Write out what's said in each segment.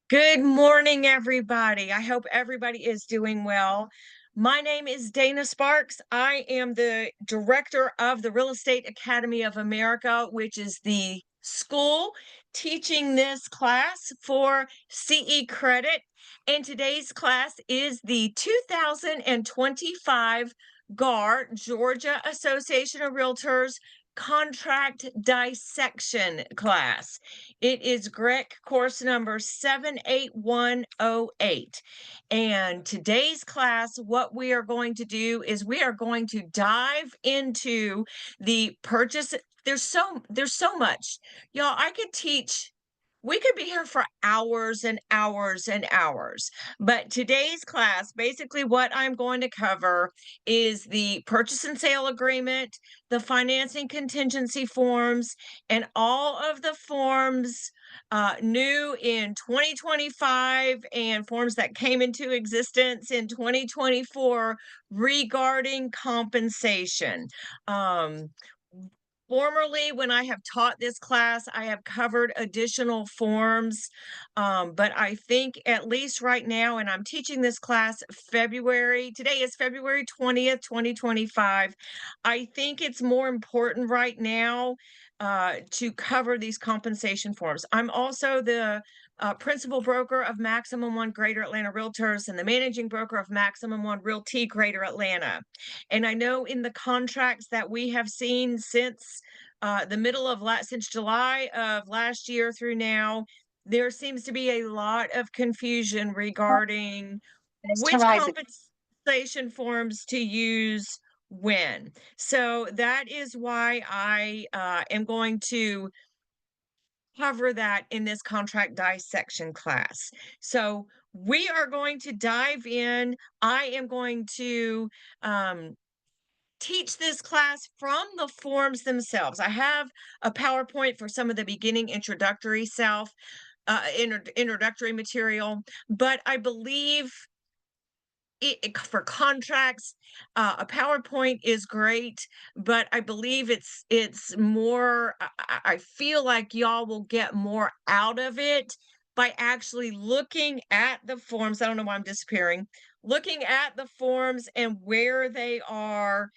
Good morning, everybody. I hope everybody is doing well. My name is Dana Sparks. I am the director of the Real Estate Academy of America, which is the school teaching this class for CE credit. And today's class is the 2025 GAR, Georgia Association of Realtors Contract Dissection class. It is GREC course number 78108. And today's class, what we are going to do is we are going to dive into the purchase. There's so much. Y'all, we could be here for hours and hours and hours. But today's class, basically what I'm going to cover is the purchase and sale agreement, the financing contingency forms, and all of the forms new in 2025 and forms that came into existence in 2024 regarding compensation. Um, Formerly, when I have taught this class, I have covered additional forms, but I think at least right now, and I'm teaching this class today is February 20th, 2025. I think it's more important right now to cover these compensation forms. I'm also the principal broker of Maximum One Greater Atlanta Realtors and the managing broker of Maximum One Realty Greater Atlanta. And I know in the contracts that we have seen since since July of last year through now, there seems to be a lot of confusion regarding Mr. which Horizon. compensation forms to use when. So that is why I am going to cover that in this contract dissection class. So we are going to dive in. I am going to um, teach this class from the forms themselves. I have a PowerPoint for some of the beginning introductory material, but I believe for contracts, a PowerPoint is great, but I believe it's more. I feel like y'all will get more out of it by actually looking at the forms. I don't know why I'm disappearing. Looking at the forms and where they are,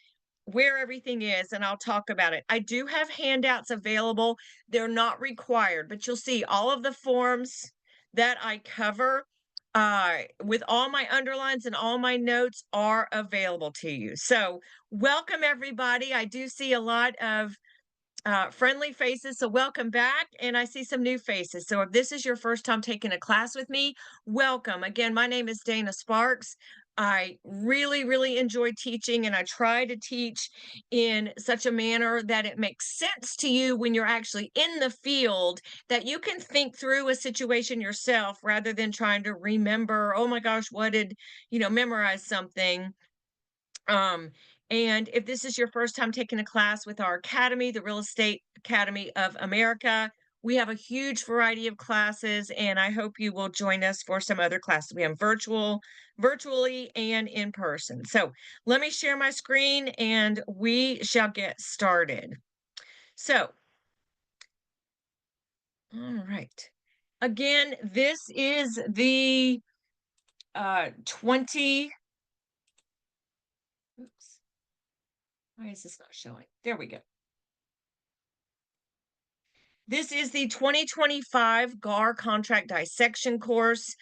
where everything is, and I'll talk about it. I do have handouts available. They're not required, but you'll see all of the forms that I cover with all my underlines and all my notes are available to you. So, welcome everybody. I do see a lot of friendly faces, so welcome back. And I see some new faces. So, if this is your first time taking a class with me, welcome. Again, my name is Dana Sparks. I really, really enjoy teaching, and I try to teach in such a manner that it makes sense to you when you're actually in the field, that you can think through a situation yourself rather than trying to remember, oh my gosh, memorize something. Um, and if this is your first time taking a class with our academy, the Real Estate Academy of America, we have a huge variety of classes, and I hope you will join us for some other classes. We have virtually and in person. So let me share my screen and we shall get started. So, all right. Again, this is the 20. Oops, why is this not showing? There we go. This is the 2025 GAR Contract Dissection course.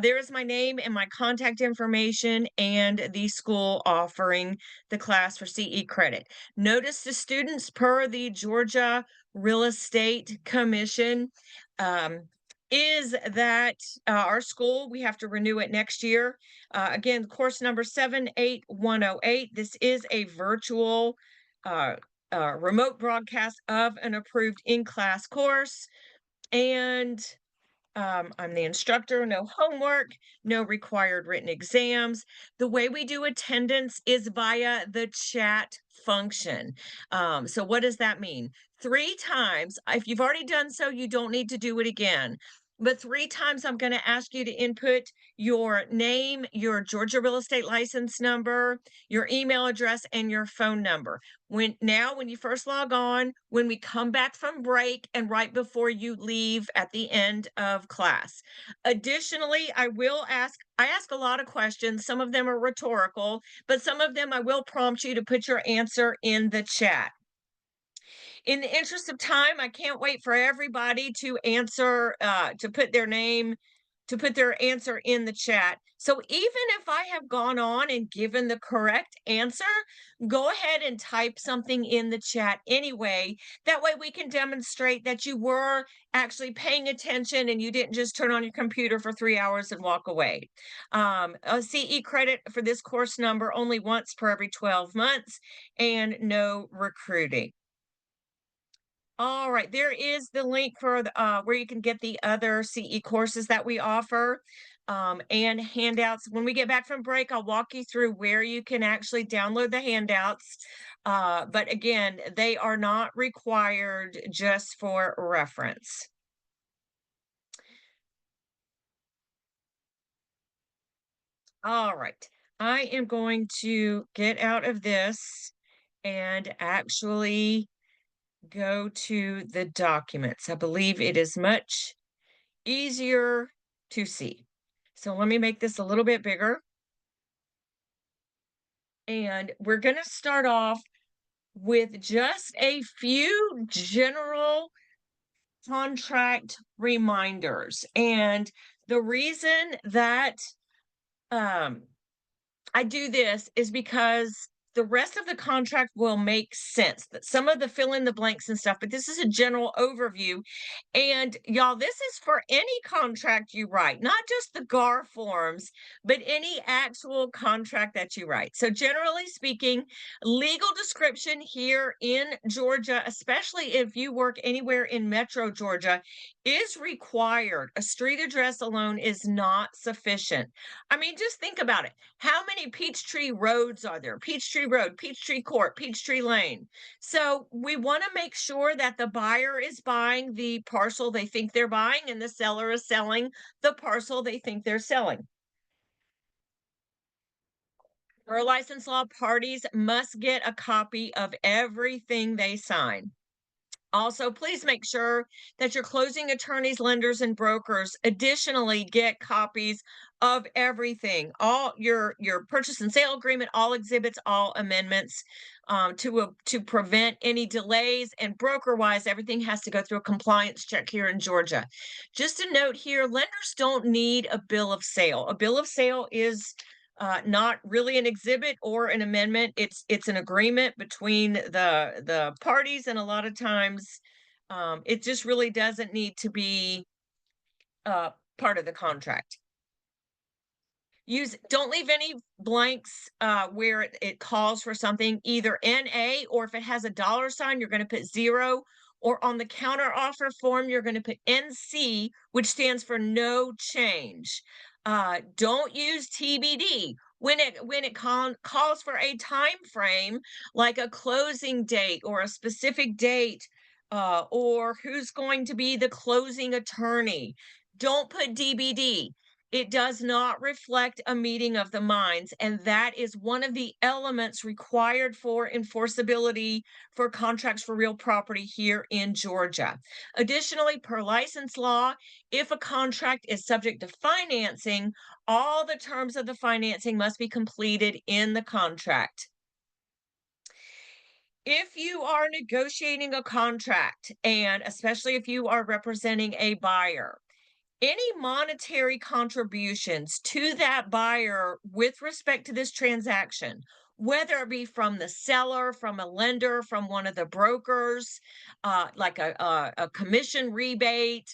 There is my name and my contact information and the school offering the class for CE credit. Notice the students per the Georgia Real Estate Commission is that our school, we have to renew it next year. Again, course number 78108. This is a virtual uh, remote broadcast of an approved in-class course. And I'm the instructor, no homework, no required written exams. The way we do attendance is via the chat function. So what does that mean? 3 times, if you've already done so, you don't need to do it again. but 3 times I'm gonna ask you to input your name, your Georgia real estate license number, your email address, and your phone number. When you first log on, when we come back from break, and right before you leave at the end of class. Additionally, I ask a lot of questions. Some of them are rhetorical, but some of them I will prompt you to put your answer in the chat. In the interest of time, I can't wait for everybody to answer, to put their name, to put their answer in the chat. So even if I have gone on and given the correct answer, go ahead and type something in the chat anyway. That way we can demonstrate that you were actually paying attention and you didn't just turn on your computer for 3 hours and walk away. A CE credit for this course number only once per every 12 months and no recruiting. All right, there is the link for where you can get the other CE courses that we offer, and handouts. When we get back from break, I'll walk you through where you can actually download the handouts. But again, they are not required, just for reference. All right, I am going to get out of this and actually go to the documents. I believe it is much easier to see. So let me make this a little bit bigger. And we're going to start off with just a few general contract reminders. And the reason that um, I do this is because the rest of the contract will make sense. That some of the fill in the blanks and stuff, but this is a general overview. And y'all, this is for any contract you write, not just the GAR forms, but any actual contract that you write. So, generally speaking, legal description here in Georgia, especially if you work anywhere in Metro Georgia, is required. A street address alone is not sufficient. I mean, just think about it. How many Peachtree roads are there? Peachtree Road, Peachtree Court, Peachtree Lane. So we want to make sure that the buyer is buying the parcel they think they're buying and the seller is selling the parcel they think they're selling. Per license law, parties must get a copy of everything they sign. Also, please make sure that your closing attorneys, lenders, and brokers additionally get copies of everything, all your purchase and sale agreement, all exhibits, all amendments, to prevent any delays. And broker wise, everything has to go through a compliance check here in Georgia. Just a note here: lenders don't need a bill of sale. A bill of sale is not really an exhibit or an amendment. It's an agreement between the parties, and a lot of times, it just really doesn't need to be uh, part of the contract. Use Don't leave any blanks where it calls for something, either NA, or if it has a dollar sign, you're going to put zero. Or on the counter offer form, you're going to put NC, which stands for no change. Don't use TBD when it calls for a time frame, like a closing date or a specific date, or who's going to be the closing attorney. Don't put DBD. It does not reflect a meeting of the minds, and that is one of the elements required for enforceability for contracts for real property here in Georgia. Additionally, per license law, if a contract is subject to financing, all the terms of the financing must be completed in the contract. If you are negotiating a contract, and especially if you are representing a buyer, any monetary contributions to that buyer with respect to this transaction, whether it be from the seller, from a lender, from one of the brokers, like a commission rebate,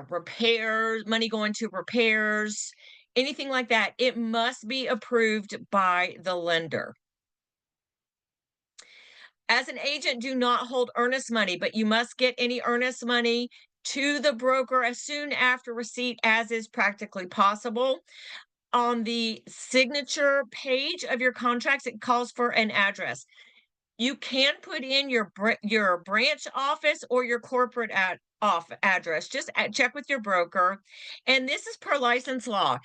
repairs, money going to repairs, anything like that, it must be approved by the lender. As an agent, do not hold earnest money, but you must get any earnest money to the broker as soon after receipt as is practically possible. On the signature page of your contracts, it calls for an address. You can put in your branch office or your corporate off address. Just check with your broker. And this is per license law.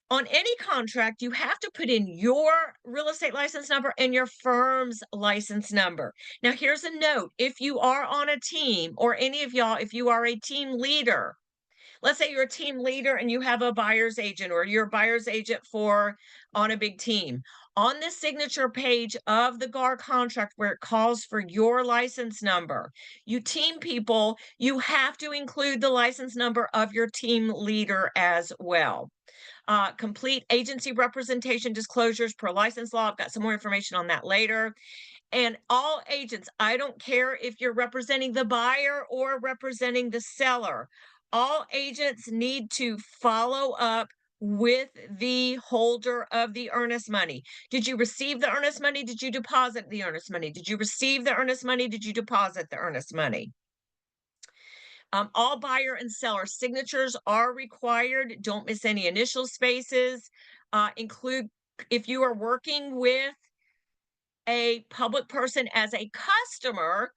On any contract, you have to put in your real estate license number and your firm's license number. Now, here's a note. If you are on a team, or any of y'all, if you are a team leader, let's say you're a team leader and you have a buyer's agent, or you're a buyer's agent for on a big team. On the signature page of the GAR contract where it calls for your license number, you team people, you have to include the license number of your team leader as well. Complete agency representation disclosures per license law. I've got some more information on that later. And all agents, I don't care if you're representing the buyer or representing the seller, all agents need to follow up with the holder of the earnest money. Did you receive the earnest money? Did you deposit the earnest money? Did you receive the earnest money? Did you deposit the earnest money? All buyer and seller signatures are required. Don't miss any initial spaces. Include, if you are working with a public person as a customer,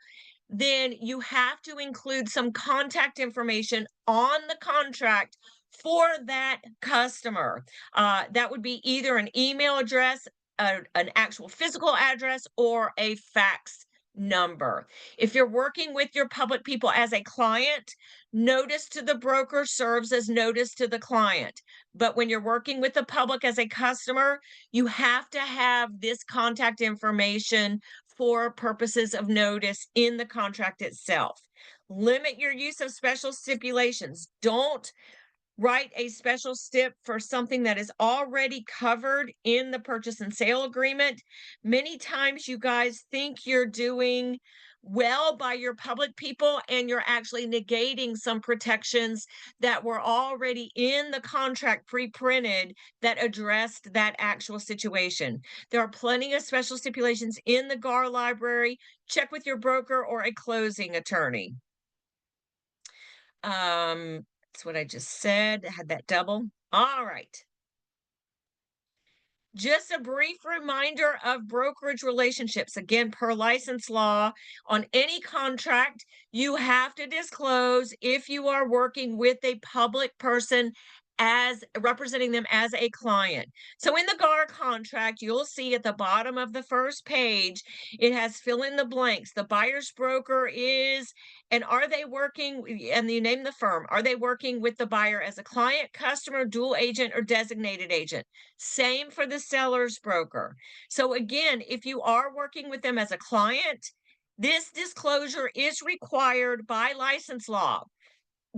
then you have to include some contact information on the contract for that customer. That would be either an email address, an actual physical address, or a fax number. If you're working with your public people as a client, notice to the broker serves as notice to the client. But when you're working with the public as a customer, you have to have this contact information for purposes of notice in the contract itself. Limit your use of special stipulations. Don't write a special stip for something that is already covered in the purchase and sale agreement. Many times you guys think you're doing well by your public people, and you're actually negating some protections that were already in the contract pre-printed that addressed that actual situation. There are plenty of special stipulations in the GAR library. Check with your broker or a closing attorney. That's what I just said. I had that double. All right. Just a brief reminder of brokerage relationships. Again, per license law, on any contract, you have to disclose if you are working with a public person as representing them as a client. So in the GAR contract, you'll see at the bottom of the first page, it has fill in the blanks. The buyer's broker is, and are they working, and you name the firm, are they working with the buyer as a client, customer, dual agent, or designated agent? Same for the seller's broker. So again, if you are working with them as a client, this disclosure is required by license law.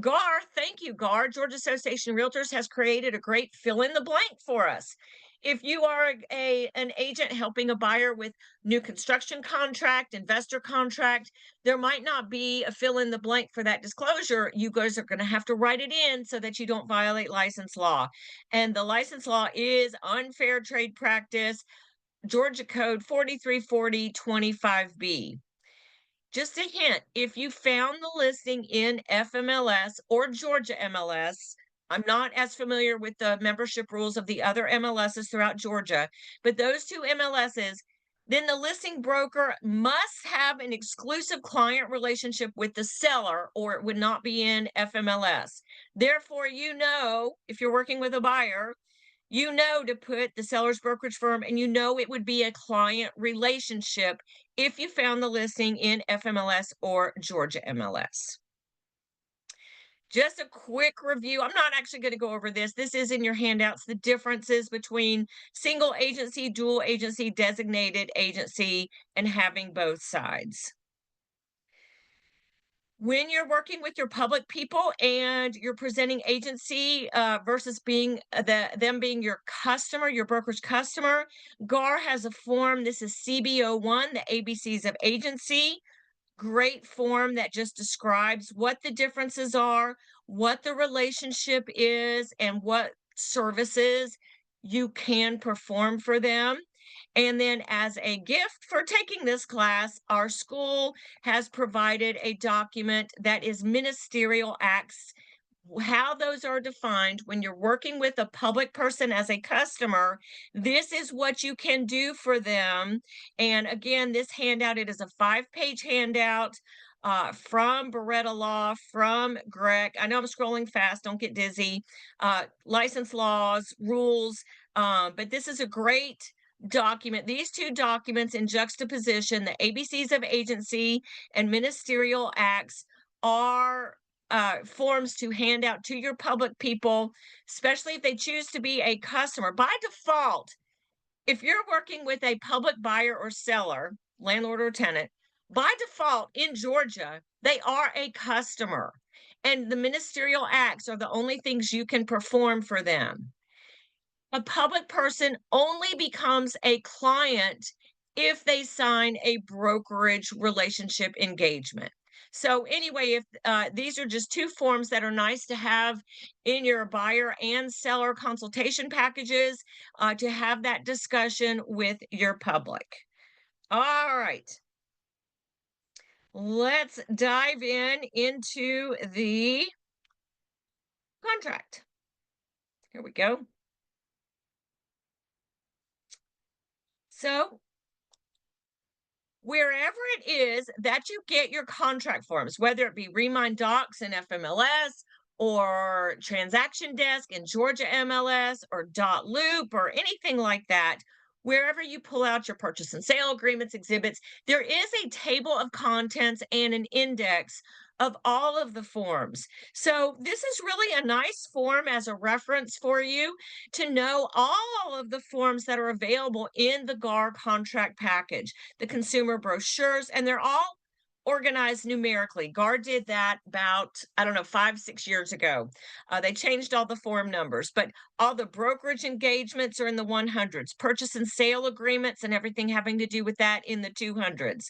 GAR, thank you, GAR. Georgia Association of Realtors has created a great fill in the blank for us. If you are an agent helping a buyer with new construction contract, investor contract, there might not be a fill in the blank for that disclosure. You guys are going to have to write it in so that you don't violate license law. And the license law is unfair trade practice, Georgia Code 434025B. Just a hint, if you found the listing in FMLS or Georgia MLS, I'm not as familiar with the membership rules of the other MLSs throughout Georgia, but those two MLSs, then the listing broker must have an exclusive client relationship with the seller, or it would not be in FMLS. Therefore, if you're working with a buyer, to put the seller's brokerage firm, and it would be a client relationship if you found the listing in FMLS or Georgia MLS. Just a quick review. I'm not actually going to go over this. This is in your handouts, the differences between single agency, dual agency, designated agency, and having both sides. When you're working with your public people and you're presenting agency versus being them being your customer, your broker's customer, GAR has a form. This is CB01, the ABCs of agency. Great form that just describes what the differences are, what the relationship is, and what services you can perform for them. And then, as a gift for taking this class, our school has provided a document that is ministerial acts, how those are defined. When you're working with a public person as a customer, this is what you can do for them. And again, this handout, it is a 5-page handout. from Beretta Law, from GREC. I know I'm scrolling fast, don't get dizzy. License laws, rules, but this is a great document. These two documents in juxtaposition, the ABCs of agency and ministerial acts, are forms to hand out to your public people, especially if they choose to be a customer. By default, if you're working with a public buyer or seller, landlord or tenant, by default in Georgia, they are a customer. And the ministerial acts are the only things you can perform for them. A public person only becomes a client if they sign a brokerage relationship engagement. So anyway, if these are just two forms that are nice to have in your buyer and seller consultation packages to have that discussion with your public. All right, let's dive into the contract. Here we go. So wherever it is that you get your contract forms, whether it be Remind Docs and FMLS or Transaction Desk in Georgia MLS or Dot Loop or anything like that, wherever you pull out your purchase and sale agreements, exhibits, there is a table of contents and an index of all of the forms. So this is really a nice form as a reference for you to know all of the forms that are available in the GAR contract package, the consumer brochures, and they're all organized numerically. GAR did that about, I don't know, 5, 6 years ago. They changed all the form numbers, but all the brokerage engagements are in the 100s, purchase and sale agreements and everything having to do with that in the 200s,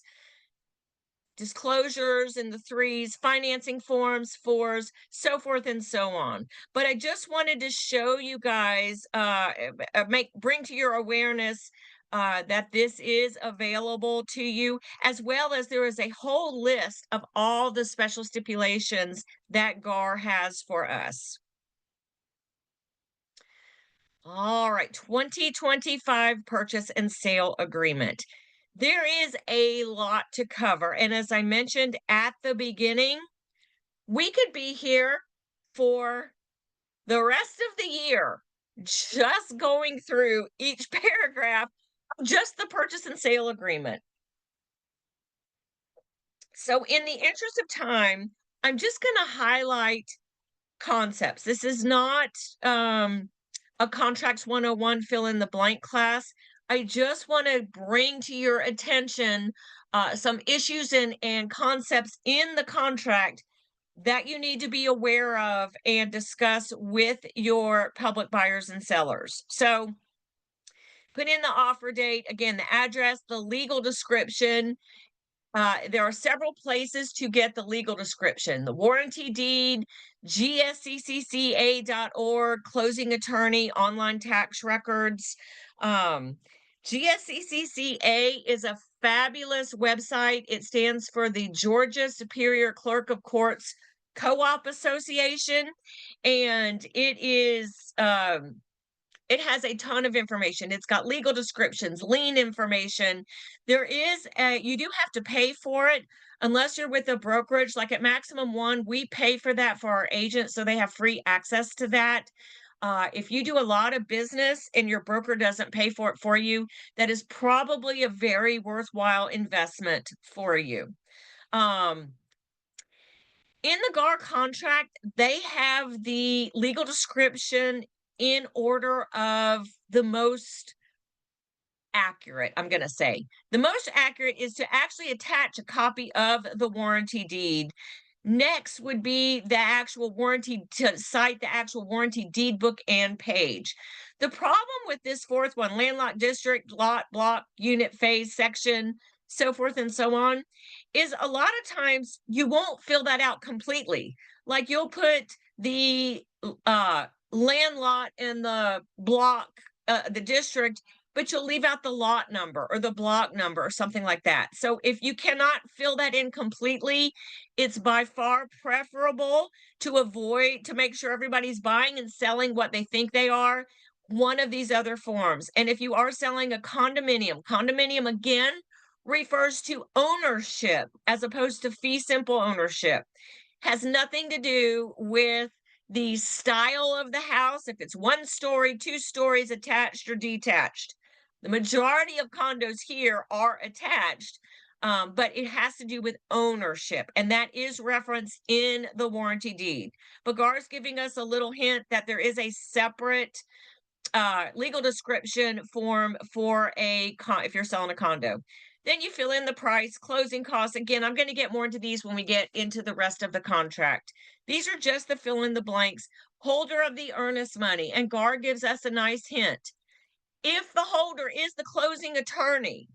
disclosures in the threes, financing forms, fours, so forth and so on. But I just wanted to show you guys, bring to your awareness that this is available to you, as well as there is a whole list of all the special stipulations that GAR has for us. All right, 2025 purchase and sale agreement. There is a lot to cover. And as I mentioned at the beginning, we could be here for the rest of the year just going through each paragraph of just the purchase and sale agreement. So, in the interest of time, I'm just going to highlight concepts. This is not a contracts 101 fill in the blank class. I just want to bring to your attention some issues and concepts in the contract that you need to be aware of and discuss with your public buyers and sellers. So, put in the offer date, again, the address, the legal description. There are several places to get the legal description: the warranty deed, gsccca.org, closing attorney, online tax records. GSCCCA is a fabulous website. It stands for the Georgia Superior Clerk of Courts Co-op Association, and it has a ton of information. It's got legal descriptions, lien information. You do have to pay for it unless you're with a brokerage. Like at Maximum One, we pay for that for our agents, so they have free access to that. If you do a lot of business and your broker doesn't pay for it for you, that is probably a very worthwhile investment for you. In the GAR contract, they have the legal description in order of the most accurate, I'm going to say. The most accurate is to actually attach a copy of the warranty deed. Next would be the actual warranty, to cite the actual warranty deed book and page. The problem with this fourth one, landlocked district, lot, block, unit, phase, section, so forth and so on, is a lot of times you won't fill that out completely. Like you'll put the land lot in the block, the district, but you'll leave out the lot number or the block number or something like that. So if you cannot fill that in completely, it's by far preferable to make sure everybody's buying and selling what they think they are, one of these other forms. And if you are selling a condominium again refers to ownership as opposed to fee simple ownership. Has nothing to do with the style of the house, if it's 1 story, 2 stories, attached or detached. The majority of condos here are attached, but it has to do with ownership, and that is referenced in the warranty deed. But GAR is giving us a little hint that there is a separate legal description form for if you're selling a condo. Then you fill in the price, closing costs. Again, I'm going to get more into these when we get into the rest of the contract. These are just the fill in the blanks. Holder of the earnest money. And GAR gives us a nice hint. If the holder is the closing attorney,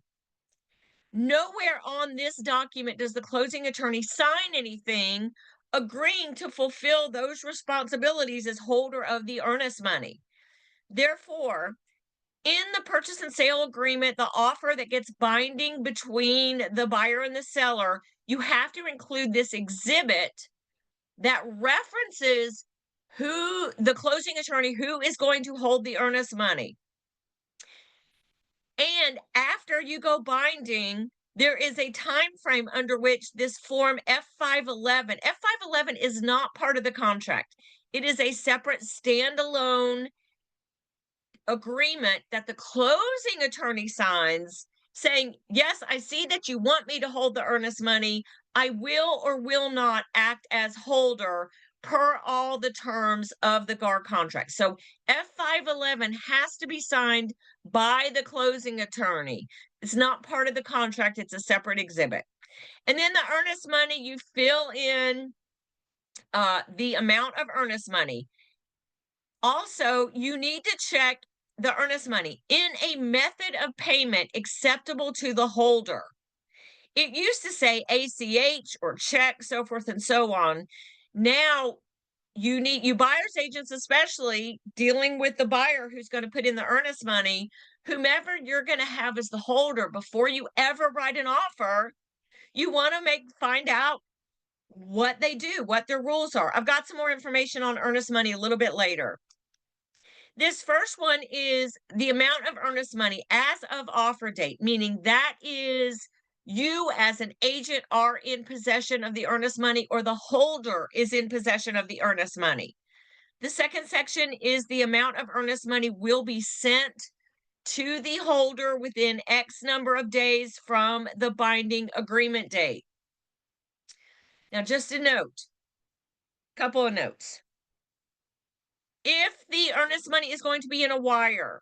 nowhere on this document does the closing attorney sign anything agreeing to fulfill those responsibilities as holder of the earnest money. Therefore, in the purchase and sale agreement, the offer that gets binding between the buyer and the seller, you have to include this exhibit that references who the closing attorney who is going to hold the earnest money. And after you go binding, there is a time frame under which this form F511 is not part of the contract. It is a separate standalone agreement that the closing attorney signs saying, yes, I see that you want me to hold the earnest money. I will or will not act as holder per all the terms of the GAR contract. So F511 has to be signed by the closing attorney. It's not part of the contract, it's a separate exhibit. And then the earnest money, you fill in the amount of earnest money. Also, you need to check the earnest money in a method of payment acceptable to the holder. It used to say ACH or check, so forth and so on. Now, you buyer's agents, especially dealing with the buyer who's going to put in the earnest money, whomever you're going to have as the holder before you ever write an offer, you want to find out what they do, what their rules are. I've got some more information on earnest money a little bit later. This first one is the amount of earnest money as of offer date, meaning that is you as an agent are in possession of the earnest money or the holder is in possession of the earnest money. The second section is the amount of earnest money will be sent to the holder within X number of days from the binding agreement date. Now, just a note, couple of notes. If the earnest money is going to be in a wire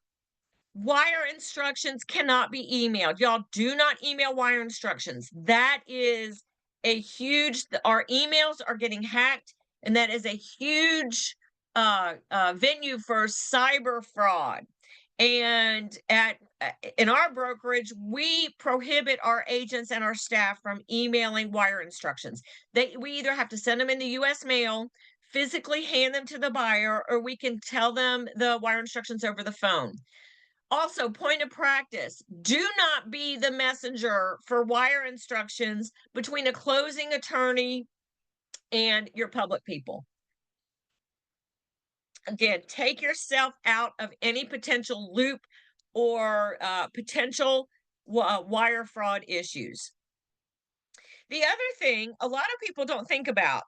instructions cannot be emailed. Y'all do not email wire instructions. That is a huge, our emails are getting hacked, and that is a huge venue for cyber fraud. And in our brokerage, we prohibit our agents and our staff from emailing wire instructions. We either have to send them in the U.S. mail, physically hand them to the buyer, or we can tell them the wire instructions over the phone. Also, point of practice, do not be the messenger for wire instructions between a closing attorney and your public people. Again, take yourself out of any potential loop or potential wire fraud issues. The other thing a lot of people don't think about,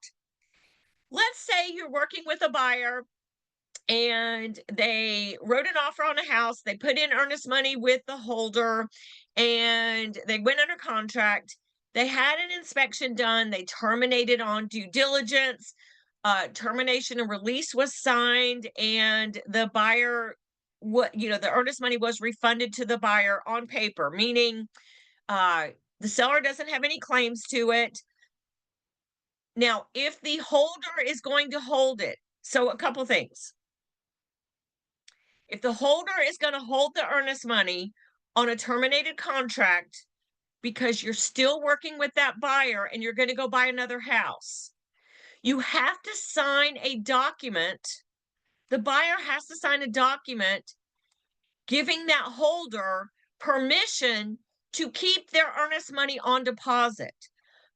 let's say you're working with a buyer and they wrote an offer on a house, they put in earnest money with the holder, and they went under contract. They had an inspection done, they terminated on due diligence, termination and release was signed, and the buyer, the earnest money was refunded to the buyer on paper, meaning the seller doesn't have any claims to it. Now, if the holder is going to hold it, so a couple things. If the holder is going to hold the earnest money on a terminated contract because you're still working with that buyer and you're going to go buy another house, you have to sign a document. The buyer has to sign a document giving that holder permission to keep their earnest money on deposit.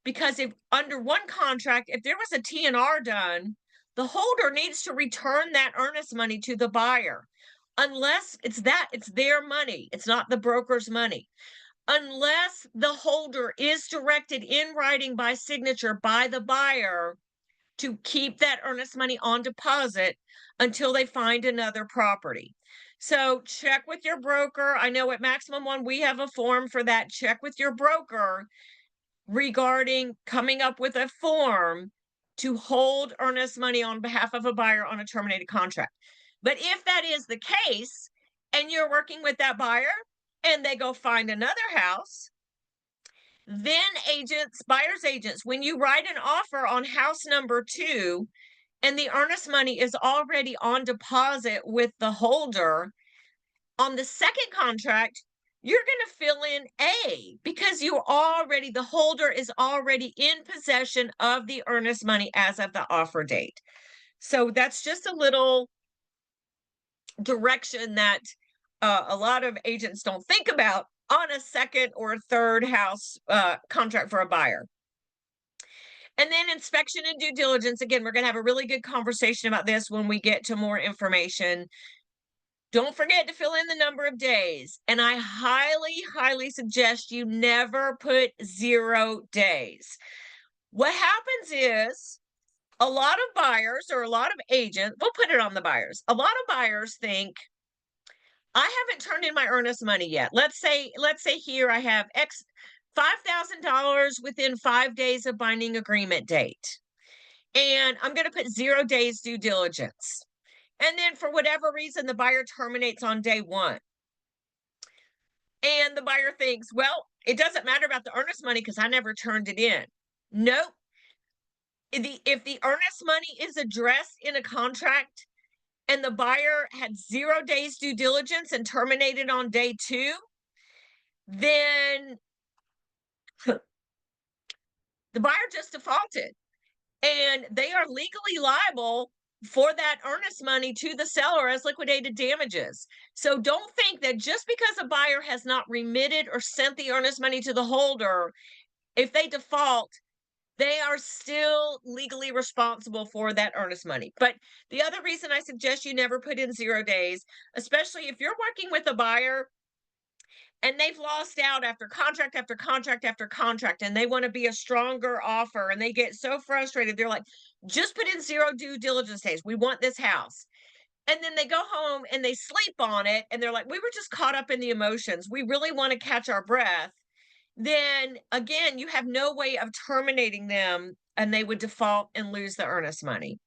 Because if under one contract, if there was a T&R done, the holder needs to return that earnest money to the buyer. Unless it's their money, it's not the broker's money. unless the holder is directed in writing by signature by the buyer to keep that earnest money on deposit until they find another property. So check with your broker. I know at Maximum One we have a form for that. Check with your broker regarding coming up with a form to hold earnest money on behalf of a buyer on a terminated contract. But if that is the case, and you're working with that buyer and they go find another house, then buyer's agents, when you write an offer on house number 2 and the earnest money is already on deposit with the holder, on the second contract, you're going to fill in A because the holder is already in possession of the earnest money as of the offer date. So that's just a little direction that a lot of agents don't think about on a second or third house contract for a buyer. And then inspection and due diligence. Again, we're going to have a really good conversation about this when we get to more information. Don't forget to fill in the number of days. And I highly, highly suggest you never put 0 days. What happens is a lot of buyers or a lot of agents, we'll put it on the buyers. A lot of buyers think, I haven't turned in my earnest money yet. Let's say here I have X $5,000 within 5 days of binding agreement date. And I'm going to put 0 days due diligence. And then for whatever reason, the buyer terminates on day 1. And the buyer thinks, well, it doesn't matter about the earnest money because I never turned it in. Nope. If the earnest money is addressed in a contract and the buyer had 0 days due diligence and terminated on day 2, then the buyer just defaulted and they are legally liable for that earnest money to the seller as liquidated damages. So don't think that just because a buyer has not remitted or sent the earnest money to the holder, if they default, they are still legally responsible for that earnest money. But the other reason I suggest you never put in 0 days, especially if you're working with a buyer and they've lost out after contract after contract after contract and they want to be a stronger offer and they get so frustrated, they're like, just put in 0 due diligence days. We want this house. And then they go home and they sleep on it and they're like, we were just caught up in the emotions. We really want to catch our breath. Then again, you have no way of terminating them and they would default and lose the earnest money.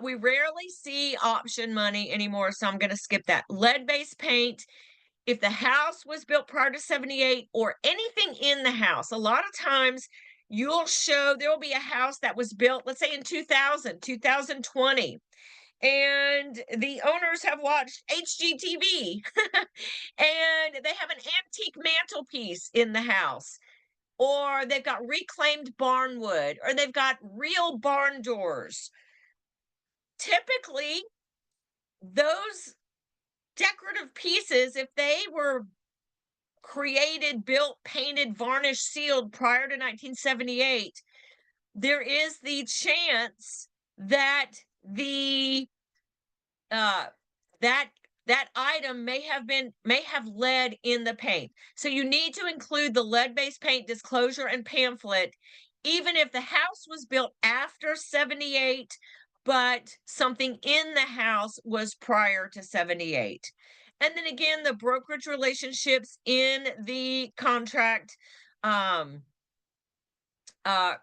We rarely see option money anymore, so I'm going to skip that. Lead-based paint. If the house was built prior to 78 or anything in the house, a lot of times you'll show there will be a house that was built, let's say in 2000, 2020, and the owners have watched HGTV and they have an antique mantelpiece in the house, or they've got reclaimed barn wood, or they've got real barn doors. Typically, those decorative pieces, if they were created, built, painted, varnished, sealed prior to 1978, there is the chance that the that item may have lead in the paint. So you need to include the lead-based paint disclosure and pamphlet, even if the house was built after 78, but something in the house was prior to 78. And then again, the brokerage relationships in the contract,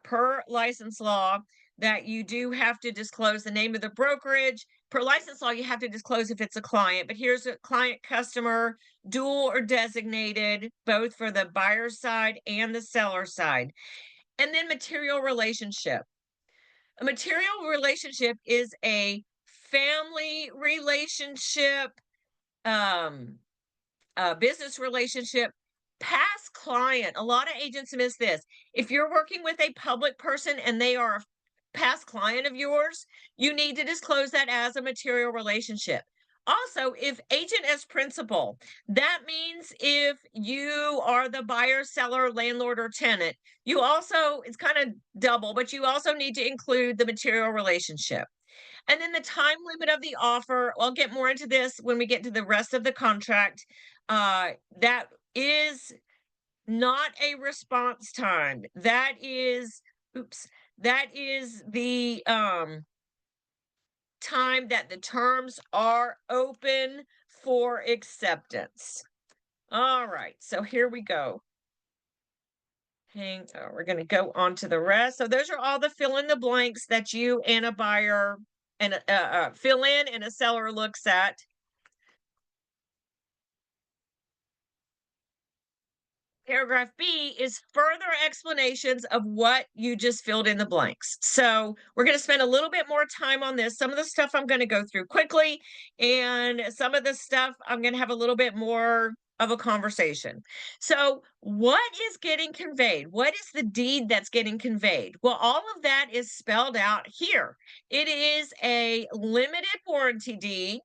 per license law, that you do have to disclose the name of the brokerage. Per license law, you have to disclose if it's a client, but here's a client, customer, dual or designated, both for the buyer side and the seller side. And then material relationship. A material relationship is a family relationship, a business relationship, past client. A lot of agents miss this. If you're working with a public person and they are a past client of yours, you need to disclose that as a material relationship. Also, if agent as principal, that means if you are the buyer, seller, landlord, or tenant, you also, it's kind of double, but you also need to include the material relationship. And then the time limit of the offer, I'll get more into this when we get to the rest of the contract. That is not a response time. That is, oops, that is the time that the terms are open for acceptance. All right, so here we go. We're going to go on to the rest. So those are all the fill in the blanks that you and a buyer and fill in and a seller looks at. Paragraph B is further explanations of what you just filled in the blanks. So we're going to spend a little bit more time on this. Some of the stuff I'm going to go through quickly, and some of the stuff I'm going to have a little bit more of a conversation. So, what is getting conveyed? What is the deed that's getting conveyed? Well, all of that is spelled out here. It is a limited warranty deed,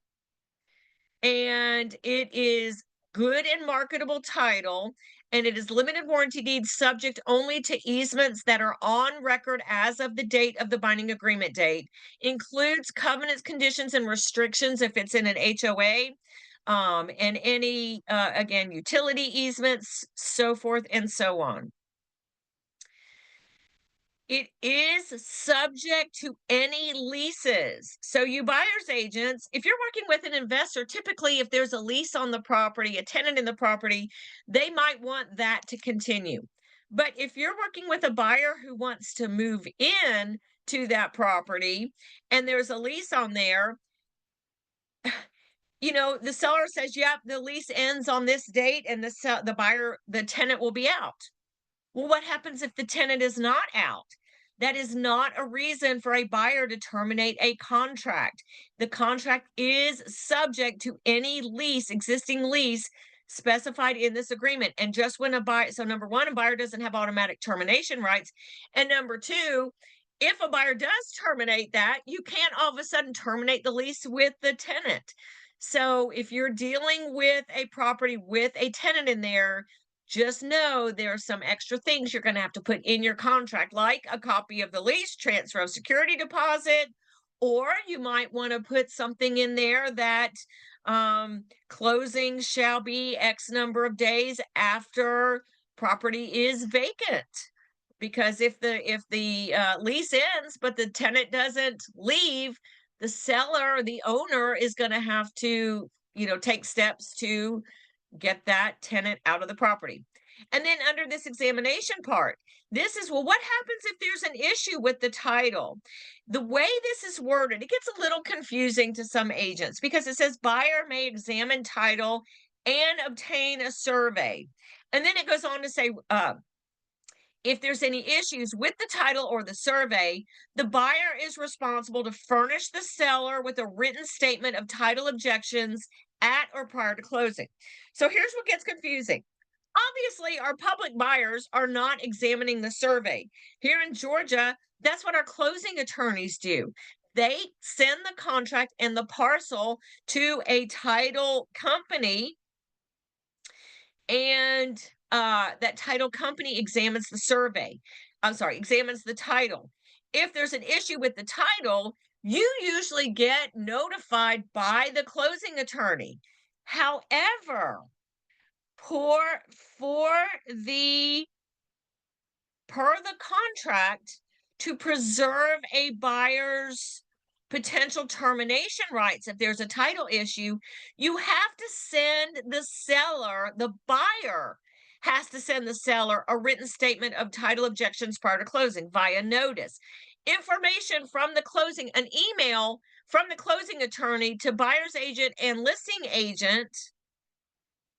and it is good and marketable title, and it is limited warranty deed subject only to easements that are on record as of the date of the binding agreement date, includes covenants, conditions, and restrictions if it's in an HOA, and any, again, utility easements, so forth and so on. It is subject to any leases. So you buyer's agents, if you're working with an investor, typically if there's a lease on the property, a tenant in the property, they might want that to continue. But if you're working with a buyer who wants to move in to that property and there's a lease on there, the seller says, "Yep, the lease ends on this date and the tenant will be out." Well, what happens if the tenant is not out? That is not a reason for a buyer to terminate a contract. The contract is subject to any existing lease specified in this agreement. And just when so number one, a buyer doesn't have automatic termination rights. And number two, if a buyer does terminate that, you can't all of a sudden terminate the lease with the tenant. So if you're dealing with a property with a tenant in there, just know there are some extra things you're going to have to put in your contract, like a copy of the lease, transfer of security deposit, or you might want to put something in there that closing shall be X number of days after property is vacant. Because if the lease ends but the tenant doesn't leave, the seller, the owner, is going to have to take steps to get that tenant out of the property. And then under this examination part, this is, well, what happens if there's an issue with the title? The way this is worded, it gets a little confusing to some agents because it says buyer may examine title and obtain a survey. And then it goes on to say, if there's any issues with the title or the survey, the buyer is responsible to furnish the seller with a written statement of title objections at or prior to closing. So here's what gets confusing. Obviously, our public buyers are not examining the survey. Here in Georgia, that's what our closing attorneys do. They send the contract and the parcel to a title company, and that title company examines the survey. Examines the title. If there's an issue with the title, you usually get notified by the closing attorney. However, per the contract, to preserve a buyer's potential termination rights if there's a title issue, you have to send the buyer has to send the seller a written statement of title objections prior to closing via notice. Information from an email from the closing attorney to buyer's agent and listing agent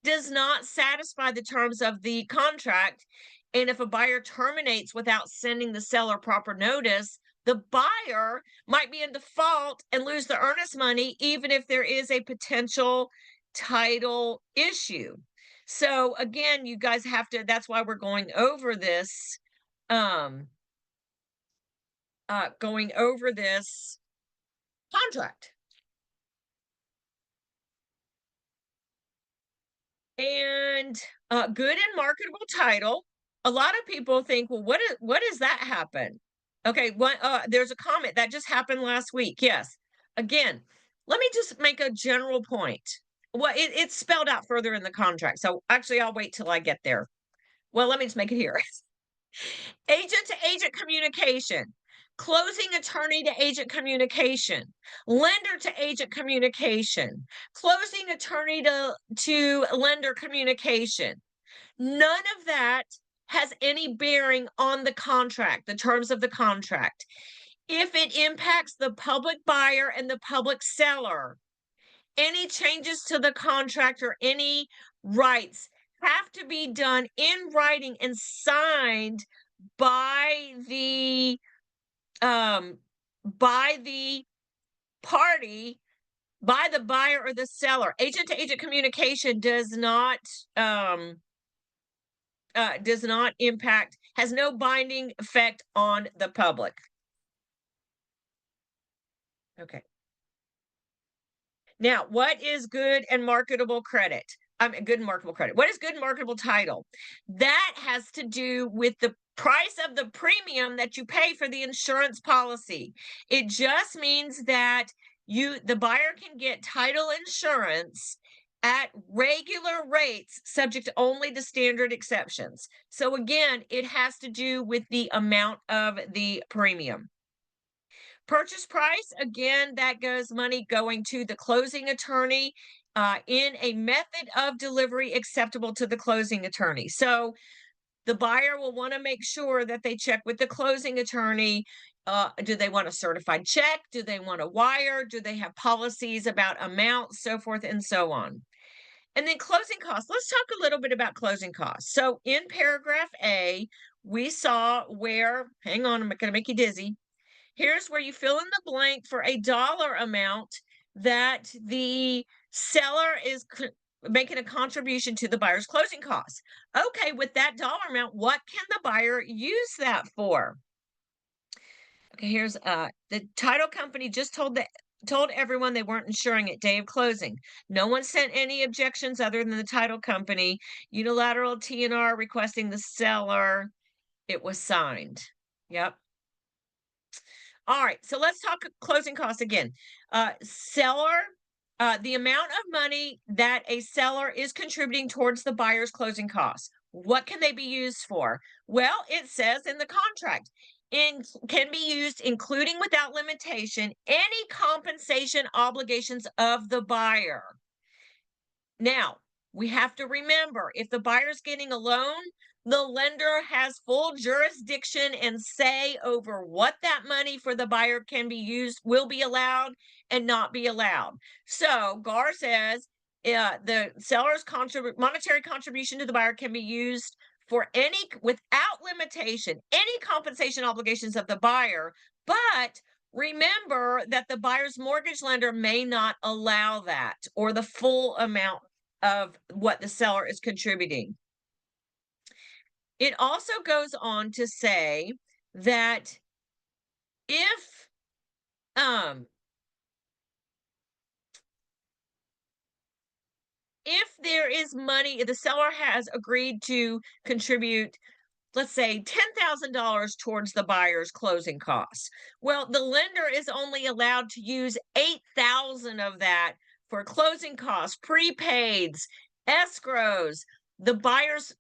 does not satisfy the terms of the contract. And if a buyer terminates without sending the seller proper notice, the buyer might be in default and lose the earnest money, even if there is a potential title issue. So again, you guys have to, that's why we're going over this, contract. And good and marketable title. A lot of people think, well, what does that happen? Okay, there's a comment that just happened last week. Yes. Again, let me just make a general point. Well, it's spelled out further in the contract. So actually, I'll wait till I get there. Well, let me just make it here. Agent to agent communication, closing attorney to agent communication, lender to agent communication, closing attorney to lender communication. None of that has any bearing on the contract, the terms of the contract. If it impacts the public buyer and the public seller, any changes to the contract or any rights have to be done in writing and signed by the um by the party, by the buyer or the seller. Agent to agent communication does not impact, has no binding effect on the public. Okay. Now, what is good and marketable credit? I mean, good and marketable credit. What is good and marketable title? That has to do with the price of the premium that you pay for the insurance policy. It just means that the buyer can get title insurance at regular rates, subject only to standard exceptions. So again, it has to do with the amount of the premium. Purchase price, again, that goes money going to the closing attorney in a method of delivery acceptable to the closing attorney. So the buyer will want to make sure that they check with the closing attorney. Do they want a certified check? Do they want a wire? Do they have policies about amounts, so forth and so on? And then closing costs. Let's talk a little bit about closing costs. So in paragraph A, we saw where, hang on, I'm going to make you dizzy. Here's where you fill in the blank for a dollar amount that the seller is making a contribution to the buyer's closing costs. Okay, with that dollar amount, what can the buyer use that for? Okay, here's the title company just told everyone they weren't insuring at day of closing. No one sent any objections other than the title company. Unilateral TNR requesting the seller. It was signed. Yep. All right, so let's talk closing costs again. The amount of money that a seller is contributing towards the buyer's closing costs. What can they be used for? Well, it says in the contract, can be used, including without limitation, any compensation obligations of the buyer. Now, we have to remember, if the buyer's getting a loan, the lender has full jurisdiction and say over what that money for the buyer can be used, will be allowed and not be allowed. So GAR says the seller's monetary contribution to the buyer can be used for any, without limitation, any compensation obligations of the buyer, but remember that the buyer's mortgage lender may not allow that or the full amount of what the seller is contributing. It also goes on to say that if there is money, the seller has agreed to contribute, let's say $10,000 towards the buyer's closing costs. Well, the lender is only allowed to use 8,000 of that for closing costs, prepaids, escrows, the buyer's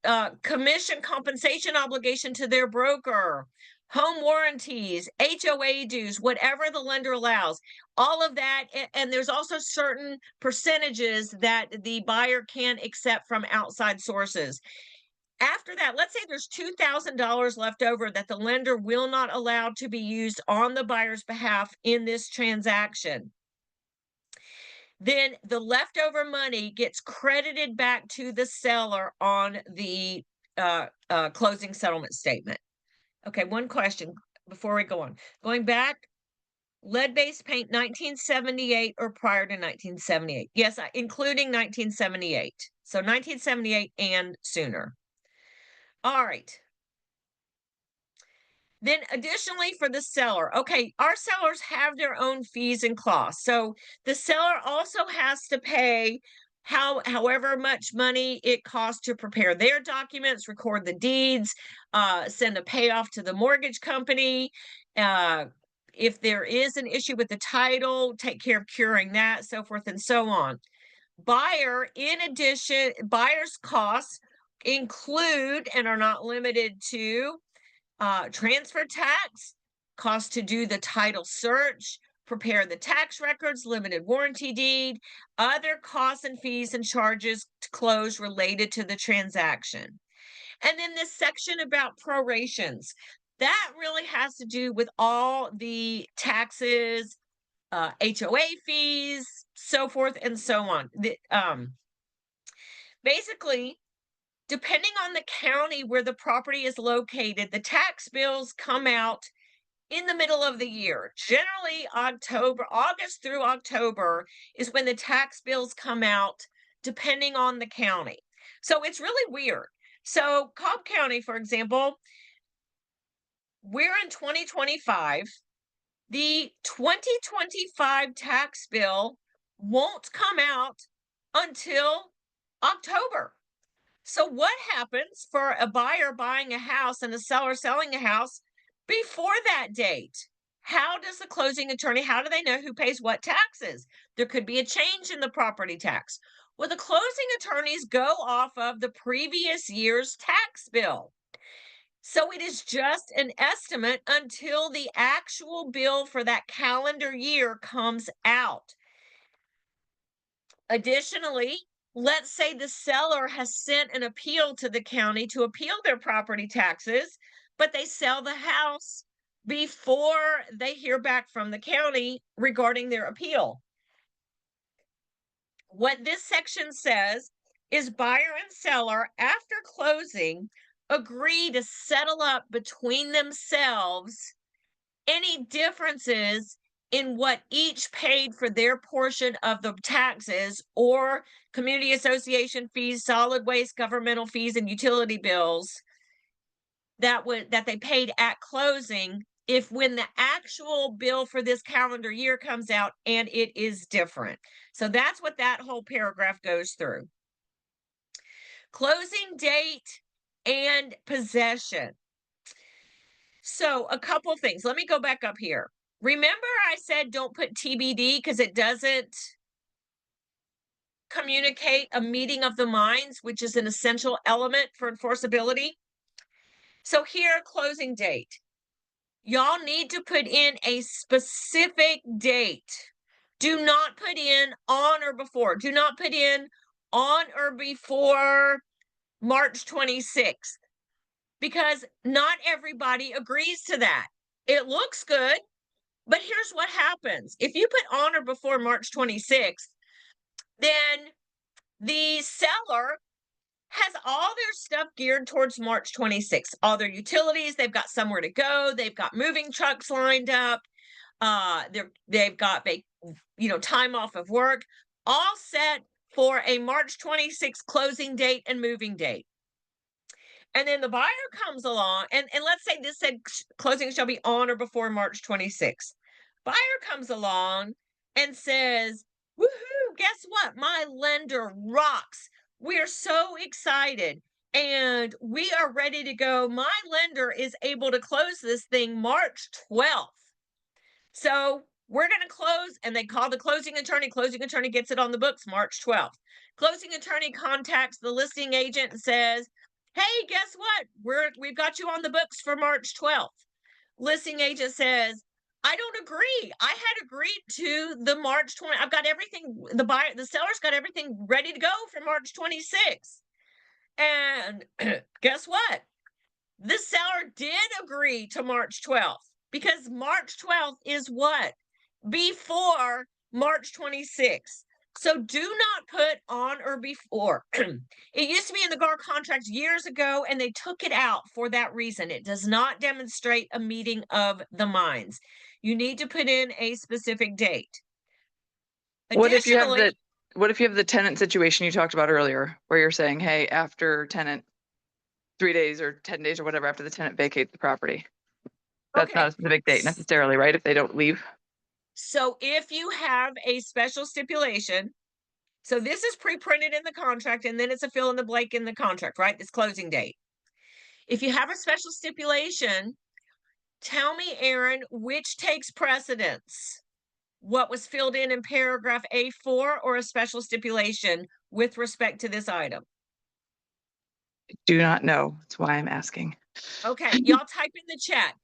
commission compensation obligation to their broker, home warranties, HOA dues, whatever the lender allows, all of that. And there's also certain percentages that the buyer can accept from outside sources. After that, let's say there's $2,000 left over that the lender will not allow to be used on the buyer's behalf in this transaction. Then the leftover money gets credited back to the seller on the closing settlement statement. Okay, one question before we go on. Going back, lead-based paint 1978 or prior to 1978? Yes, including 1978. So 1978 and sooner. All right. Then additionally for the seller, okay, our sellers have their own fees and costs. So the seller also has to pay however much money it costs to prepare their documents, record the deeds, send a payoff to the mortgage company. If there is an issue with the title, take care of curing that, so forth and so on. buyer's costs include and are not limited to transfer tax, cost to do the title search, prepare the tax records, limited warranty deed, other costs and fees and charges to close related to the transaction. And then this section about prorations, that really has to do with all the taxes, HOA fees, so forth and so on. Basically, depending on the county where the property is located, the tax bills come out in the middle of the year. Generally, August through October is when the tax bills come out, depending on the county. So it's really weird. So, Cobb County, for example, we're in 2025. The 2025 tax bill won't come out until October. So what happens for a buyer buying a house and a seller selling a house before that date? How does the closing attorney, how do they know who pays what taxes? There could be a change in the property tax. Well, the closing attorneys go off of the previous year's tax bill. So it is just an estimate until the actual bill for that calendar year comes out. Additionally, let's say the seller has sent an appeal to the county to appeal their property taxes, but they sell the house before they hear back from the county regarding their appeal. What this section says is buyer and seller, after closing, agree to settle up between themselves any differences in what each paid for their portion of the taxes or community association fees, solid waste, governmental fees, and utility bills that they paid at closing, if when the actual bill for this calendar year comes out and it is different. So that's what that whole paragraph goes through. Closing date and possession. So a couple things. Let me go back up here. Remember I said don't put TBD because it doesn't communicate a meeting of the minds, which is an essential element for enforceability. So here, closing date. Y'all need to put in a specific date. Do not put in on or before. Do not put in on or before March 26th, because not everybody agrees to that. It looks good, but here's what happens. If you put on or before March 26th, then the seller has all their stuff geared towards March 26th. All their utilities, they've got somewhere to go. They've got moving trucks lined up. They've got time off of work, all set for a March 26th closing date and moving date. And then the buyer comes along, and let's say this said closing shall be on or before March 26th. Buyer comes along and says, woohoo, guess what? My lender rocks. We're so excited and we are ready to go. My lender is able to close this thing March 12th. So we're going to close, and they call the closing attorney. Closing attorney gets it on the books March 12th. Closing attorney contacts the listing agent and says, hey, guess what? We've got you on the books for March 12th. Listing agent says, I don't agree. I had agreed to the March 20. I've got everything. The seller's got everything ready to go for March 26th. And guess what? The seller did agree to March 12th, because March 12th is what? Before March 26th. So do not put on or before. It used to be in the GAR contract years ago, and they took it out for that reason. It does not demonstrate a meeting of the minds. You need to put in a specific date. What if you have the tenant situation you talked about earlier, where you're saying, hey, after tenant 3 days or 10 days or whatever, after the tenant vacates the property? That's not a specific date necessarily, right? If they don't leave. So if you have a special stipulation, so this is pre-printed in the contract, and then it's a fill in the blank in the contract, right? This closing date. If you have a special stipulation, tell me, Aaron, which takes precedence? what was filled in paragraph A4 or a special stipulation with respect to this item? Do not know. That's why I'm asking. Okay, y'all type in the chat.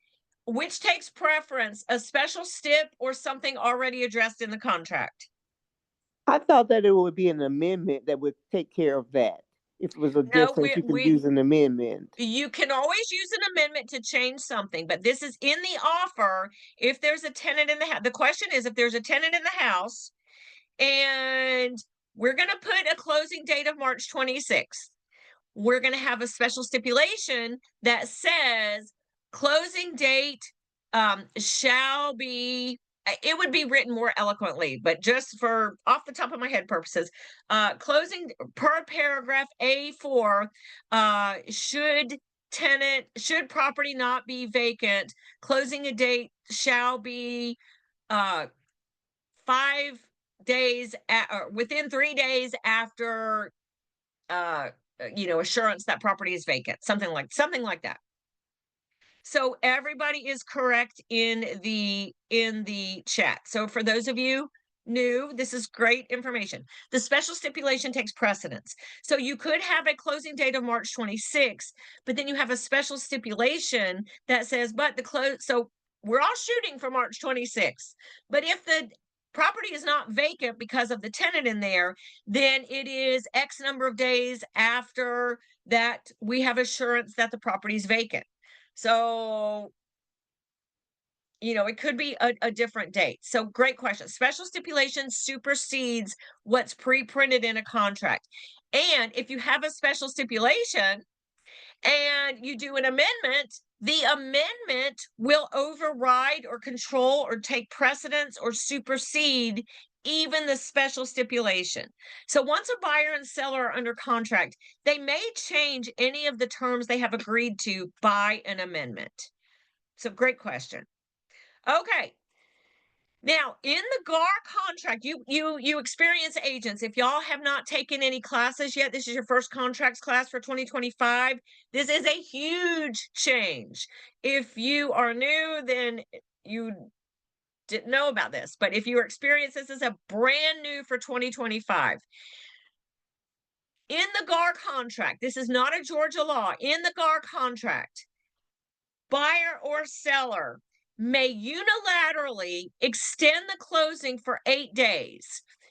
Which takes preference, a special stip or something already addressed in the contract? I thought that it would be an amendment that would take care of that. If it was a No, difference, you can use an amendment. you can always use an amendment to change something, but this is in the offer. If there's a tenant in the house, the question is if there's a tenant in the house and we're going to put a closing date of March 26th, we're going to have a special stipulation that says closing date shall be, it would be written more eloquently, but just for off the top of my head purposes, closing per paragraph A4, should property not be vacant, closing a date shall be 5 days or within 3 days after assurance that property is vacant, something like that. So everybody is correct in the chat. So for those of you new, this is great information. The special stipulation takes precedence. So you could have a closing date of March 26th, but then you have a special stipulation that says, but the close, so we're all shooting for March 26th. But if the property is not vacant because of the tenant in there, then it is X number of days after that we have assurance that the property is vacant. So, it could be a different date. So great question. Special stipulation supersedes what's pre-printed in a contract. And if you have a special stipulation and you do an amendment, the amendment will override or control or take precedence or supersede even the special stipulation. So once a buyer and seller are under contract, they may change any of the terms they have agreed to by an amendment. So great question. Okay. Now, in the GAR contract, you experience agents. If y'all have not taken any classes yet, this is your first contracts class for 2025. This is a huge change. If you are new, then you didn't know about this. But if you experience this is a brand new for 2025. In the GAR contract, this is not a Georgia law. In the GAR contract, buyer or seller may unilaterally extend the closing for 8 days.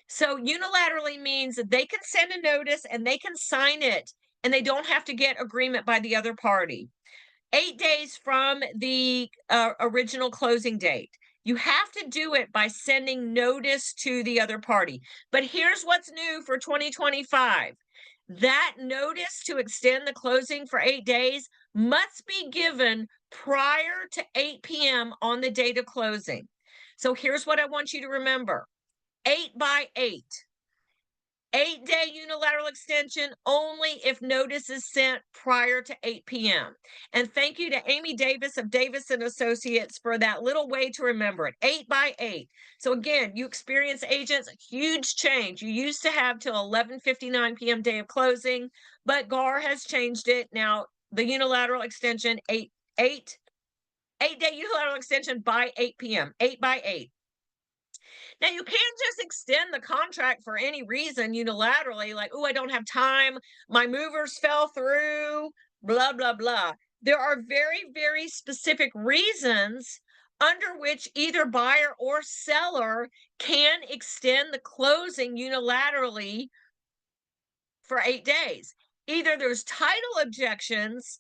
So unilaterally means that they can send a notice and they can sign it and they don't have to get agreement by the other party. 8 days from the original closing date. You have to do it by sending notice to the other party. But here's what's new for 2025. That notice to extend the closing for 8 days must be given prior to 8 p.m. on the date of closing. So here's what I want you to remember. 8 by 8. 8-day unilateral extension only if notice is sent prior to 8 p.m. And thank you to Amy Davis of Davis and Associates for that little way to remember it. 8 by 8. So again, you experienced agents, huge change. You used to have till 11:59 p.m. day of closing, but GAR has changed it. Now the unilateral extension, 8-day unilateral extension by 8 p.m. 8 by 8. Now, you can't just extend the contract for any reason unilaterally, like, oh, I don't have time, my movers fell through, blah, blah, blah. There are very, very specific reasons under which either buyer or seller can extend the closing unilaterally for 8 days. Either there's title objections,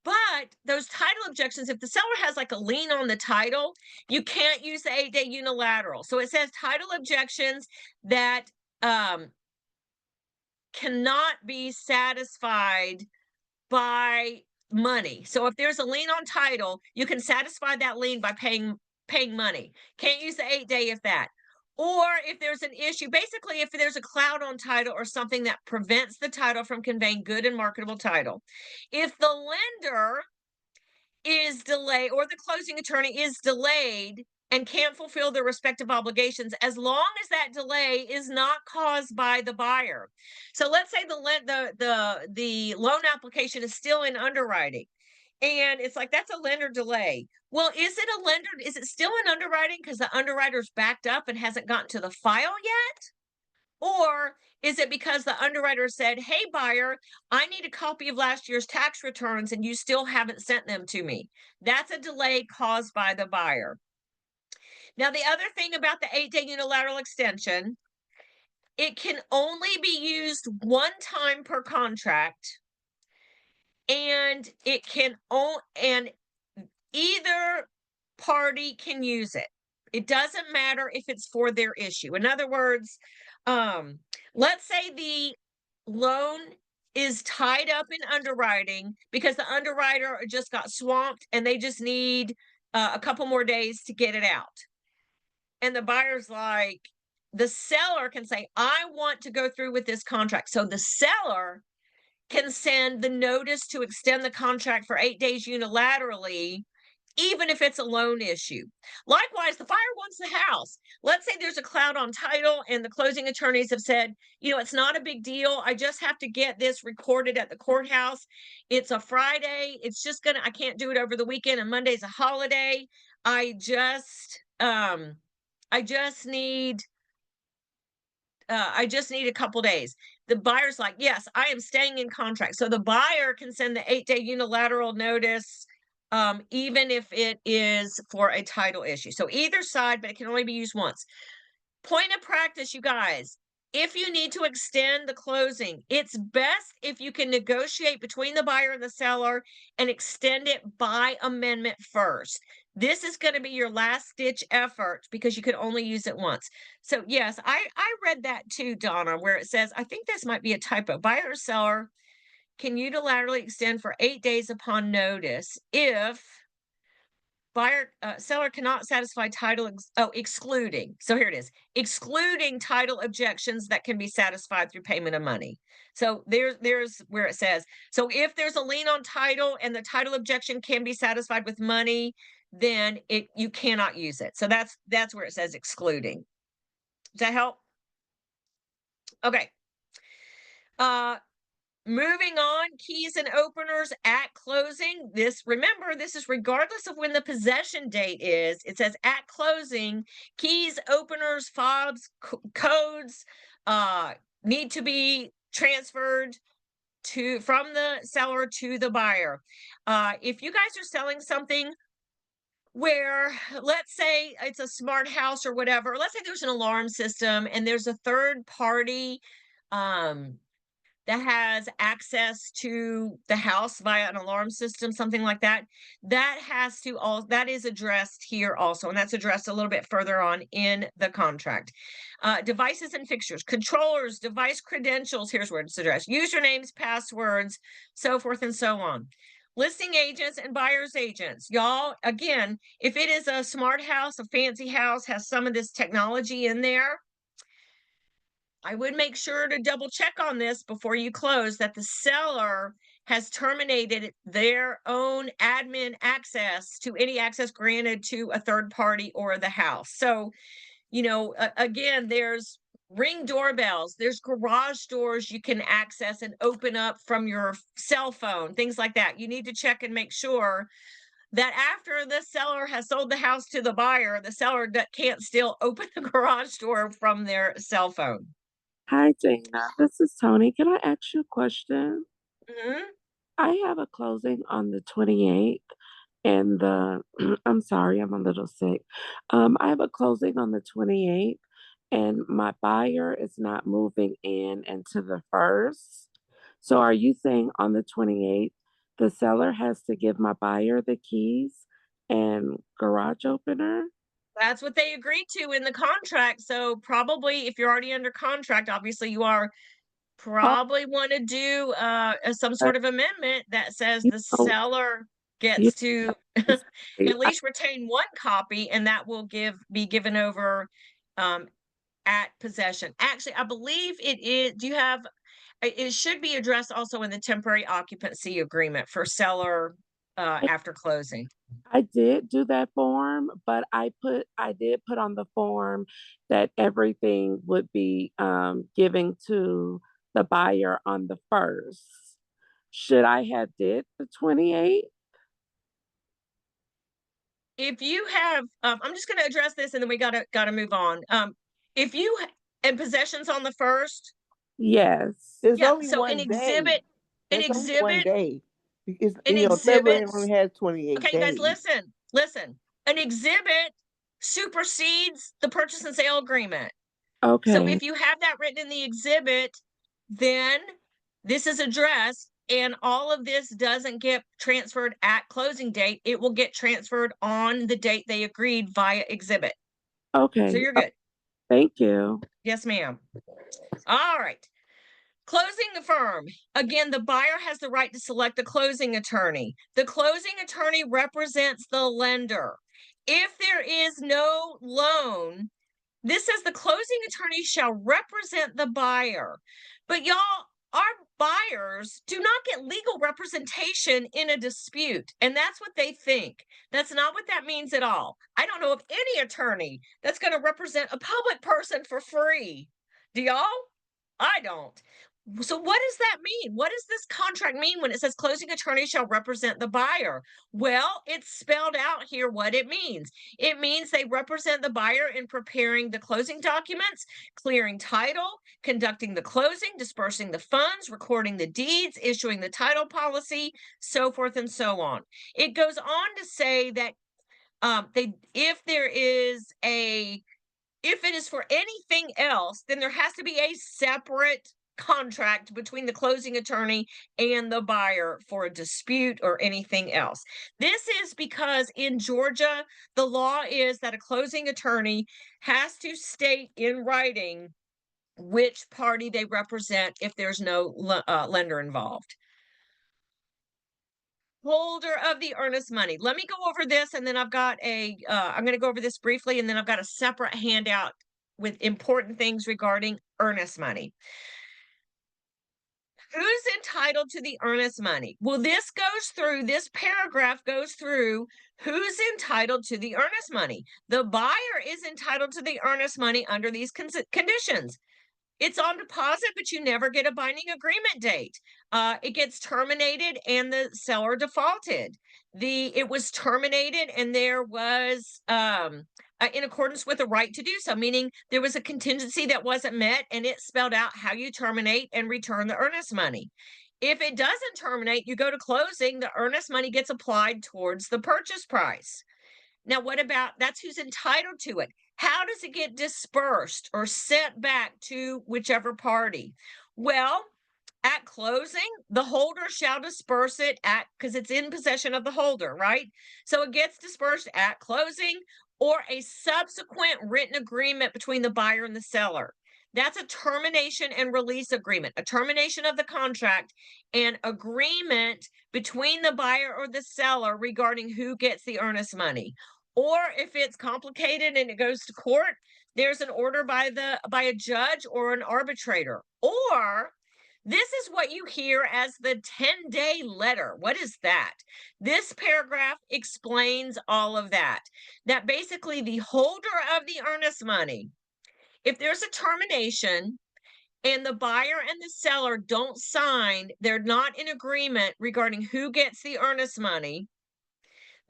but those title objections, if the seller has like a lien on the title, you can't use the 8-day unilateral. So it says title objections that cannot be satisfied by money. So if there's a lien on title, you can satisfy that lien by paying money. Can't use the 8-day if that. Or if there's an issue, basically, if there's a cloud on title or something that prevents the title from conveying good and marketable title. If the lender is delayed or the closing attorney is delayed and can't fulfill their respective obligations, as long as that delay is not caused by the buyer. So let's say the loan application is still in underwriting. And it's like, that's a lender delay. Well, is it still in underwriting because the underwriter's backed up and hasn't gotten to the file yet? Or is it because the underwriter said, hey, buyer, I need a copy of last year's tax returns and you still haven't sent them to me? That's a delay caused by the buyer. Now, the other thing about the 8-day unilateral extension, it can only be used one time per contract, and either party can use it. It doesn't matter if it's for their issue. In other words, let's say the loan is tied up in underwriting because the underwriter just got swamped and they just need a couple more days to get it out. And the buyer's like, the seller can say, I want to go through with this contract. So the seller can send the notice to extend the contract for 8 days unilaterally, even if it's a loan issue. Likewise, the buyer wants the house. Let's say there's a cloud on title and the closing attorneys have said, it's not a big deal. I just have to get this recorded at the courthouse. It's a Friday. I can't do it over the weekend, and Monday's a holiday. I just need a couple days. The buyer's like, yes, I am staying in contract. So the buyer can send the 8-day unilateral notice, even if it is for a title issue. So either side, but it can only be used once. Point of practice, you guys. If you need to extend the closing, it's best if you can negotiate between the buyer and the seller and extend it by amendment first. This is going to be your last ditch effort because you can only use it once. So yes, I read that too, Donna, where it says, I think this might be a typo. Buyer or seller can unilaterally extend for 8 days upon notice if seller cannot satisfy excluding. So here it is, excluding title objections that can be satisfied through payment of money. So there's where it says, so if there's a lien on title and the title objection can be satisfied with money, then you cannot use it. So that's where it says excluding. Does that help? Okay. Moving on, keys and openers at closing. Remember, this is regardless of when the possession date is. It says at closing, keys, openers, fobs, codes need to be transferred from the seller to the buyer. If you guys are selling something where, let's say it's a smart house or whatever, let's say there's an alarm system and there's a third party that has access to the house via an alarm system, something like that, that is addressed here also, and that's addressed a little bit further on in the contract. Devices and fixtures, controllers, device credentials, here's where it's addressed, usernames, passwords, so forth and so on. Listing agents and buyer's agents. Y'all, again, if it is a smart house, a fancy house, has some of this technology in there, I would make sure to double check on this before you close, that the seller has terminated their own admin access to any access granted to a third party or the house. So, again, there's Ring doorbells, there's garage doors you can access and open up from your cell phone, things like that. You need to check and make sure that after the seller has sold the house to the buyer, the seller can't still open the garage door from their cell phone. Hi, Dana. This is Tony. Can I ask you a question? Mm-hmm. I have a closing on the 28th, and I'm sorry, I'm a little sick. I have a closing on the 28th, and my buyer is not moving in until the 1st. So are you saying on the 28th, the seller has to give my buyer the keys and garage opener? That's what they agreed to in the contract. So probably if you're already under contract, obviously you are probably want to do some sort of amendment that says the seller gets to at least retain one copy, and that will be given over at possession. Actually, I believe it is. It should be addressed also in the temporary occupancy agreement for seller after closing. I did do that form, but I did put on the form that everything would be given to the buyer on the 1st. Should I have did the 28th? if you have, I'm just going to address this and then we gotta move on. If you and possessions on the first, Yes. There's yeah. only So one day. an There's only one exhibit, day. Because, an February exhibit. only has 28 Okay, guys, days. listen. An exhibit supersedes the purchase and sale agreement. So Okay. if you have that written in the exhibit, then this is addressed and all of this doesn't get transferred at closing date. It will get transferred on the date they agreed via exhibit. Okay. So you're good. Thank you. Yes, ma'am. All right. Closing the firm. Again, the buyer has the right to select a closing attorney. The closing attorney represents the lender. If there is no loan, this says the closing attorney shall represent the buyer. But y'all, our buyers do not get legal representation in a dispute. And that's what they think. That's not what that means at all. I don't know of any attorney that's going to represent a public person for free. Do y'all? I don't. So what does that mean? What does this contract mean when it says closing attorney shall represent the buyer? Well, it's spelled out here what it means. It means they represent the buyer in preparing the closing documents, clearing title, conducting the closing, dispersing the funds, recording the deeds, issuing the title policy, so forth and so on. It goes on to say that if it is for anything else, then there has to be a separate contract between the closing attorney and the buyer for a dispute or anything else. This is because in Georgia, the law is that a closing attorney has to state in writing which party they represent if there's no lender involved. Holder of the earnest money. Let me go over this and then I've got I'm going to go over this briefly and then I've got a separate handout with important things regarding earnest money. Who's entitled to the earnest money? Well, this paragraph goes through who's entitled to the earnest money. The buyer is entitled to the earnest money under these conditions. It's on deposit, but you never get a binding agreement date. It gets terminated and the seller defaulted. It was terminated and there was in accordance with the right to do so, meaning there was a contingency that wasn't met and it spelled out how you terminate and return the earnest money. If it doesn't terminate, you go to closing, the earnest money gets applied towards the purchase price. Now, that's who's entitled to it. How does it get dispersed or sent back to whichever party? Well, at closing, the holder shall disperse it because it's in possession of the holder, right? So it gets dispersed at closing or a subsequent written agreement between the buyer and the seller. That's a termination and release agreement, a termination of the contract and agreement between the buyer or the seller regarding who gets the earnest money. Or if it's complicated and it goes to court, there's an order by a judge or an arbitrator. Or this is what you hear as the 10-day letter. What is that? This paragraph explains all of that. That basically the holder of the earnest money, if there's a termination and the buyer and the seller don't sign, they're not in agreement regarding who gets the earnest money,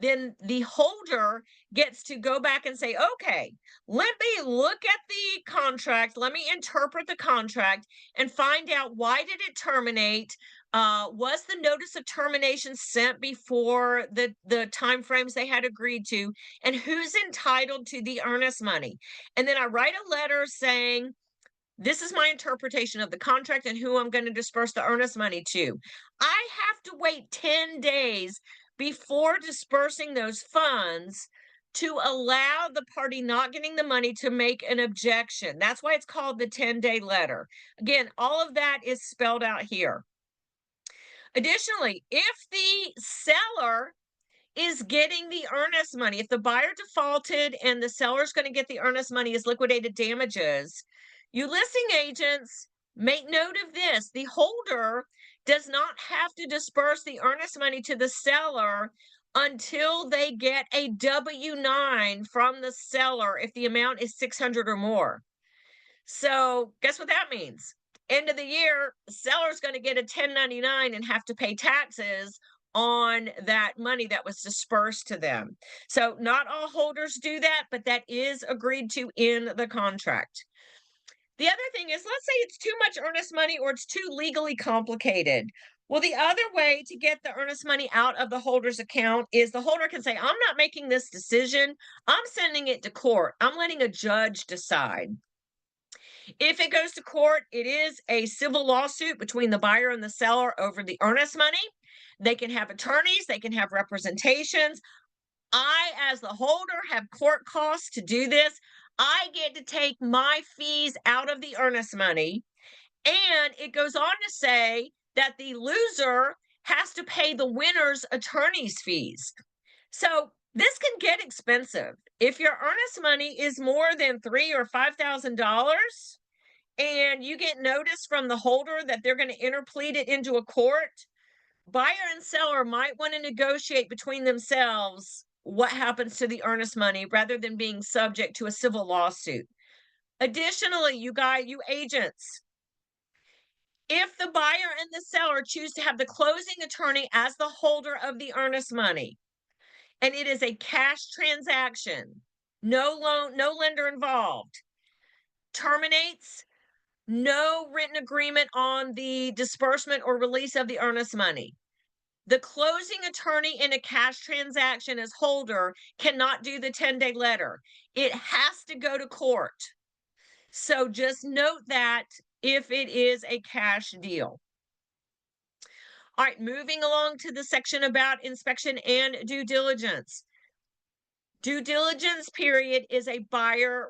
then the holder gets to go back and say, okay, let me look at the contract, let me interpret the contract and find out why did it terminate? Was the notice of termination sent before the timeframes they had agreed to? And who's entitled to the earnest money? And then I write a letter saying, this is my interpretation of the contract and who I'm going to disperse the earnest money to. I have to wait 10 days before dispersing those funds to allow the party not getting the money to make an objection. That's why it's called the 10-day letter. Again, all of that is spelled out here. Additionally, if the seller is getting the earnest money, if the buyer defaulted and the seller's going to get the earnest money as liquidated damages, you listing agents make note of this. The holder does not have to disperse the earnest money to the seller until they get a W-9 from the seller if the amount is $600 or more. So guess what that means? End of the year, the seller's going to get a 1099 and have to pay taxes, on that money that was dispersed to them. So not all holders do that, but that is agreed to in the contract. The other thing is, let's say it's too much earnest money or it's too legally complicated. Well, the other way to get the earnest money out of the holder's account is the holder can say, I'm not making this decision. I'm sending it to court. I'm letting a judge decide. If it goes to court, it is a civil lawsuit between the buyer and the seller over the earnest money. They can have attorneys, they can have representations. I, as the holder, have court costs to do this. I get to take my fees out of the earnest money. And it goes on to say that the loser has to pay the winner's attorney's fees. So this can get expensive. If your earnest money is more than $3,000 or $5,000, and you get notice from the holder that they're going to interplead it into a court, buyer and seller might want to negotiate between themselves what happens to the earnest money rather than being subject to a civil lawsuit. Additionally, you agents, if the buyer and the seller choose to have the closing attorney as the holder of the earnest money, and it is a cash transaction, no loan, no lender involved, terminates, no written agreement on the disbursement or release of the earnest money. The closing attorney in a cash transaction as holder cannot do the 10-day letter. It has to go to court. So just note that if it is a cash deal. All right, moving along to the section about inspection and due diligence. Due diligence period is a buyer's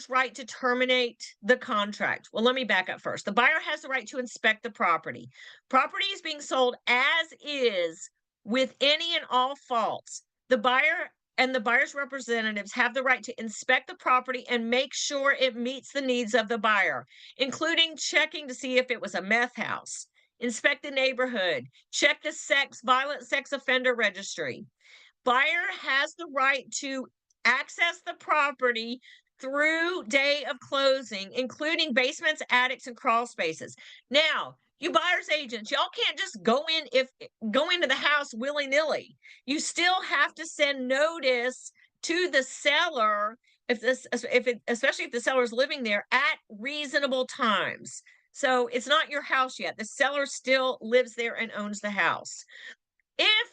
right to terminate the contract. Well, let me back up first. The buyer has the right to inspect the property. Property is being sold as is with any and all faults. The buyer and the buyer's representatives have the right to inspect the property and make sure it meets the needs of the buyer, including checking to see if it was a meth house, inspect the neighborhood, check the violent sex offender registry. Buyer has the right to access the property through day of closing, including basements, attics, and crawl spaces. Now, you buyer's agents, y'all can't just go into the house willy-nilly. You still have to send notice to the seller especially if the seller's living there at reasonable times. So it's not your house yet. The seller still lives there and owns the house. If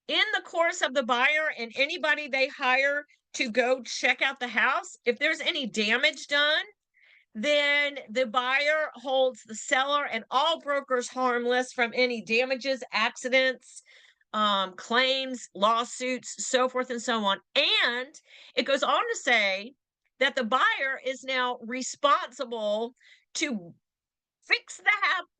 in the course of the buyer and anybody they hire to go check out the house, if there's any damage done, then the buyer holds the seller and all brokers harmless from any damages, accidents, claims, lawsuits, so forth and so on. And it goes on to say that the buyer is now responsible to fix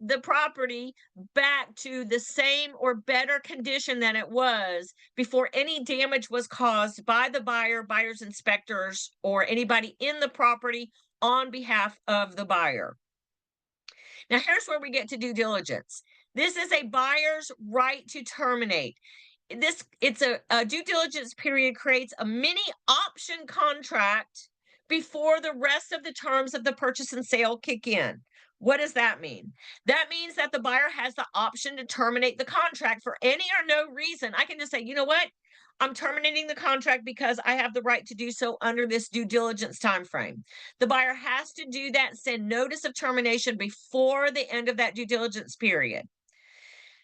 the property back to the same or better condition than it was before any damage was caused by the buyer, buyer's inspectors, or anybody in the property on behalf of the buyer. Now, here's where we get to due diligence. This is a buyer's right to terminate. It's a due diligence period creates a mini option contract before the rest of the terms of the purchase and sale kick in. What does that mean? That means that the buyer has the option to terminate the contract for any or no reason. I can just say, you know what? I'm terminating the contract because I have the right to do so under this due diligence time frame. The buyer has to do that, send notice of termination before the end of that due diligence period.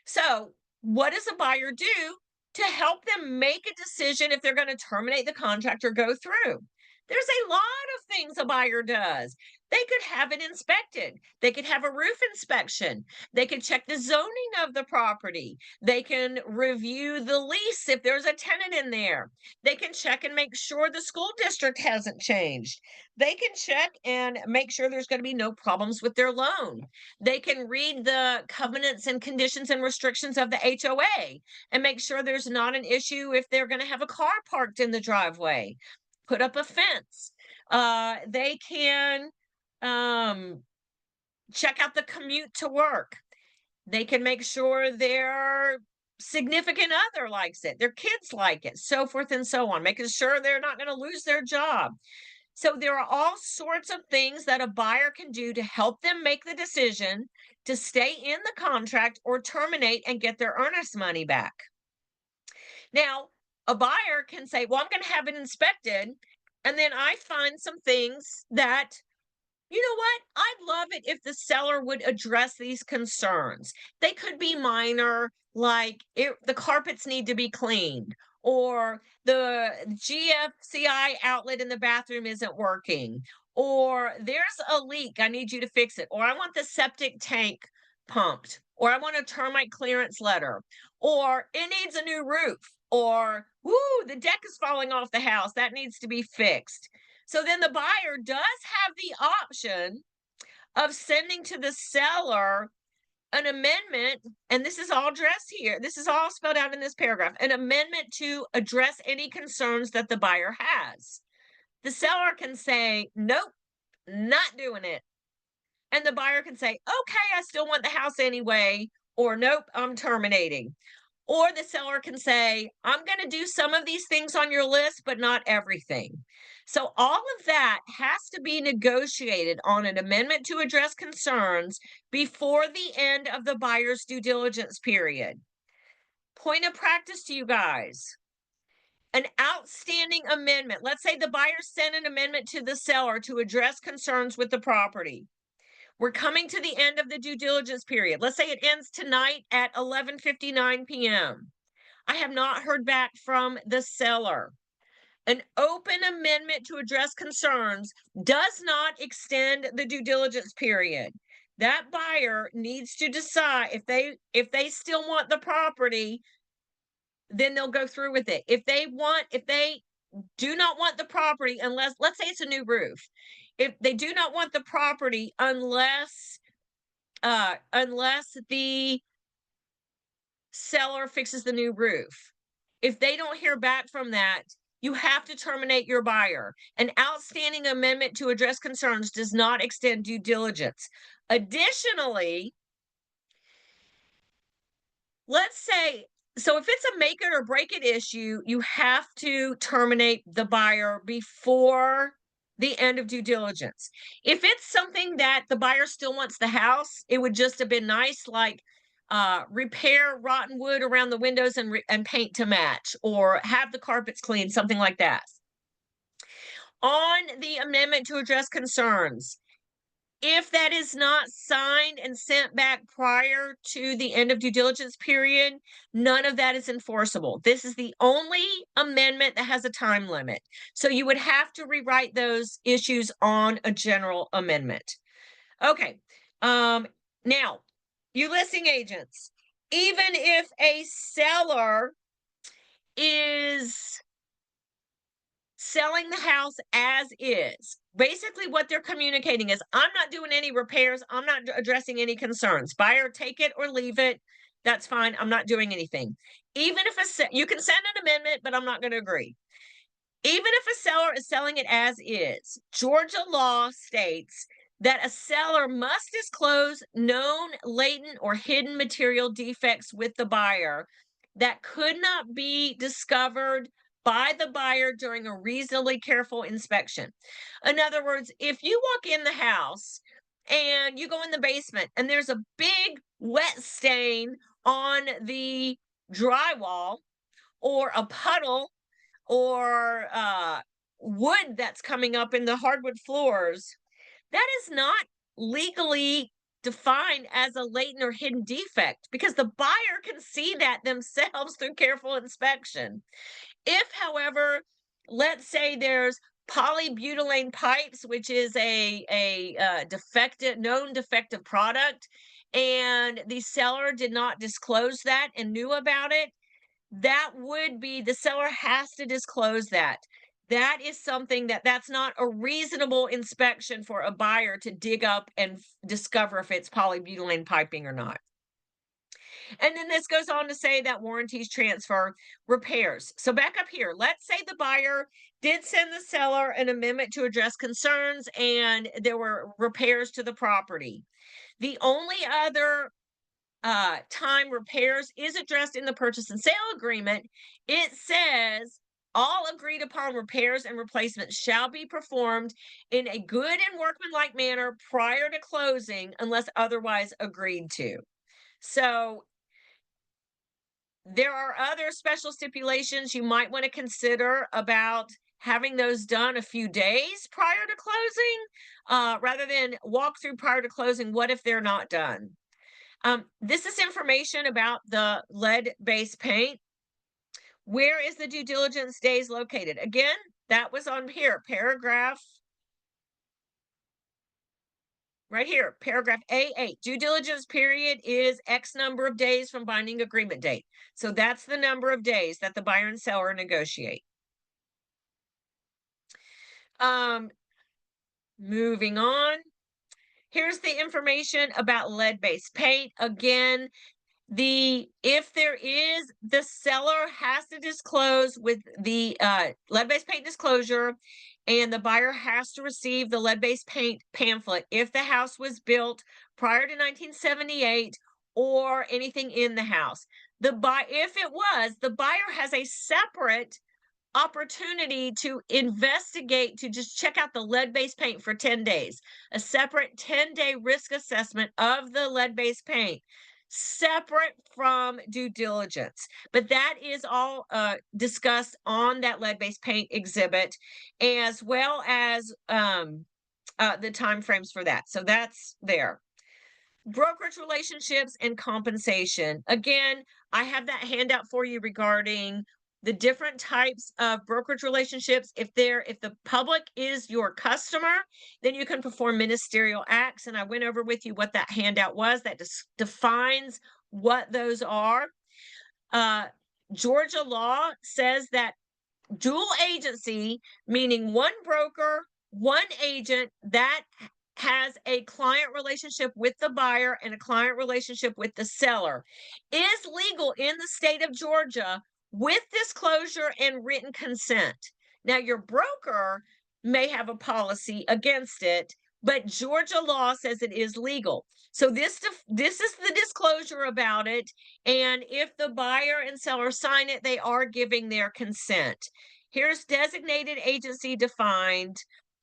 So what does a buyer do to help them make a decision if they're going to terminate the contract or go through? There's a lot of things a buyer does. They could have it inspected. They could have a roof inspection. They could check the zoning of the property. They can review the lease if there's a tenant in there. They can check and make sure the school district hasn't changed. They can check and make sure there's going to be no problems with their loan. They can read the covenants and conditions and restrictions of the HOA and make sure there's not an issue if they're going to have a car parked in the driveway. Put up a fence. They can check out the commute to work. They can make sure their significant other likes it, their kids like it, so forth and so on, making sure they're not going to lose their job. So there are all sorts of things that a buyer can do to help them make the decision to stay in the contract or terminate and get their earnest money back. Now, a buyer can say, well, I'm going to have it inspected. And then I find some things that, you know what? I'd love it if the seller would address these concerns. They could be minor, like the carpets need to be cleaned, or the GFCI outlet in the bathroom isn't working, or there's a leak, I need you to fix it, or I want the septic tank pumped, or I want a termite clearance letter, or it needs a new roof, or woo, the deck is falling off the house, that needs to be fixed. So then the buyer does have the option of sending to the seller an amendment, and this is all addressed here. This is all spelled out in this paragraph, an amendment to address any concerns that the buyer has. The seller can say, nope, not doing it. And the buyer can say, okay, I still want the house anyway, or nope, I'm terminating. Or the seller can say, I'm going to do some of these things on your list, but not everything. So all of that has to be negotiated on an amendment to address concerns before the end of the buyer's due diligence period. Point of practice to you guys. An outstanding amendment. Let's say the buyer sent an amendment to the seller to address concerns with the property. We're coming to the end of the due diligence period. Let's say it ends tonight at 11:59 p.m. I have not heard back from the seller. An open amendment to address concerns does not extend the due diligence period. That buyer needs to decide if they still want the property, then they'll go through with it. If they do not want the property, unless, let's say it's a new roof, if they do not want the property unless the seller fixes the new roof, if they don't hear back from that, you have to terminate your buyer. An outstanding amendment to address concerns does not extend due diligence. Additionally, let's say, so if it's a make it or break it issue, you have to terminate the buyer before the end of due diligence. If it's something that the buyer still wants the house, it would just have been nice, like repair rotten wood around the windows and paint to match, or have the carpets cleaned, something like that. On the amendment to address concerns, if that is not signed and sent back prior to the end of due diligence period, none of that is enforceable. This is the only amendment that has a time limit. So you would have to rewrite those issues on a general amendment. Okay. Now, you listing agents, even if a seller is selling the house as is, basically what they're communicating is, I'm not doing any repairs, I'm not addressing any concerns. Buyer, take it or leave it, that's fine, I'm not doing anything. Even if you can send an amendment, but I'm not going to agree. Even if a seller is selling it as is, Georgia law states that a seller must disclose known latent or hidden material defects with the buyer that could not be discovered by the buyer during a reasonably careful inspection. In other words, if you walk in the house and you go in the basement and there's a big wet stain on the drywall, or a puddle, or wood that's coming up in the hardwood floors, that is not legally defined as a latent or hidden defect, because the buyer can see that themselves through careful inspection. If, however, let's say there's polybutylene pipes, which is a known defective product, and the seller did not disclose that and knew about it, that would be, the seller has to disclose that. That is something that's not a reasonable inspection for a buyer to dig up and discover if it's polybutylene piping or not. And then this goes on to say that warranties transfer repairs. So back up here, let's say the buyer did send the seller an amendment to address concerns and there were repairs to the property. The only other time repairs is addressed in the purchase and sale agreement. It says All agreed upon repairs and replacements shall be performed in a good and workmanlike manner prior to closing unless otherwise agreed to. So there are other special stipulations you might want to consider about having those done a few days prior to closing, rather than walk through prior to closing. What if they're not done? This is information about the lead-based paint. Where is the due diligence days located? Again, that was on here, paragraph right here, paragraph A8. Due diligence period is X number of days from binding agreement date. So that's the number of days that the buyer and seller negotiate. Moving on. Here's the information about lead-based paint. Again, if there is, the seller has to disclose with the lead-based paint disclosure, and the buyer has to receive the lead-based paint pamphlet if the house was built prior to 1978 or anything in the house. If it was, the buyer has a separate opportunity to investigate, to just check out the lead-based paint for 10 days, a separate 10-day risk assessment of the lead-based paint, separate from due diligence. But that is all discussed on that lead-based paint exhibit, as well as the timeframes for that. So that's there. Brokerage relationships and compensation. Again, I have that handout for you regarding the different types of brokerage relationships. If the public is your customer, then you can perform ministerial acts. And I went over with you what that handout was that defines what those are. Georgia law says that dual agency, meaning one broker, one agent that has a client relationship with the buyer and a client relationship with the seller, is legal in the state of Georgia with disclosure and written consent. Now, your broker may have a policy against it, but Georgia law says it is legal. So this is the disclosure about it. And if the buyer and seller sign it, they are giving their consent. Here's designated agency defined.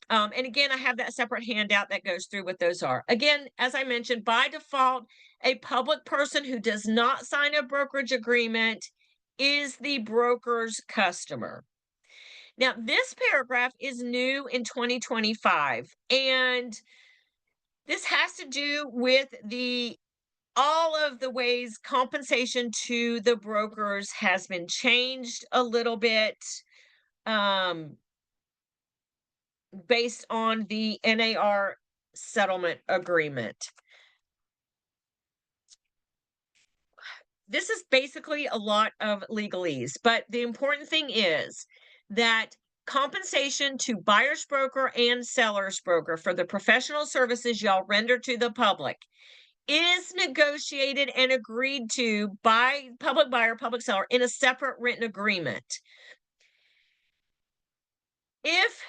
And again, I have that separate handout that goes through what those are. Again, as I mentioned, by default, a public person who does not sign a brokerage agreement is the broker's customer. Now, this paragraph is new in 2025, and this has to do with all of the ways compensation to the brokers has been changed a little bit. Based on the NAR settlement agreement. This is basically a lot of legalese, but the important thing is that compensation to buyer's broker and seller's broker for the professional services y'all render to the public is negotiated and agreed to by public buyer, public seller in a separate written agreement. If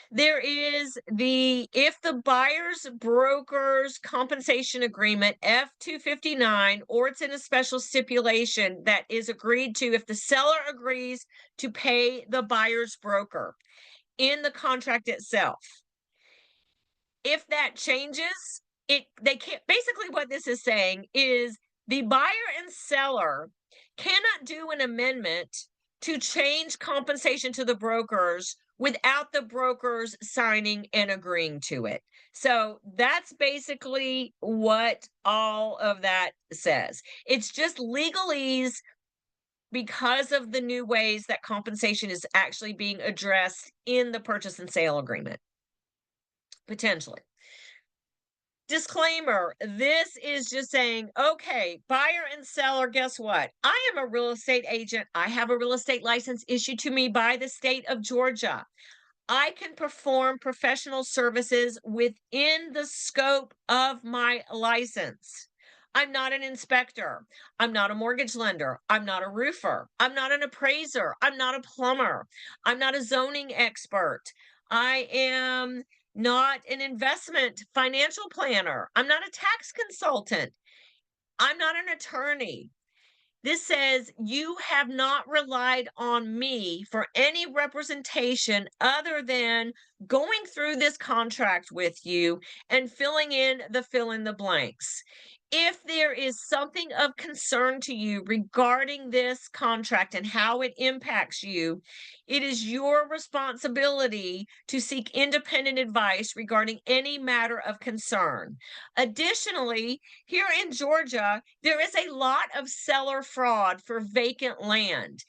the buyer's broker's compensation agreement F-259, or it's in a special stipulation that is agreed to if the seller agrees to pay the buyer's broker in the contract itself. If that changes, they can't. Basically, what this is saying is the buyer and seller cannot do an amendment to change compensation to the brokers without the brokers signing and agreeing to it. So that's basically what all of that says. It's just legalese because of the new ways that compensation is actually being addressed in the purchase and sale agreement, potentially. Disclaimer, this is just saying, okay, buyer and seller, guess what? I am a real estate agent. I have a real estate license issued to me by the state of Georgia. I can perform professional services within the scope of my license. I'm not an inspector. I'm not a mortgage lender. I'm not a roofer. I'm not an appraiser. I'm not a plumber. I'm not a zoning expert. I am not an investment financial planner. I'm not a tax consultant. I'm not an attorney. This says you have not relied on me for any representation other than going through this contract with you and filling in the fill in the blanks. If there is something of concern to you regarding this contract and how it impacts you, it is your responsibility to seek independent advice regarding any matter of concern. Additionally, here in Georgia, there is a lot of seller fraud for vacant land.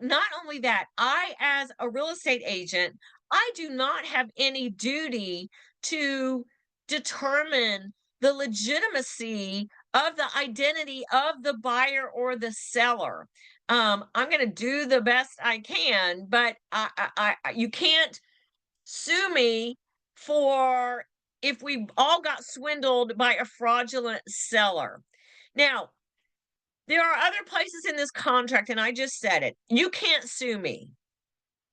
Not only that, I, as a real estate agent, I do not have any duty to determine the legitimacy of the identity of the buyer or the seller. I'm going to do the best I can, but you can't sue me for if we all got swindled by a fraudulent seller. Now, there are other places in this contract, and I just said it. You can't sue me.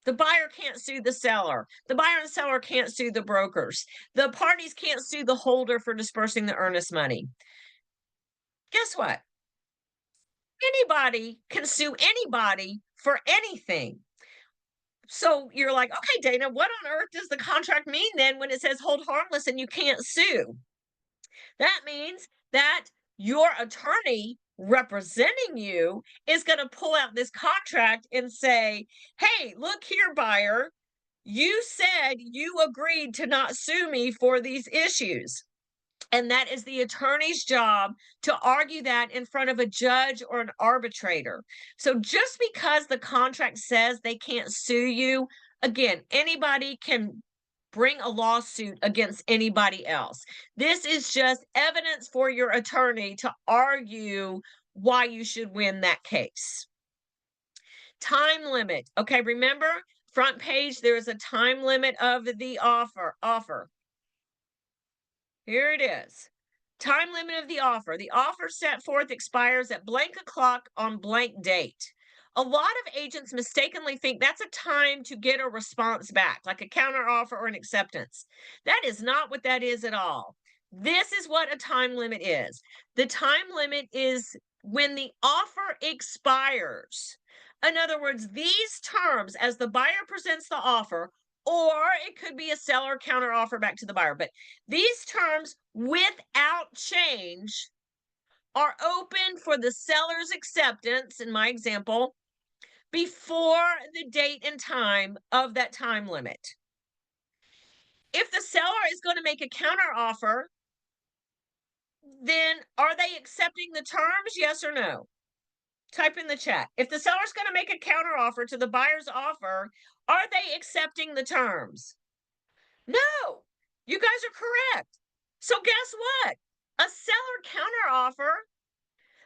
The buyer can't sue the seller. The buyer and seller can't sue the brokers. The parties can't sue the holder for dispersing the earnest money. Guess what? Anybody can sue anybody for anything. So you're like, okay, Dana, what on earth does the contract mean then when it says hold harmless and you can't sue? That means that your attorney representing you is going to pull out this contract and say, hey, look here, buyer, you said you agreed to not sue me for these issues. And that is the attorney's job to argue that in front of a judge or an arbitrator. So just because the contract says they can't sue you, again, anybody can bring a lawsuit against anybody else. This is just evidence for your attorney to argue why you should win that case. Time limit. Okay, remember, front page, there is a time limit of the offer. Here it is. Time limit of the offer. The offer set forth expires at blank o'clock on blank date. A lot of agents mistakenly think that's a time to get a response back, like a counter offer or an acceptance. That is not what that is at all. This is what a time limit is. The time limit is when the offer expires. In other words, these terms, as the buyer presents the offer, or it could be a seller counter offer back to the buyer. But these terms without change are open for the seller's acceptance, in my example, before the date and time of that time limit. If the seller is going to make a counter offer, then are they accepting the terms? Yes or no? Type in the chat. If the seller's going to make a counter offer to the buyer's offer, are they accepting the terms? No, you guys are correct. So guess what? A seller counter offer,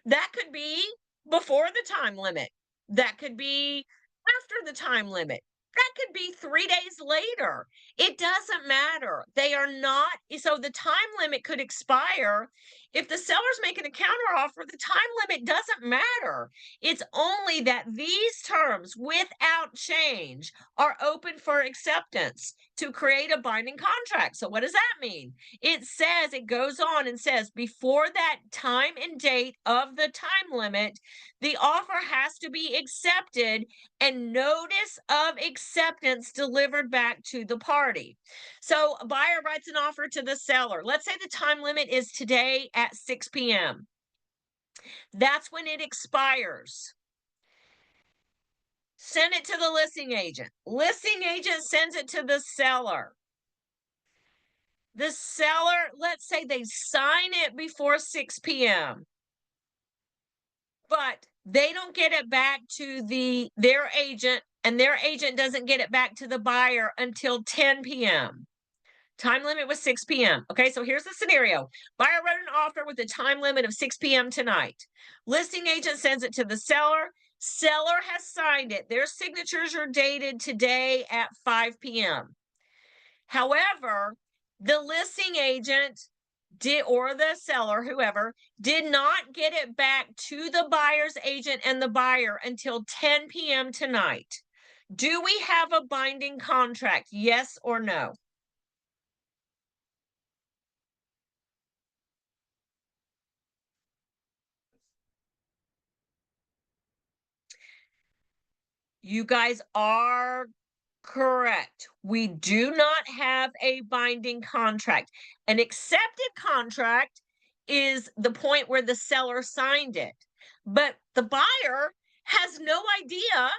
that could be before the time limit. That could be after the time limit. That could be 3 days later. It doesn't matter. They are not, so the time limit could expire. If the seller's making a counter offer, the time limit doesn't matter. It's only that these terms without change are open for acceptance to create a binding contract. So what does that mean? It says, it goes on and says, before that time and date of the time limit, the offer has to be accepted and notice of acceptance delivered back to the party. So a buyer writes an offer to the seller. Let's say the time limit is today at 6 p.m. That's when it expires. Send it to the listing agent. Listing agent sends it to the seller. The seller, let's say they sign it before 6 p.m. but they don't get it back to their agent, and their agent doesn't get it back to the buyer until 10 p.m. Time limit was 6 p.m. Okay, so here's the scenario. Buyer wrote an offer with a time limit of 6 p.m. tonight. Listing agent sends it to the seller. Seller has signed it. Their signatures are dated today at 5 p.m. However, the listing agent or the seller, whoever, did not get it back to the buyer's agent and the buyer until 10 p.m. tonight. Do we have a binding contract? Yes or no? You guys are correct. We do not have a binding contract. An accepted contract is the point where the seller signed it, but the buyer has no idea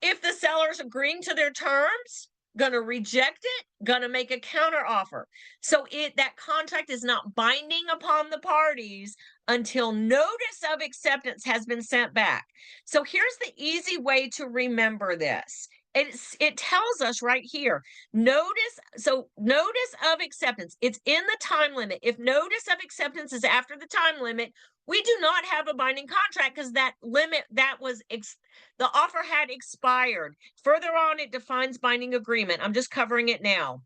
if the seller's agreeing to their terms, going to reject it, going to make a counter offer. So that contract is not binding upon the parties until notice of acceptance has been sent back. So here's the easy way to remember this. It tells us right here, notice of acceptance, it's in the time limit. If notice of acceptance is after the time limit, we do not have a binding contract because that limit the offer had expired. Further on, it defines binding agreement. I'm just covering it now.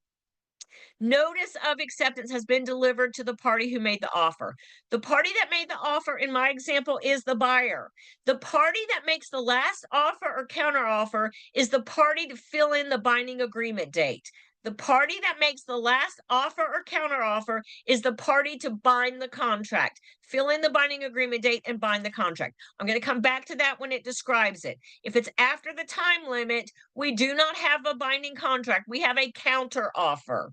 Notice of acceptance has been delivered to the party who made the offer. The party that made the offer in my example is the buyer. The party that makes the last offer or counteroffer is the party to fill in the binding agreement date. The party that makes the last offer or counteroffer is the party to bind the contract. Fill in the binding agreement date and bind the contract. I'm going to come back to that when it describes it. If it's after the time limit, we do not have a binding contract. We have a counteroffer.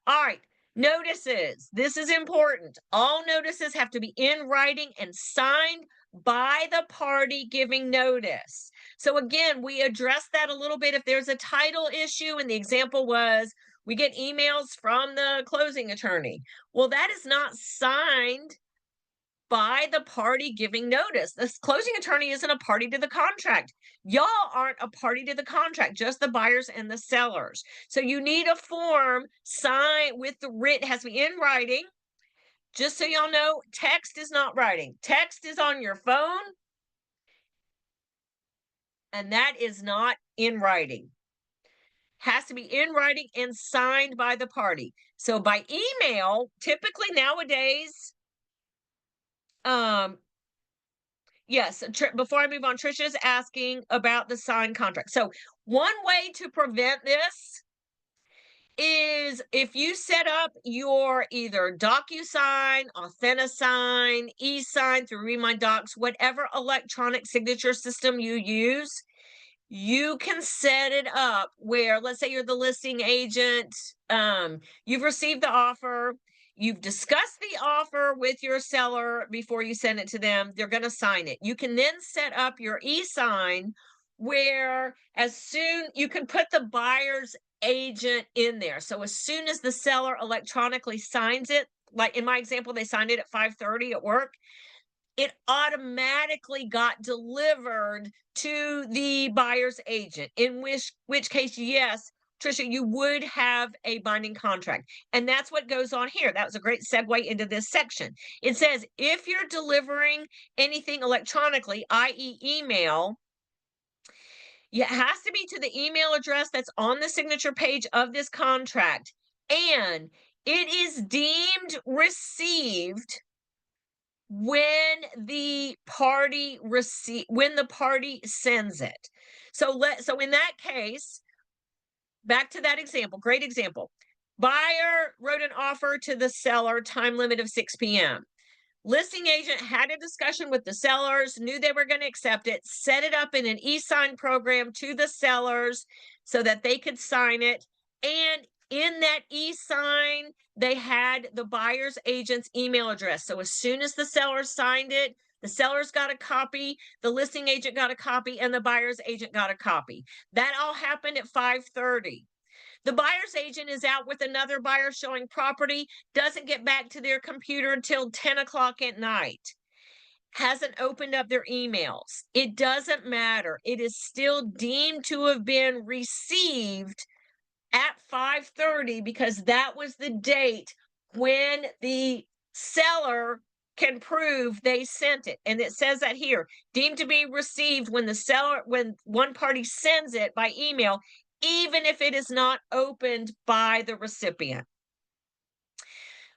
All right, notices. This is important. All notices have to be in writing and signed by the party giving notice. So again, we addressed that a little bit if there's a title issue, and the example was we get emails from the closing attorney. Well, that is not signed by the party giving notice. This closing attorney isn't a party to the contract. Y'all aren't a party to the contract, just the buyers and the sellers. So you need a form signed with the writ, has to be in writing. Just so y'all know, text is not writing. Text is on your phone, and that is not in writing. Has to be in writing and signed by the party. So by email, typically nowadays, yes, before I move on, Trisha's asking about the signed contract. So one way to prevent this is if you set up your either DocuSign, AuthentiSign, eSign through RemindDocs, whatever electronic signature system you use, you can set it up where, let's say you're the listing agent, you've received the offer, you've discussed the offer with your seller before you send it to them, they're going to sign it. You can then set up your e-sign where as soon you can put the buyer's agent in there. So as soon as the seller electronically signs it, like in my example, they signed it at 5:30 at work, it automatically got delivered to the buyer's agent, in which case, yes, Trisha, you would have a binding contract. And that's what goes on here. That was a great segue into this section. It says, if you're delivering anything electronically, i.e. email, it has to be to the email address that's on the signature page of this contract. And it is deemed received when the party sends it. So in that case, back to that example, great example. Buyer wrote an offer to the seller, time limit of 6 p.m. Listing agent had a discussion with the sellers, knew they were going to accept it, set it up in an e-sign program to the sellers so that they could sign it. And in that e-sign, they had the buyer's agent's email address. So as soon as the seller signed it, the seller's got a copy, the listing agent got a copy, and the buyer's agent got a copy. That all happened at 5:30. The buyer's agent is out with another buyer showing property, doesn't get back to their computer until 10 o'clock at night, hasn't opened up their emails. It doesn't matter. It is still deemed to have been received at 5:30 because that was the date when the seller can prove they sent it. And it says that here, deemed to be received when one party sends it by email, even if it is not opened by the recipient.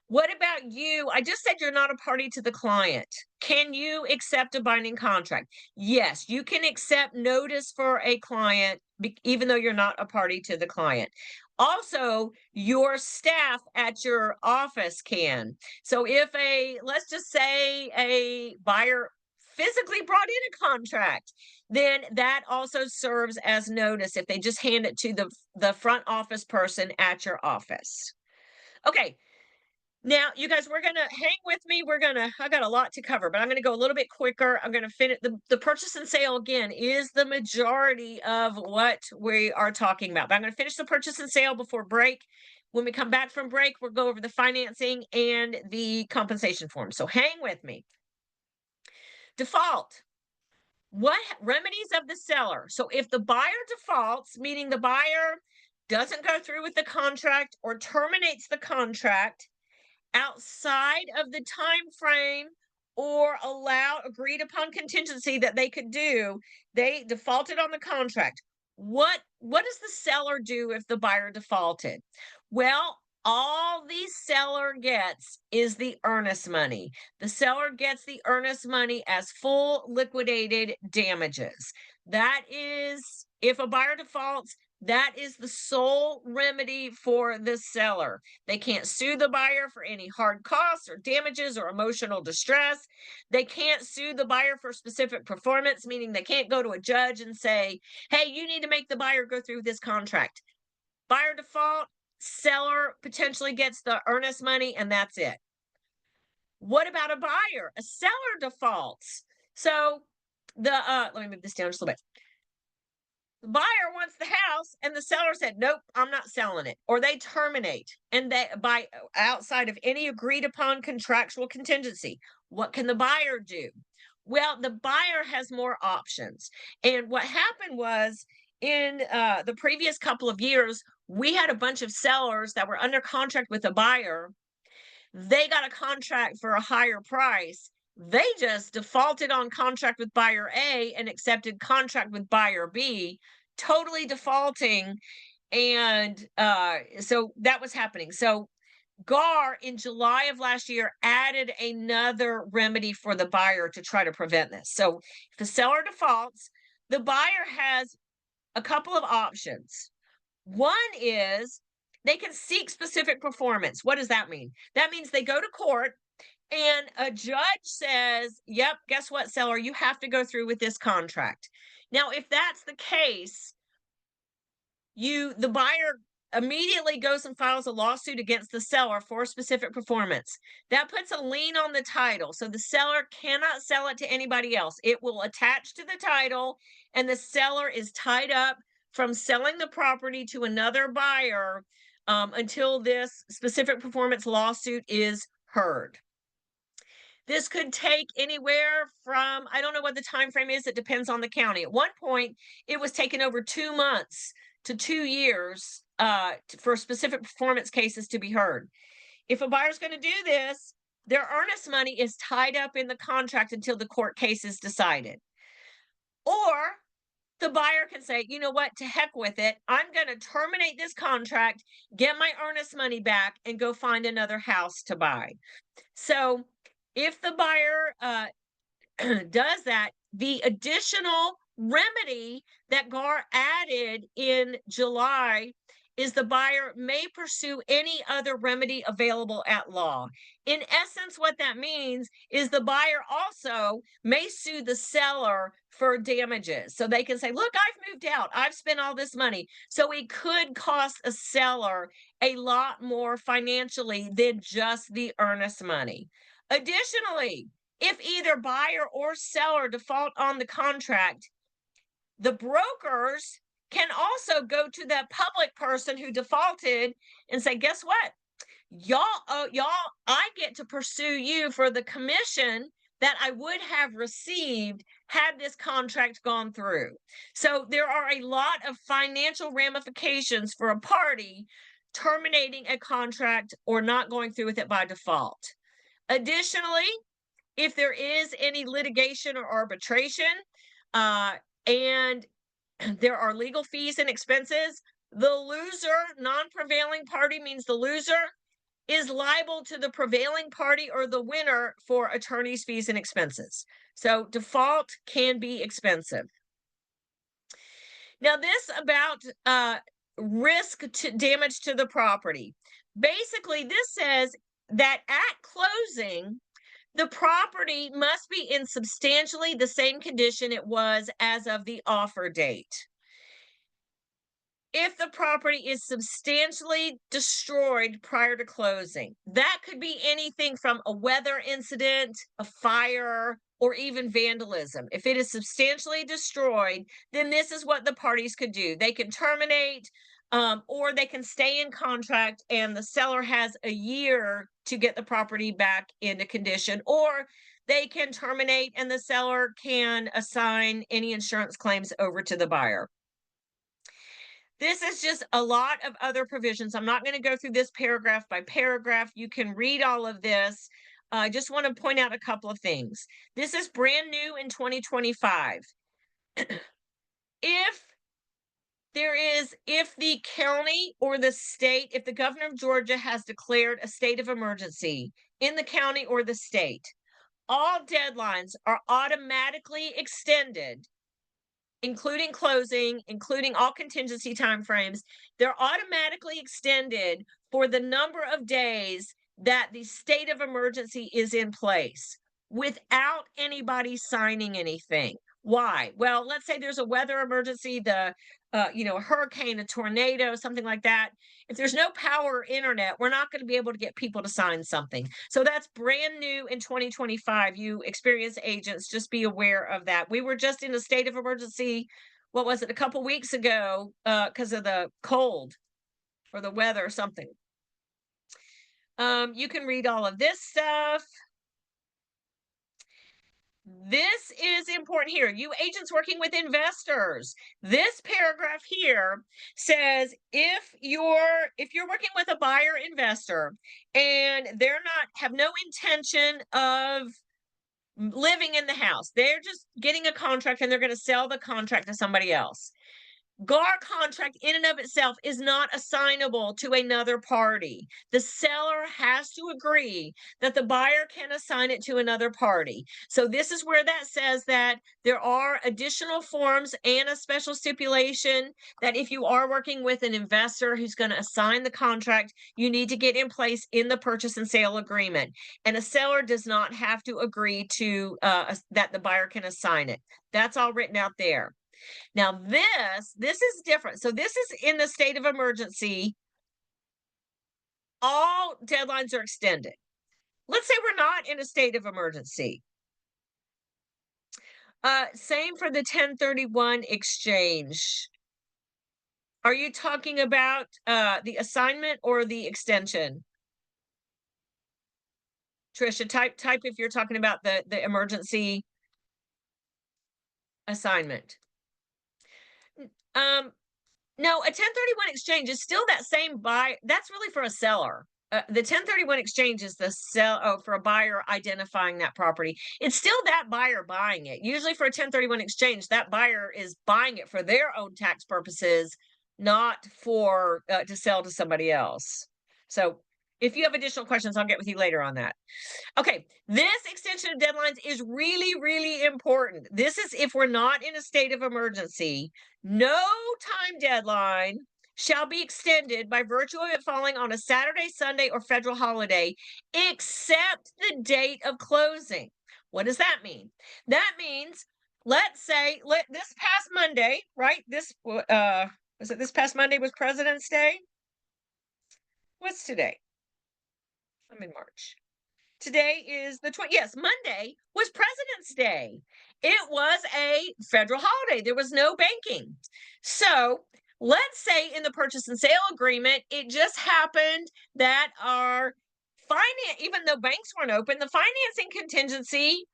What about you? I just said you're not a party to the client. Can you accept a binding contract? Yes, you can accept notice for a client, even though you're not a party to the client. Also, your staff at your office can. So if let's just say a buyer physically brought in a contract, then that also serves as notice if they just hand it to the front office person at your office. Okay. Now, you guys, we're gonna hang with me. I got a lot to cover, but I'm gonna go a little bit quicker. I'm gonna finish the purchase and sale again is the majority of what we are talking about. But I'm gonna finish the purchase and sale before break. When we come back from break, we'll go over the financing and the compensation form. So hang with me. Default. What remedies of the seller? So if the buyer defaults, meaning the buyer doesn't go through with the contract or terminates the contract outside of the time frame or allow agreed upon contingency that they could do, they defaulted on the contract. What does the seller do if the buyer defaulted? Well, all the seller gets is the earnest money. The seller gets the earnest money as full liquidated damages. That is, if a buyer defaults, that is the sole remedy for the seller. They can't sue the buyer for any hard costs or damages or emotional distress. They can't sue the buyer for specific performance, meaning they can't go to a judge and say, hey, you need to make the buyer go through this contract. Buyer default, seller potentially gets the earnest money, and that's it. What about a buyer? A seller defaults. So let me move this down just a little bit. The buyer wants the house and the seller said, nope, I'm not selling it. Or they terminate and they by outside of any agreed upon contractual contingency. What can the buyer do? Well, the buyer has more options. And what happened was in the previous couple of years, we had a bunch of sellers that were under contract with a buyer. They got a contract for a higher price. They just defaulted on contract with buyer A and accepted contract with buyer B, totally defaulting. And so that was happening. So GAR in July of last year added another remedy for the buyer to try to prevent this. So if the seller defaults, the buyer has a couple of options. One is they can seek specific performance. What does that mean? That means they go to court and a judge says, yep, guess what, seller? You have to go through with this contract. Now, if that's the case, the buyer immediately goes and files a lawsuit against the seller for specific performance. That puts a lien on the title. So the seller cannot sell it to anybody else. It will attach to the title and the seller is tied up from selling the property to another buyer until this specific performance lawsuit is heard. This could take anywhere from, I don't know what the time frame is, it depends on the county. At one point, it was taking over 2 months to 2 years for specific performance cases to be heard. If a buyer's going to do this, their earnest money is tied up in the contract until the court case is decided. Or the buyer can say, you know what, to heck with it. I'm going to terminate this contract, get my earnest money back, and go find another house to buy. So if the buyer does that, the additional remedy that GAR added in July is the buyer may pursue any other remedy available at law. In essence, what that means is the buyer also may sue the seller for damages. So they can say, look, I've moved out. I've spent all this money. So it could cost a seller a lot more financially than just the earnest money. Additionally, if either buyer or seller default on the contract, the brokers can also go to that public person who defaulted and say, guess what? Y'all, I get to pursue you for the commission that I would have received had this contract gone through. So there are a lot of financial ramifications for a party terminating a contract or not going through with it by default. Additionally, if there is any litigation or arbitration, and there are legal fees and expenses, the loser, non-prevailing party means the loser, is liable to the prevailing party or the winner for attorney's fees and expenses. So default can be expensive. Now this about risk to damage to the property. Basically, this says that at closing, The property must be in substantially the same condition it was as of the offer date. If the property is substantially destroyed prior to closing, that could be anything from a weather incident, a fire, or even vandalism. If it is substantially destroyed, then this is what the parties could do. They can terminate, or they can stay in contract, and the seller has a year to get the property back into condition, or they can terminate and the seller can assign any insurance claims over to the buyer. This is just a lot of other provisions. I'm not going to go through this paragraph by paragraph. You can read all of this. I just want to point out a couple of things. This is brand new in 2025. If the county or the state, if the governor of Georgia has declared a state of emergency in the county or the state, all deadlines are automatically extended, including closing, including all contingency timeframes. They're automatically extended for the number of days that the state of emergency is in place without anybody signing anything. Why? Well, let's say there's a weather emergency, a hurricane, a tornado, something like that. If there's no power or internet, we're not going to be able to get people to sign something. So that's brand new in 2025. You experienced agents, just be aware of that. We were just in a state of emergency, what was it, a couple weeks ago, because of the cold or the weather or something. You can read all of this stuff. This is important here. You agents working with investors. This paragraph here says if you're working with a buyer investor and they're not have no intention of living in the house, they're just getting a contract and they're going to sell the contract to somebody else. GAR contract in and of itself is not assignable to another party. The seller has to agree that the buyer can assign it to another party. So this is where that says that there are additional forms and a special stipulation that if you are working with an investor who's going to assign the contract, you need to get in place in the purchase and sale agreement. And a seller does not have to agree to that the buyer can assign it. That's all written out there. Now this is different. So this is in the state of emergency. All deadlines are extended. Let's say we're not in a state of emergency. Same for the 1031 exchange. Are you talking about the assignment or the extension? Trisha, type if you're talking about the emergency assignment. No, a 1031 exchange is still that same buy. That's really for a seller. The 1031 exchange is the for a buyer identifying that property. It's still that buyer buying it. Usually for a 1031 exchange, that buyer is buying it for their own tax purposes, not for to sell to somebody else. So if you have additional questions, I'll get with you later on that. Okay, this extension of deadlines is really, really important. This is if we're not in a state of emergency. No time deadline shall be extended by virtue of it falling on a Saturday, Sunday, or federal holiday, except the date of closing. What does that mean? That means, let's say, this past Monday, right? This past Monday was President's Day? What's today? I'm in March. Today is the 20th. Yes, Monday was President's Day. It was a federal holiday. There was no banking. So let's say in the purchase and sale agreement, it just happened that our even though banks weren't open, the financing contingency,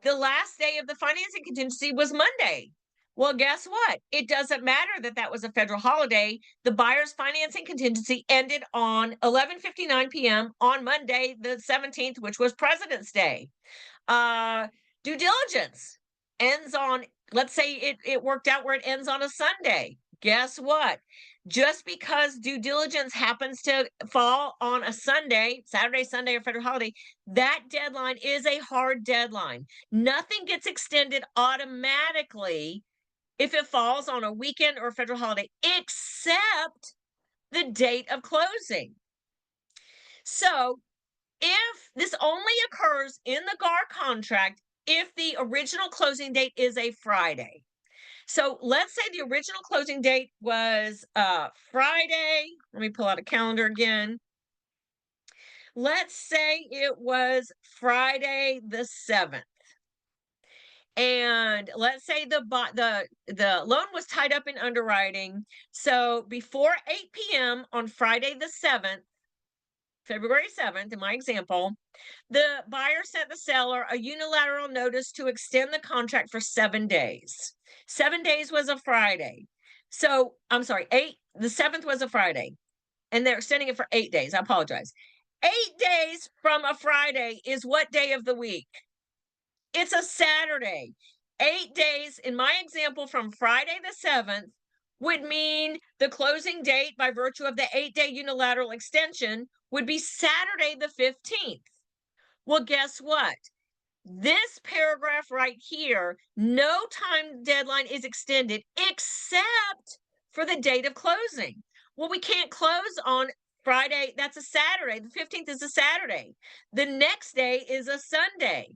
the last day of the financing contingency was Monday. Well, guess what? It doesn't matter that that was a federal holiday. The buyer's financing contingency ended on 11:59 p.m. on Monday, the 17th, which was President's Day. Due diligence ends on, let's say it worked out where it ends on a Sunday. Guess what? Just because due diligence happens to fall on a Sunday, Saturday, Sunday, or federal holiday, that deadline is a hard deadline. Nothing gets extended automatically if it falls on a weekend or a federal holiday, except the date of closing. So if this only occurs in the GAR contract if the original closing date is a Friday. So let's say the original closing date was Friday. Let me pull out a calendar again. Let's say it was Friday the 7th. And let's say the loan was tied up in underwriting. So before 8 p.m. on Friday the 7th, February 7th, in my example, the buyer sent the seller a unilateral notice to extend the contract for 7 days. 7 days was a Friday. So I'm sorry, the 7th was a Friday, and they're extending it for 8 days. I apologize. 8 days from a Friday is what day of the week? It's a Saturday. 8 days, in my example, from Friday the 7th would mean the closing date by virtue of the 8-day unilateral extension would be Saturday the 15th. Well, guess what? This paragraph right here, no time deadline is extended except for the date of closing. Well, we can't close on Friday. That's a Saturday. The 15th is a Saturday. The next day is a Sunday.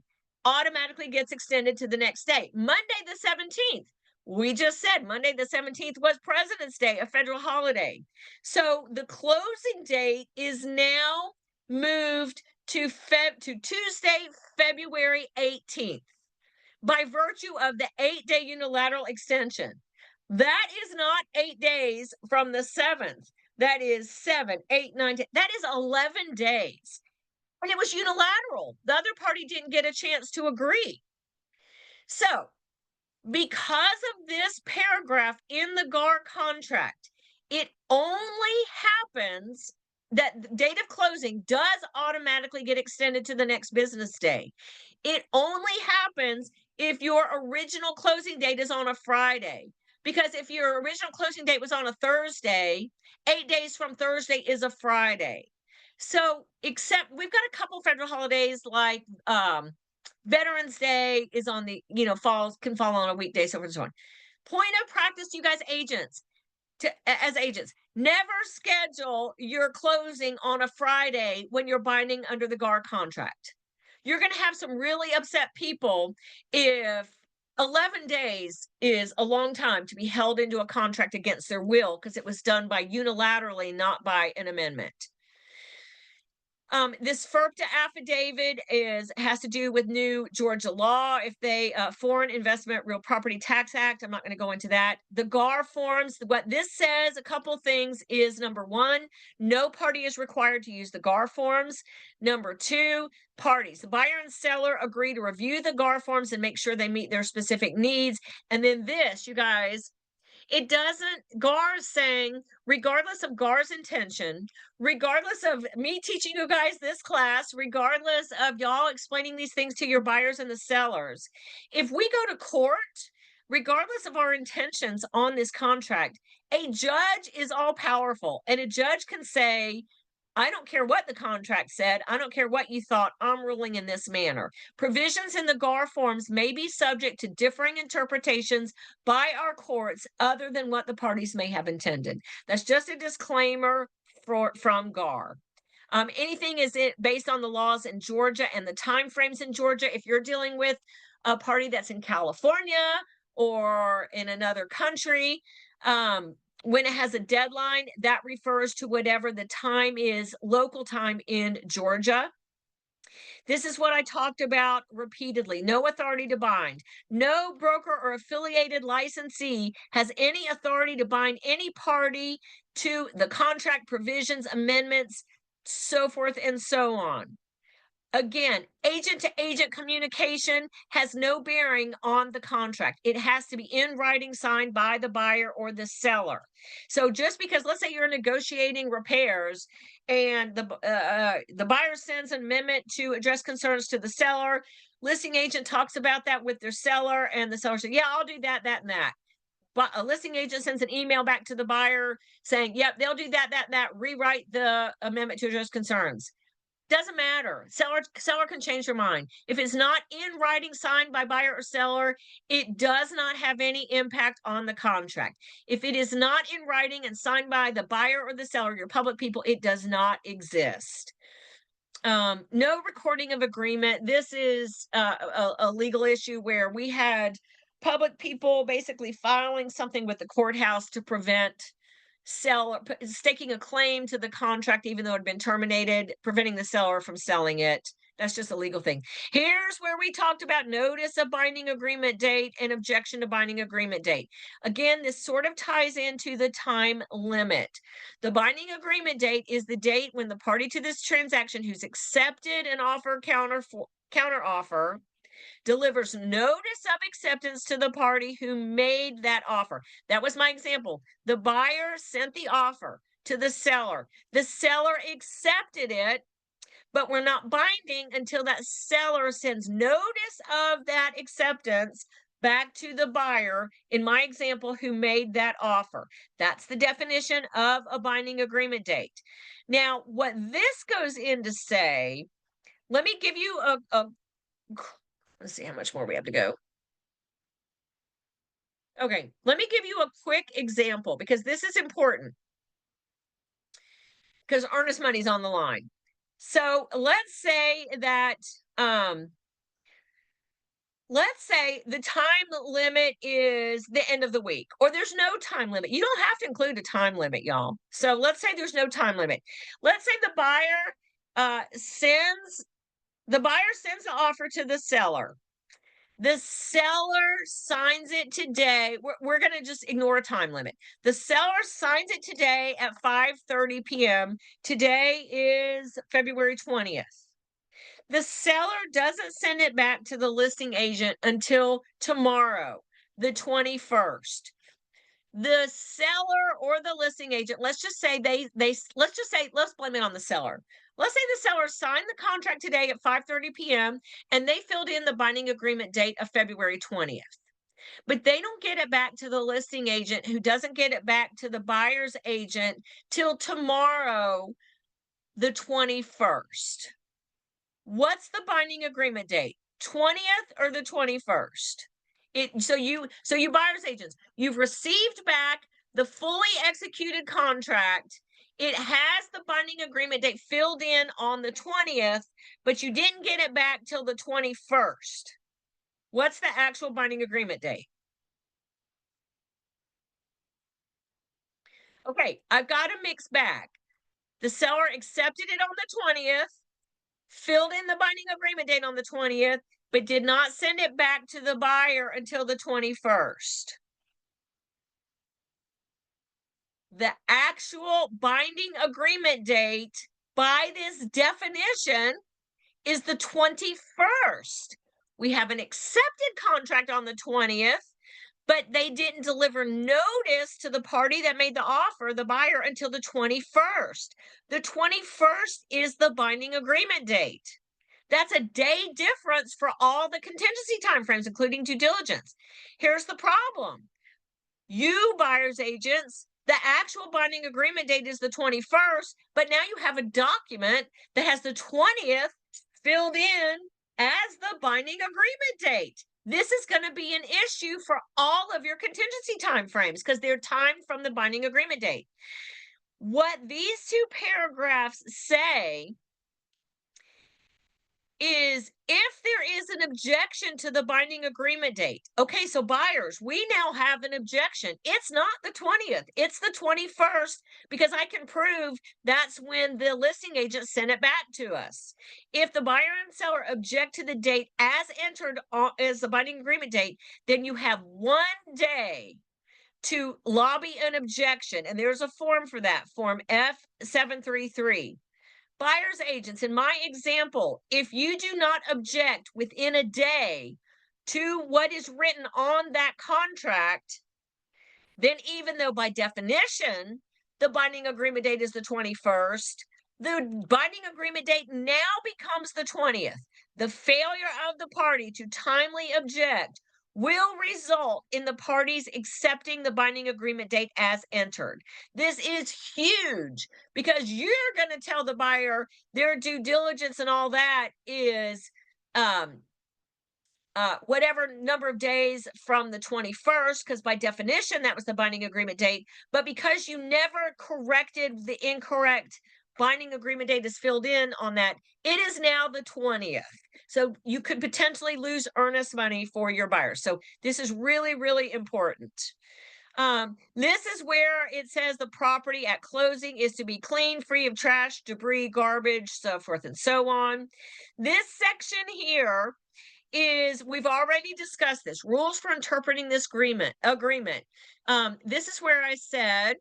Automatically gets extended to the next day. Monday the 17th. We just said Monday the 17th was President's Day, a federal holiday. So the closing date is now moved to Tuesday, February 18th by virtue of the 8-day unilateral extension. That is not 8 days from the 7th. That is 7, 8, 9, 10. That is 11 days. And it was unilateral. The other party didn't get a chance to agree. So, because of this paragraph in the GAR contract, it only happens that the date of closing does automatically get extended to the next business day. It only happens if your original closing date is on a Friday. Because if your original closing date was on a Thursday, 8 days from Thursday is a Friday. So, except we've got a couple federal holidays like Veterans Day is on the, can fall on a weekday, so forth and so on. Point of practice to you guys, agents, as agents, never schedule your closing on a Friday when you're binding under the GAR contract. You're going to have some really upset people if 11 days is a long time to be held into a contract against their will because it was done by unilaterally, not by an amendment. This FERPTA affidavit has to do with new Georgia law. If they Foreign Investment Real Property Tax Act, I'm not going to go into that. The GAR forms, what this says, a couple things is, number one, no party is required to use the GAR forms. Number two, parties, the buyer and seller agree to review the GAR forms and make sure they meet their specific needs. And then this, you guys, it doesn't, GAR is saying, regardless of GAR's intention, regardless of me teaching you guys this class, regardless of y'all explaining these things to your buyers and the sellers, if we go to court, regardless of our intentions on this contract, a judge is all powerful, and a judge can say, I don't care what the contract said. I don't care what you thought. I'm ruling in this manner. Provisions in the GAR forms may be subject to differing interpretations by our courts other than what the parties may have intended. That's just a disclaimer from GAR. Anything is based on the laws in Georgia and the timeframes in Georgia. If you're dealing with a party that's in California or in another country, when it has a deadline, that refers to whatever the time is, local time in Georgia. This is what I talked about repeatedly. No authority to bind. No broker or affiliated licensee has any authority to bind any party to the contract provisions, amendments, so forth and so on. Again, agent-to-agent communication has no bearing on the contract. It has to be in writing, signed by the buyer or the seller. So just because, let's say you're negotiating repairs and the buyer sends an amendment to address concerns to the seller, listing agent talks about that with their seller, and the seller says, yeah, I'll do that, that, and that. But a listing agent sends an email back to the buyer saying, yep, they'll do that, that, and that, rewrite the amendment to address concerns. Doesn't matter. Seller can change their mind. If it's not in writing, signed by buyer or seller, it does not have any impact on the contract. If it is not in writing and signed by the buyer or the seller, your public people, it does not exist. No recording of agreement. This is a legal issue where we had public people basically filing something with the courthouse to prevent seller staking a claim to the contract, even though it had been terminated, preventing the seller from selling it. That's just a legal thing. Here's where we talked about notice of binding agreement date and objection to binding agreement date. Again, this sort of ties into the time limit. The binding agreement date is the date when the party to this transaction who's accepted an offer counter offer delivers notice of acceptance to the party who made that offer. That was my example. The buyer sent the offer to the seller. The seller accepted it, but we're not binding until that seller sends notice of that acceptance back to the buyer, in my example, who made that offer. That's the definition of a binding agreement date. Now, what this goes in to say, let me give you let's see how much more we have to go. Okay, let me give you a quick example because this is important because earnest money's on the line. So let's say that let's say the time limit is the end of the week, or there's no time limit. You don't have to include a time limit, y'all. So let's say there's no time limit. Let's say the buyer sends the offer to the seller. The seller signs it today. We're going to just ignore a time limit. The seller signs it today at 5:30 p.m. Today is February 20th. The seller doesn't send it back to the listing agent until tomorrow, the 21st. The seller or the listing agent, let's just say let's blame it on the seller. Let's say the seller signed the contract today at 5:30 p.m. and they filled in the binding agreement date of February 20th. But they don't get it back to the listing agent, who doesn't get it back to the buyer's agent till tomorrow, the 21st. What's the binding agreement date? 20th or the 21st? So you buyer's agents, you've received back the fully executed contract. It has the binding agreement date filled in on the 20th, but you didn't get it back till the 21st. What's the actual binding agreement date? Okay, I've got a mixed bag. The seller accepted it on the 20th, filled in the binding agreement date on the 20th, but did not send it back to the buyer until the 21st. The actual binding agreement date by this definition is the 21st. We have an accepted contract on the 20th, but they didn't deliver notice to the party that made the offer, the buyer, until the 21st. The 21st is the binding agreement date. That's a day difference for all the contingency timeframes, including due diligence. Here's the problem. You buyer's agents, the actual binding agreement date is the 21st, but now you have a document that has the 20th filled in as the binding agreement date. This is going to be an issue for all of your contingency timeframes because they're timed from the binding agreement date. What these two paragraphs say is if there is an objection to the binding agreement date. Okay, so buyers, we now have an objection. It's not the 20th, it's the 21st, because I can prove that's when the listing agent sent it back to us. If the buyer and seller object to the date as entered as the binding agreement date, then you have 1 day to lobby an objection. And there's a form for that, form F733. Buyer's agents, in my example, if you do not object within a day to what is written on that contract, then even though by definition the binding agreement date is the 21st, the binding agreement date now becomes the 20th. The failure of the party to timely object will result in the parties accepting the binding agreement date as entered. This is huge because you're going to tell the buyer their due diligence and all that is whatever number of days from the 21st, because by definition that was the binding agreement date. But because you never corrected the incorrect binding agreement date is filled in on that, it is now the 20th. So you could potentially lose earnest money for your buyer. So this is really, really important. This is where it says the property at closing is to be clean, free of trash, debris, garbage, so forth and so on. This section here is, we've already discussed this, rules for interpreting this agreement. This is where I said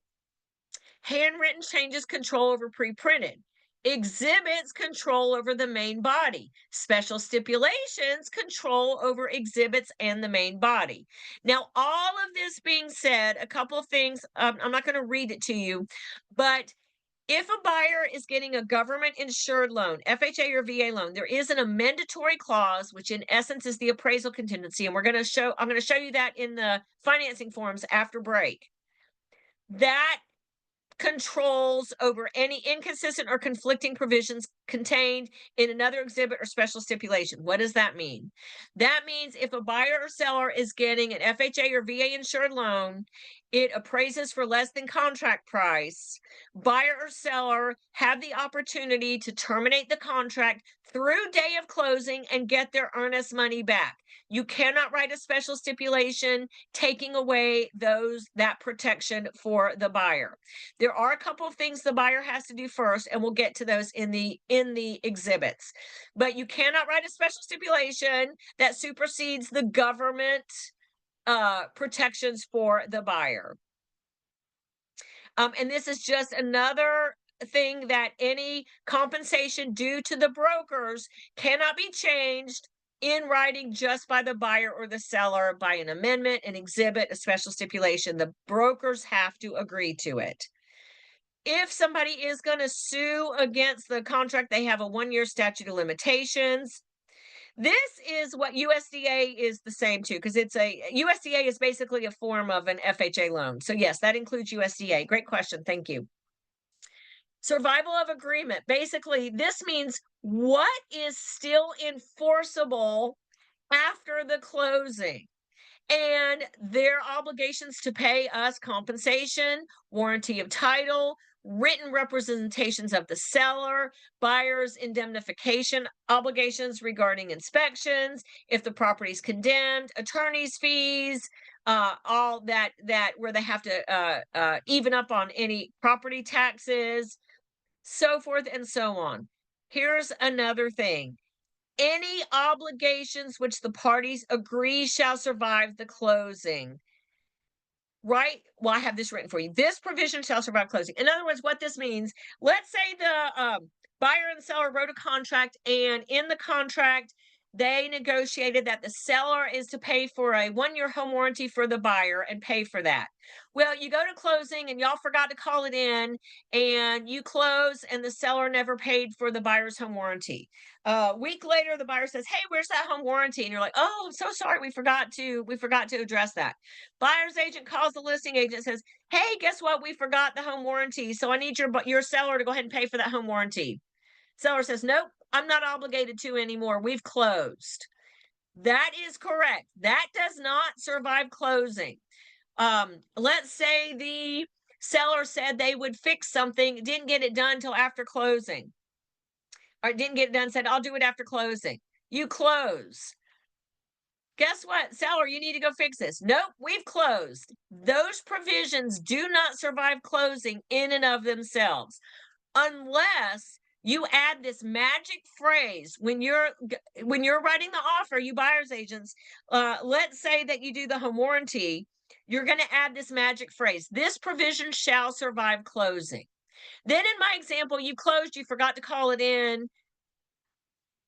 handwritten changes control over pre-printed. Exhibits control over the main body. Special stipulations control over exhibits and the main body. Now, all of this being said, a couple of things, I'm not going to read it to you, but if a buyer is getting a government insured loan, FHA or VA loan, there is an amendatory clause, which in essence is the appraisal contingency. And I'm going to show you that in the financing forms after break. That controls over any inconsistent or conflicting provisions contained in another exhibit or special stipulation. What does that mean? That means if a buyer or seller is getting an FHA or VA insured loan, it appraises for less than contract price. Buyer or seller have the opportunity to terminate the contract through day of closing and get their earnest money back. You cannot write a special stipulation taking away that protection for the buyer. There are a couple of things the buyer has to do first, and we'll get to those in the exhibits. But you cannot write a special stipulation that supersedes the government protections for the buyer. And this is just another thing that any compensation due to the brokers cannot be changed in writing just by the buyer or the seller by an amendment, an exhibit, a special stipulation. The brokers have to agree to it. If somebody is going to sue against the contract, they have a 1-year statute of limitations. This is what USDA is the same too, because USDA is basically a form of an FHA loan. So yes, that includes USDA. Great question. Thank you. Survival of agreement. Basically, this means what is still enforceable after the closing and their obligations to pay us compensation, warranty of title, written representations of the seller, buyer's indemnification obligations regarding inspections, if the property is condemned, attorney's fees, all that where they have to even up on any property taxes, so forth and so on. Here's another thing. Any obligations which the parties agree shall survive the closing. Right? Well, I have this written for you. This provision shall survive closing. In other words, what this means, let's say the buyer and seller wrote a contract, and in the contract, they negotiated that the seller is to pay for a 1-year home warranty for the buyer and pay for that. Well, you go to closing and y'all forgot to call it in, and you close and the seller never paid for the buyer's home warranty. A week later, the buyer says, "Hey, where's that home warranty?" And you're like, "Oh, I'm so sorry. We forgot to address that." Buyer's agent calls the listing agent, says, "Hey, guess what? We forgot the home warranty. So I need your seller to go ahead and pay for that home warranty." Seller says, "Nope, I'm not obligated to anymore. We've closed." That is correct. That does not survive closing. Let's say the seller said they would fix something, didn't get it done until after closing. Or didn't get it done, said, "I'll do it after closing." You close. Guess what? Seller, you need to go fix this. Nope, we've closed. Those provisions do not survive closing in and of themselves, unless you add this magic phrase when you're writing the offer, you buyer's agents, let's say that you do the home warranty, you're going to add this magic phrase, "This provision shall survive closing." Then in my example, you closed, you forgot to call it in.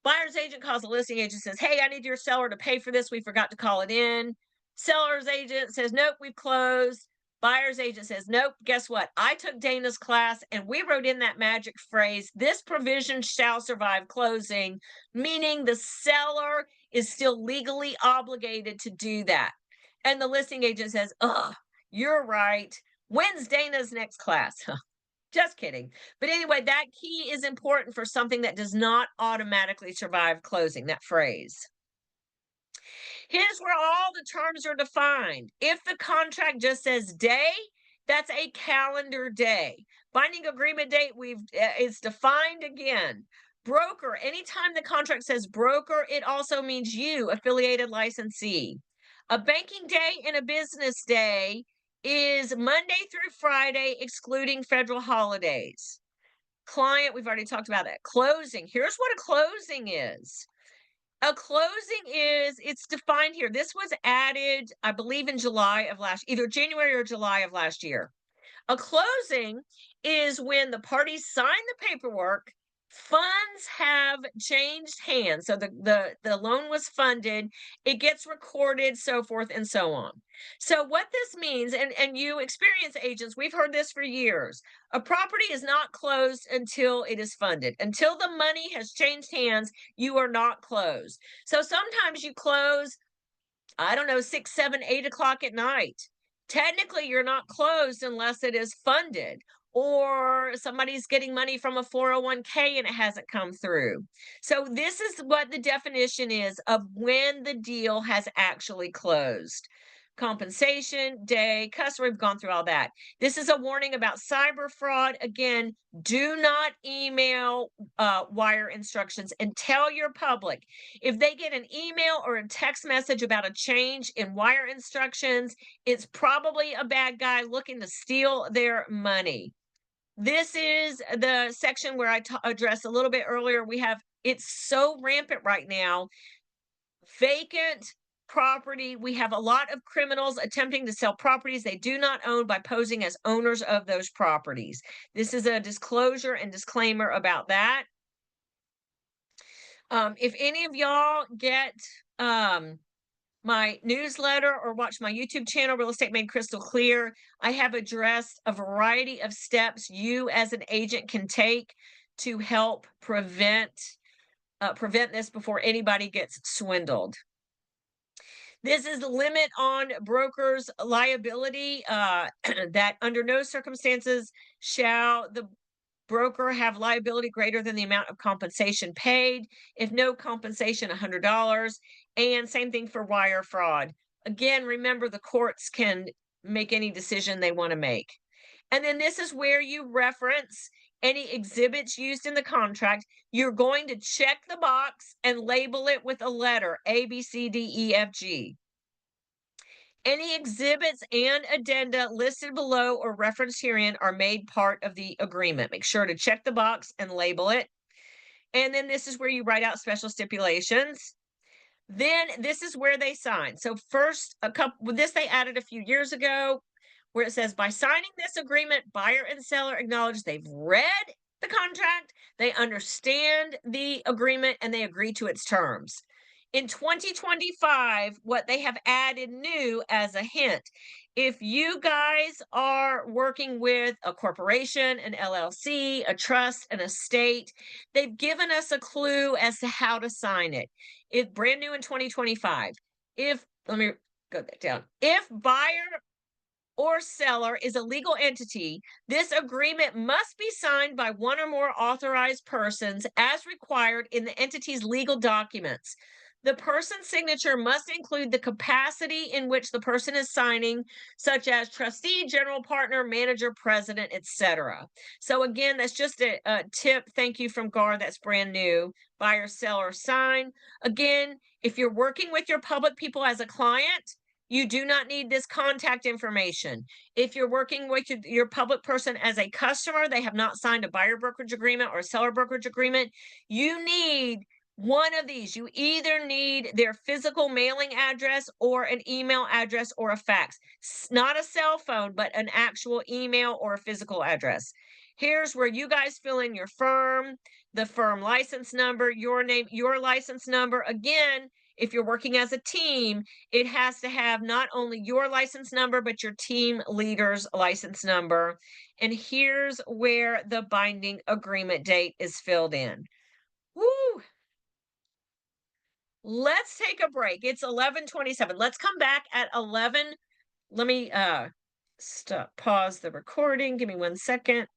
Buyer's agent calls the listing agent, says, "Hey, I need your seller to pay for this. We forgot to call it in." Seller's agent says, "Nope, we've closed." Buyer's agent says, "Nope, guess what? I took Dana's class and we wrote in that magic phrase, 'This provision shall survive closing,' meaning the seller is still legally obligated to do that." And the listing agent says, "Ugh, you're right. When's Dana's next class?" Just kidding. But anyway, that key is important for something that does not automatically survive closing, that phrase. Here's where all the terms are defined. If the contract just says day, that's a calendar day. Binding agreement date, it's defined again. Broker, anytime the contract says broker, it also means you, affiliated licensee. A banking day and a business day is Monday through Friday, excluding federal holidays. Client, we've already talked about that. Closing, here's what a closing is. A closing is, it's defined here. This was added, I believe, in July of either January or July of last year. A closing is when the parties sign the paperwork, funds have changed hands. So the loan was funded, it gets recorded, so forth and so on. So what this means, and you experienced agents, we've heard this for years, a property is not closed until it is funded. Until the money has changed hands, you are not closed. So sometimes you close, I don't know, 6, 7, 8 o'clock at night. Technically, you're not closed unless it is funded, or somebody's getting money from a 401k and it hasn't come through. So this is what the definition is of when the deal has actually closed. Compensation, day, customer, we've gone through all that. This is a warning about cyber fraud. Again, do not email wire instructions, and tell your public if they get an email or a text message about a change in wire instructions, it's probably a bad guy looking to steal their money. This is the section where I addressed a little bit earlier. It's so rampant right now. Vacant property. We have a lot of criminals attempting to sell properties they do not own by posing as owners of those properties. This is a disclosure and disclaimer about that. If any of y'all get my newsletter or watch my YouTube channel, Real Estate Made Crystal Clear, I have addressed a variety of steps you as an agent can take to help prevent this before anybody gets swindled. This is the limit on brokers' liability, that under no circumstances shall the broker have liability greater than the amount of compensation paid. If no compensation, $100. And same thing for wire fraud. Again, remember, the courts can make any decision they want to make. And then this is where you reference any exhibits used in the contract. You're going to check the box and label it with a letter A, B, C, D, E, F, G. Any exhibits and addenda listed below or referenced herein are made part of the agreement. Make sure to check the box and label it. And then this is where you write out special stipulations. Then this is where they sign. So first, this they added a few years ago, where it says, by signing this agreement, buyer and seller acknowledge they've read the contract, they understand the agreement, and they agree to its terms. In 2025, what they have added new as a hint, if you guys are working with a corporation, an LLC, a trust, an estate, they've given us a clue as to how to sign it. It's brand new in 2025. Let me go that down. If buyer or seller is a legal entity, this agreement must be signed by one or more authorized persons as required in the entity's legal documents. The person's signature must include the capacity in which the person is signing, such as trustee, general partner, manager, president, etc. So again, that's just a tip. Thank you from GAR. That's brand new. Buyer, seller, sign. Again, if you're working with your public people as a client, you do not need this contact information. If you're working with your public person as a customer, they have not signed a buyer brokerage agreement or a seller brokerage agreement, you need one of these. You either need their physical mailing address or an email address or a fax. Not a cell phone, but an actual email or a physical address. Here's where you guys fill in your firm, the firm license number, your name, your license number. Again, if you're working as a team, it has to have not only your license number, but your team leader's license number. And here's where the binding agreement date is filled in. Woo! Let's take a break. It's 11:27. Let's come back at 11. Let me pause the recording. Give me 1 second.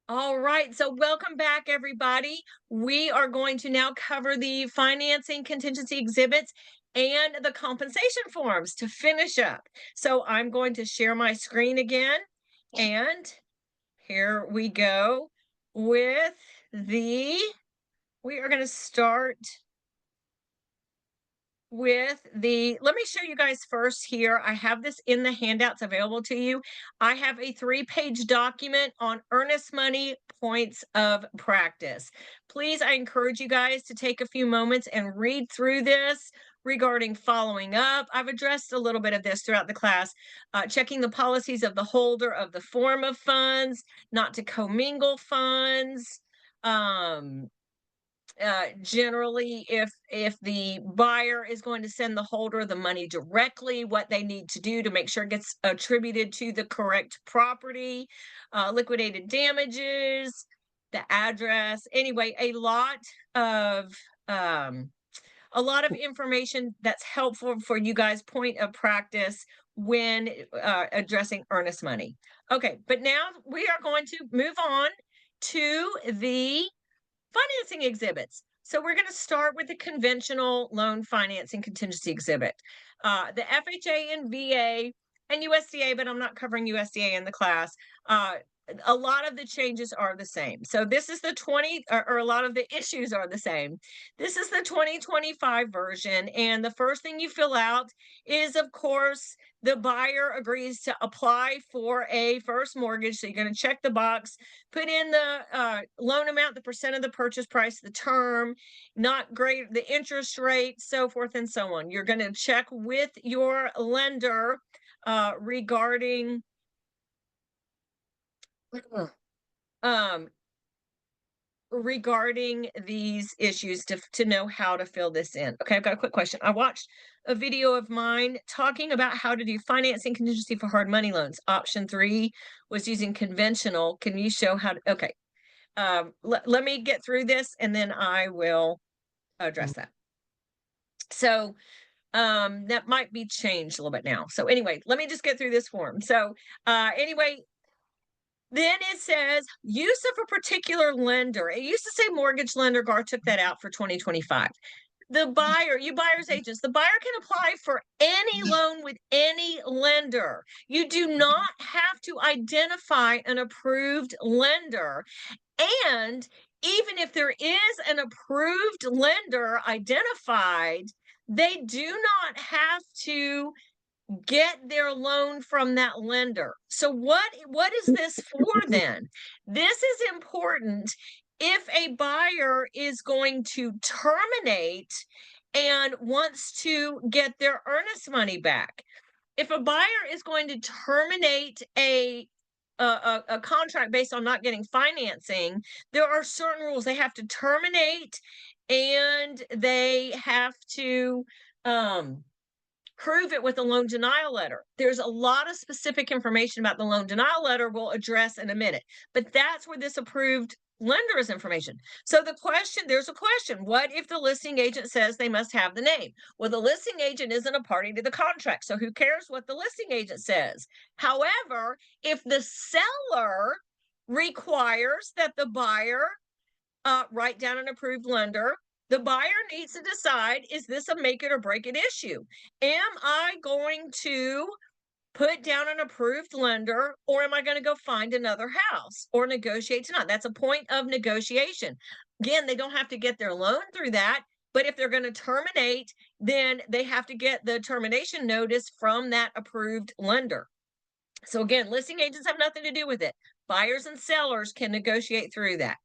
All right, so welcome back, everybody. We are going to now cover the financing contingency exhibits. and the compensation forms to finish up. So I'm going to share my screen again, and here we go with we are going to start with let me show you guys first here. I have this in the handouts available to you. I have a 3-page document on earnest money points of practice. Please, I encourage you guys to take a few moments and read through this regarding following up. I've addressed a little bit of this throughout the class. Checking the policies of the holder of the form of funds, not to commingle funds. Generally, if the buyer is going to send the holder the money directly, what they need to do to make sure it gets attributed to the correct property, liquidated damages, the address. Anyway, a lot of information that's helpful for you guys, point of practice when addressing earnest money. Okay, but now we are going to move on to the financing exhibits. So we're going to start with the conventional loan financing contingency exhibit. The FHA and VA and USDA, but I'm not covering USDA in the class. A lot of the changes are the same. So this is the or a lot of the issues are the same. This is the 2025 version. And the first thing you fill out is, of course, the buyer agrees to apply for a first mortgage. So you're going to check the box, put in the loan amount, the percent of the purchase price, the term, not great, the interest rate, so forth and so on. You're going to check with your lender regarding regarding these issues to know how to fill this in. Okay, I've got a quick question. I watched a video of mine talking about how to do financing contingency for hard money loans. Option 3 was using conventional. Can you show how to, okay. Let me get through this and then I will address that. So that might be changed a little bit now. So anyway, let me just get through this form. So anyway, then it says use of a particular lender. It used to say mortgage lender. GAR took that out for 2025. The buyer, you buyer's agents, the buyer can apply for any loan with any lender. You do not have to identify an approved lender. And even if there is an approved lender identified, they do not have to get their loan from that lender. So what is this for then? This is important if a buyer is going to terminate and wants to get their earnest money back. If a buyer is going to terminate a contract based on not getting financing, there are certain rules. They have to terminate and they have to prove it with a loan denial letter. There's a lot of specific information about the loan denial letter we'll address in a minute, but that's where this approved lender is information. So there's a question. What if the listing agent says they must have the name? Well, the listing agent isn't a party to the contract, so who cares what the listing agent says? However, if the seller requires that the buyer write down an approved lender, the buyer needs to decide, is this a make it or break it issue? Am I going to put down an approved lender, or am I going to go find another house or negotiate tonight? That's a point of negotiation. Again, they don't have to get their loan through that, but if they're going to terminate, then they have to get the termination notice from that approved lender. So again, listing agents have nothing to do with it. Buyers and sellers can negotiate through that.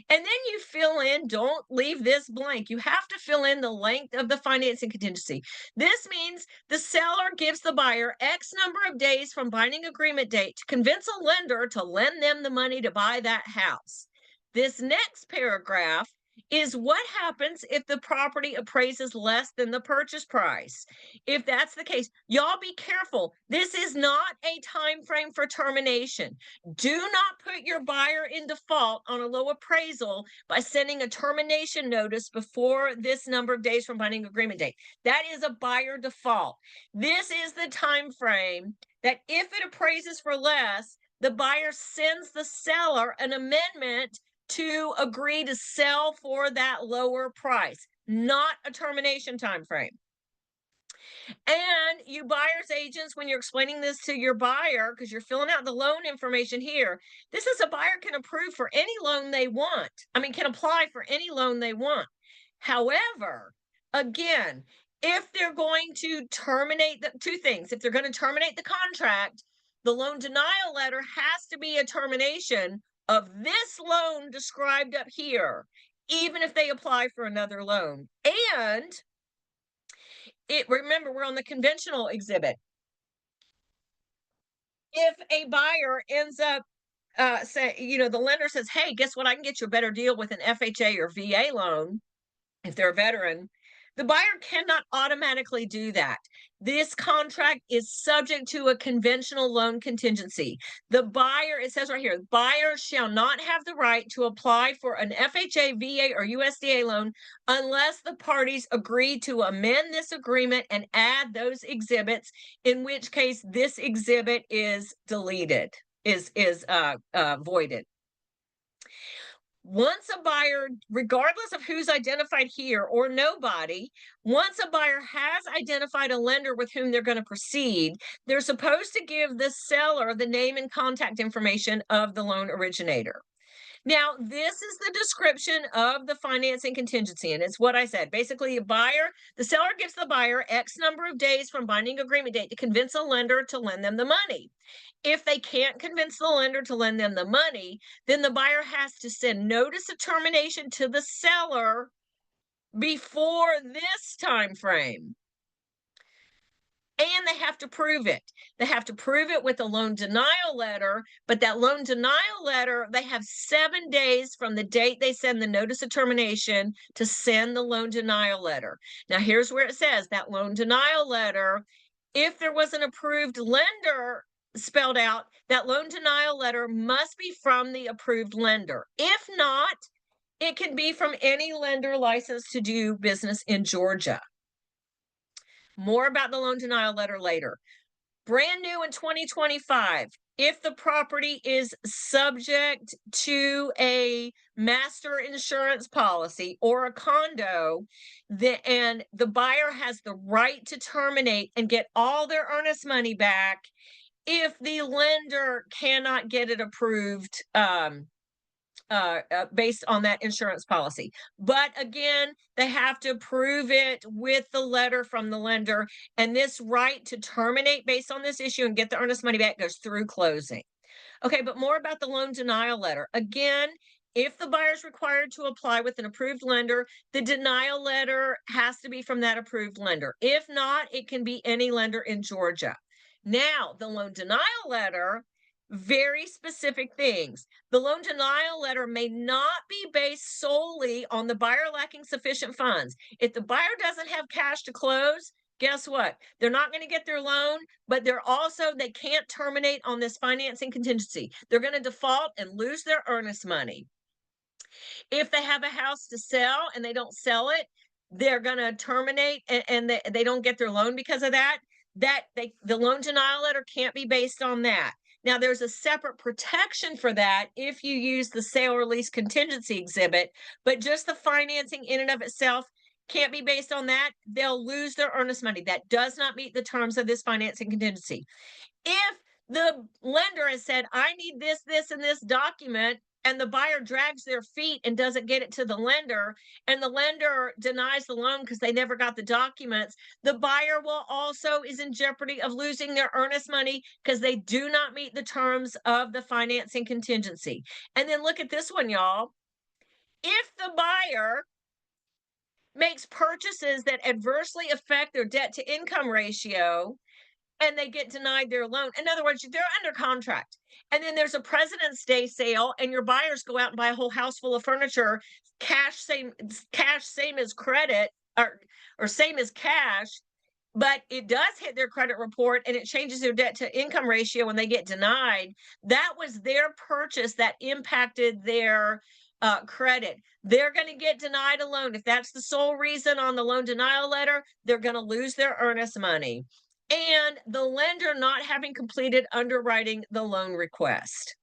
And then you fill in, don't leave this blank. You have to fill in the length of the financing contingency. This means the seller gives the buyer X number of days from binding agreement date to convince a lender to lend them the money to buy that house. This next paragraph is what happens if the property appraises less than the purchase price. If that's the case, y'all be careful. This is not a time frame for termination. Do not put your buyer in default on a low appraisal by sending a termination notice before this number of days from binding agreement date. That is a buyer default. This is the time frame that if it appraises for less, the buyer sends the seller an amendment to agree to sell for that lower price, not a termination time frame. And you buyer's agents, when you're explaining this to your buyer, because you're filling out the loan information here, this is a buyer can approve for any loan they want. I mean, can apply for any loan they want. However, again, if they're going to terminate the two things, if they're going to terminate the contract, the loan denial letter has to be a termination of this loan described up here, even if they apply for another loan. And remember, we're on the conventional exhibit. If a buyer ends up the lender says, hey, guess what? I can get you a better deal with an FHA or VA loan if they're a veteran. The buyer cannot automatically do that. This contract is subject to a conventional loan contingency. The buyer, it says right here, buyer shall not have the right to apply for an FHA, VA, or USDA loan unless the parties agree to amend this agreement and add those exhibits, in which case this exhibit is deleted, is voided. Once a buyer, regardless of who's identified here or nobody, once a buyer has identified a lender with whom they're going to proceed, they're supposed to give the seller the name and contact information of the loan originator. Now, this is the description of the financing contingency, and it's what I said. Basically, the seller gives the buyer X number of days from binding agreement date to convince a lender to lend them the money. If they can't convince the lender to lend them the money, then the buyer has to send notice of termination to the seller before this time frame. And they have to prove it. They have to prove it with a loan denial letter, but that loan denial letter, they have 7 days from the date they send the notice of termination to send the loan denial letter. Now, here's where it says that loan denial letter, if there was an approved lender spelled out, that loan denial letter must be from the approved lender. If not, it can be from any lender licensed to do business in Georgia. More about the loan denial letter later. Brand new in 2025, if the property is subject to a master insurance policy or a condo, and the buyer has the right to terminate and get all their earnest money back if the lender cannot get it approved based on that insurance policy. But again, they have to prove it with the letter from the lender. And this right to terminate based on this issue and get the earnest money back goes through closing. Okay, but more about the loan denial letter. Again, if the buyer is required to apply with an approved lender, the denial letter has to be from that approved lender. If not, it can be any lender in Georgia. Now, the loan denial letter, very specific things. The loan denial letter may not be based solely on the buyer lacking sufficient funds. If the buyer doesn't have cash to close, guess what? They're not going to get their loan, but they can't terminate on this financing contingency. They're going to default and lose their earnest money. If they have a house to sell and they don't sell it, they're going to terminate and they don't get their loan because of that. The loan denial letter can't be based on that. Now, there's a separate protection for that if you use the sale or lease contingency exhibit, but just the financing in and of itself can't be based on that. They'll lose their earnest money. That does not meet the terms of this financing contingency. If the lender has said, I need this, this, and this document, and the buyer drags their feet and doesn't get it to the lender, and the lender denies the loan because they never got the documents, the buyer is in jeopardy of losing their earnest money because they do not meet the terms of the financing contingency. And then look at this one, y'all. If the buyer makes purchases that adversely affect their debt to income ratio, and they get denied their loan. In other words, they're under contract. And then there's a President's Day sale, and your buyers go out and buy a whole house full of furniture, cash same as credit, or same as cash, but it does hit their credit report and it changes their debt to income ratio when they get denied. That was their purchase that impacted their credit. They're going to get denied a loan. If that's the sole reason on the loan denial letter, they're going to lose their earnest money. And the lender not having completed underwriting the loan request.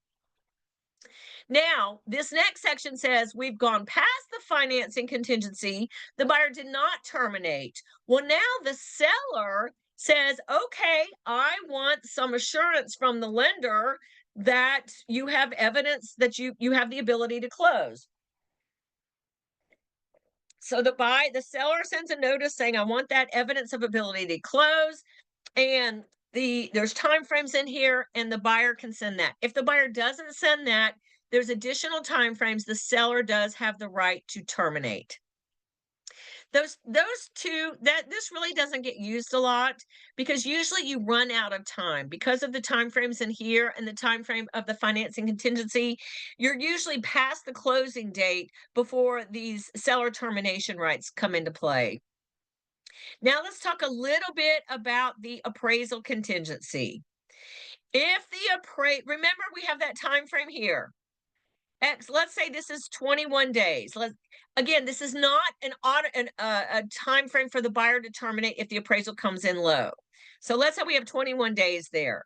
Now, this next section says we've gone past the financing contingency. The buyer did not terminate. Well, now the seller says, okay, I want some assurance from the lender that you have evidence that you have the ability to close. So the seller sends a notice saying, I want that evidence of ability to close. And there's time frames in here, and the buyer can send that. If the buyer doesn't send that, there's additional time frames. The seller does have the right to terminate. Those two, that this really doesn't get used a lot, because usually you run out of time because of the time frames in here and the time frame of the financing contingency. You're usually past the closing date before these seller termination rights come into play. Now let's talk a little bit about the appraisal contingency. If the remember, we have that time frame here. Let's say this is 21 days. Again, this is not a time frame for the buyer to terminate if the appraisal comes in low. So let's say we have 21 days there.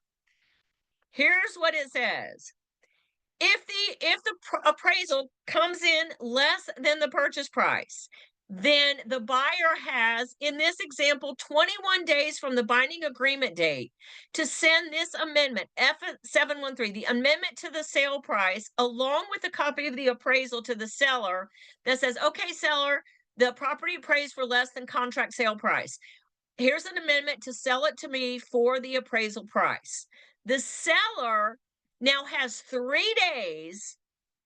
Here's what it says. If the appraisal comes in less than the purchase price, then the buyer has, in this example, 21 days from the binding agreement date to send this amendment, F713, the amendment to the sale price, along with a copy of the appraisal to the seller that says, okay, seller, the property appraised for less than contract sale price. Here's an amendment to sell it to me for the appraisal price. The seller now has 3 days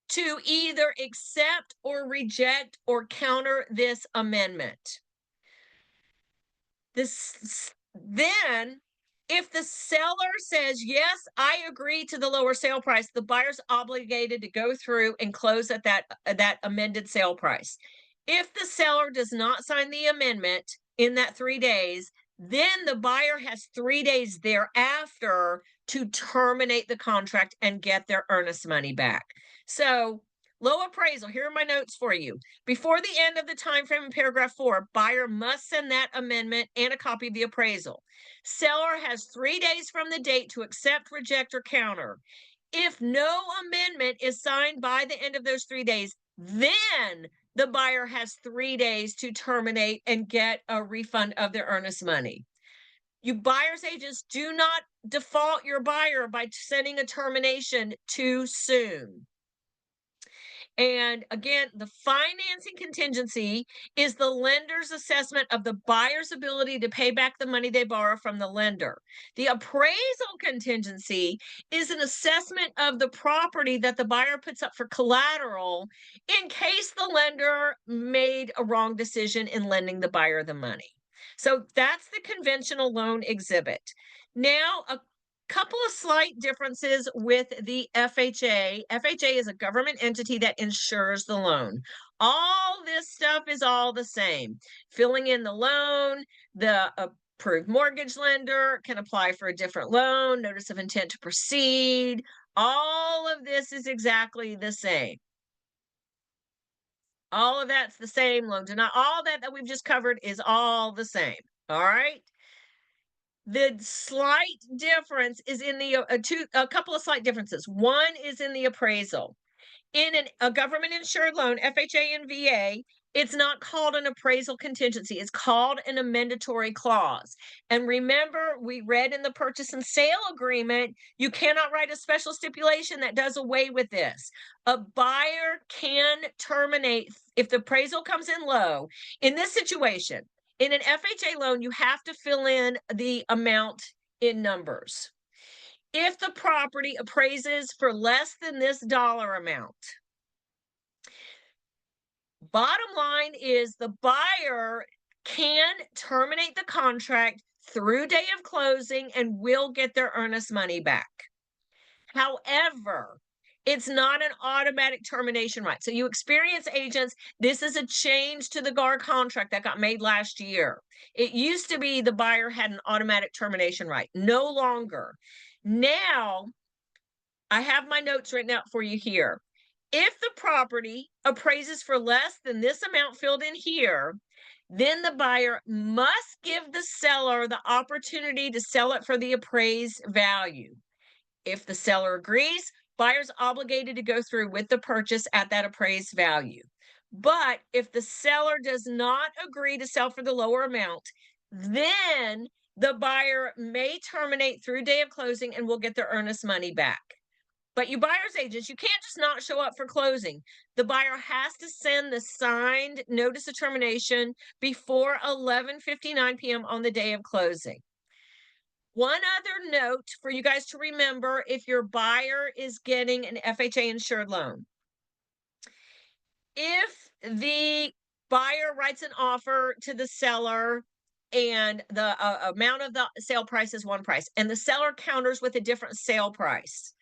to either accept or reject or counter this amendment. Then, if the seller says, yes, I agree to the lower sale price, the buyer's obligated to go through and close at that amended sale price. If the seller does not sign the amendment in that 3 days, then the buyer has 3 days thereafter to terminate the contract and get their earnest money back. So, low appraisal, here are my notes for you. Before the end of the time frame in paragraph 4, buyer must send that amendment and a copy of the appraisal. Seller has 3 days from the date to accept, reject, or counter. If no amendment is signed by the end of those 3 days, then the buyer has 3 days to terminate and get a refund of their earnest money. You buyer's agents, do not default your buyer by sending a termination too soon. And again, the financing contingency is the lender's assessment of the buyer's ability to pay back the money they borrow from the lender. The appraisal contingency is an assessment of the property that the buyer puts up for collateral in case the lender made a wrong decision in lending the buyer the money. So that's the conventional loan exhibit. Now, a couple of slight differences with the FHA. FHA is a government entity that insures the loan. All this stuff is all the same. Filling in the loan, the approved mortgage lender can apply for a different loan, notice of intent to proceed. All of this is exactly the same. All of that's the same. Loan denial, all that we've just covered is all the same. All right. The slight difference is in a couple of slight differences. One is in the appraisal. In a government insured loan, FHA and VA, it's not called an appraisal contingency. It's called an amendatory clause. And remember, we read in the purchase and sale agreement, you cannot write a special stipulation that does away with this. A buyer can terminate if the appraisal comes in low. In this situation, in an FHA loan, you have to fill in the amount in numbers. If the property appraises for less than this dollar amount, bottom line is the buyer can terminate the contract through day of closing and will get their earnest money back. However, it's not an automatic termination right. So you experience agents, this is a change to the GAR contract that got made last year. It used to be the buyer had an automatic termination right. No longer. Now, I have my notes written out for you here. If the property appraises for less than this amount filled in here, then the buyer must give the seller the opportunity to sell it for the appraised value. If the seller agrees, buyer's obligated to go through with the purchase at that appraised value. But if the seller does not agree to sell for the lower amount, then the buyer may terminate through day of closing and will get their earnest money back. But you buyer's agents, you can't just not show up for closing. The buyer has to send the signed notice of termination before 11:59 p.m. on the day of closing. One other note for you guys to remember if your buyer is getting an FHA insured loan. If the buyer writes an offer to the seller and the amount of the sale price is one price and the seller counters with a different sale price,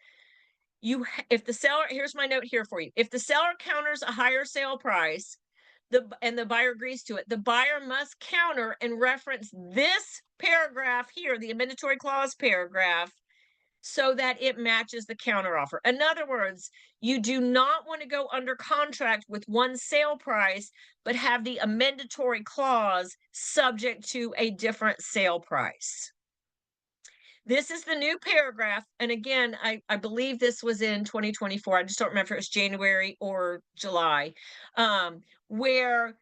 if the seller, here's my note here for you. If the seller counters a higher sale price, and the buyer agrees to it, the buyer must counter and reference this paragraph here, the amendatory clause paragraph, so that it matches the counteroffer. In other words, you do not want to go under contract with one sale price, but have the amendatory clause subject to a different sale price. This is the new paragraph. And again, I believe this was in 2024. I just don't remember if it was January or July, where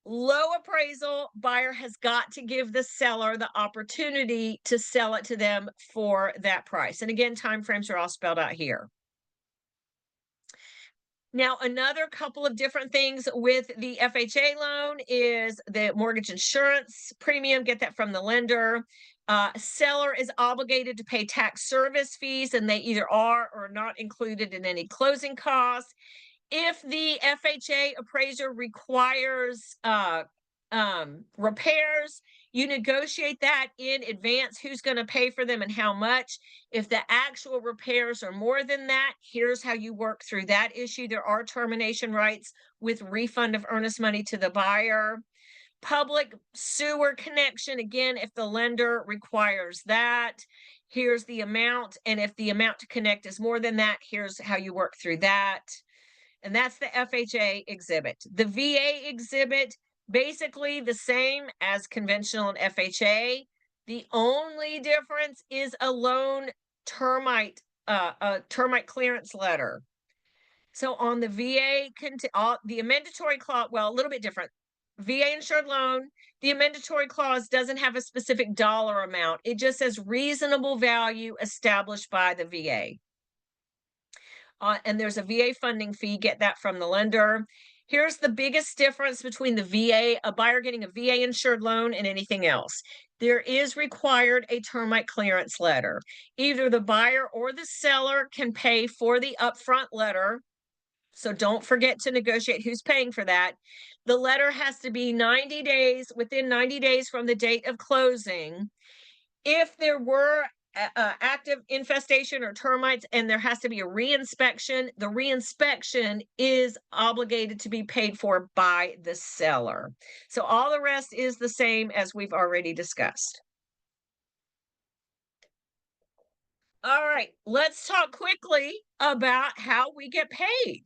low appraisal buyer has got to give the seller the opportunity to sell it to them for that price. And again, timeframes are all spelled out here. Now, another couple of different things with the FHA loan is the mortgage insurance premium, get that from the lender. Seller is obligated to pay tax service fees, and they either are or not included in any closing costs. If the FHA appraiser requires repairs, you negotiate that in advance, who's going to pay for them and how much. If the actual repairs are more than that, here's how you work through that issue. There are termination rights with refund of earnest money to the buyer. Public sewer connection, again, if the lender requires that, here's the amount. And if the amount to connect is more than that, here's how you work through that. And that's the FHA exhibit. The VA exhibit, basically the same as conventional and FHA. The only difference is a loan termite clearance letter. So on the VA, the amendatory clause, well, a little bit different. VA insured loan, the amendatory clause doesn't have a specific dollar amount. It just says reasonable value established by the VA. And there's a VA funding fee, get that from the lender. Here's the biggest difference between the VA, a buyer getting a VA insured loan and anything else. There is required a termite clearance letter. Either the buyer or the seller can pay for the upfront letter. So don't forget to negotiate who's paying for that. The letter has to be within 90 days from the date of closing. If there were active infestation or termites and there has to be a reinspection, the reinspection is obligated to be paid for by the seller. So all the rest is the same as we've already discussed. All right, let's talk quickly about how we get paid.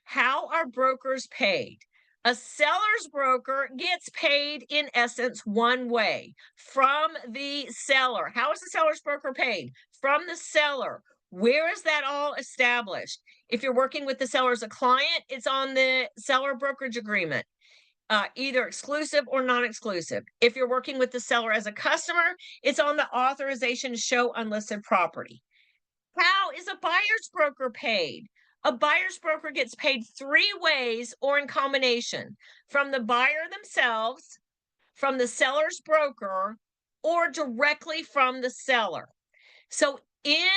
How are brokers paid? A seller's broker gets paid in essence one way, from the seller. How is the seller's broker paid? From the seller. Where is that all established? If you're working with the seller as a client, it's on the seller brokerage agreement, either exclusive or non-exclusive. If you're working with the seller as a customer, it's on the authorization to show unlisted property. How is a buyer's broker paid? A buyer's broker gets paid three ways or in combination: from the buyer themselves, from the seller's broker, or directly from the seller. So in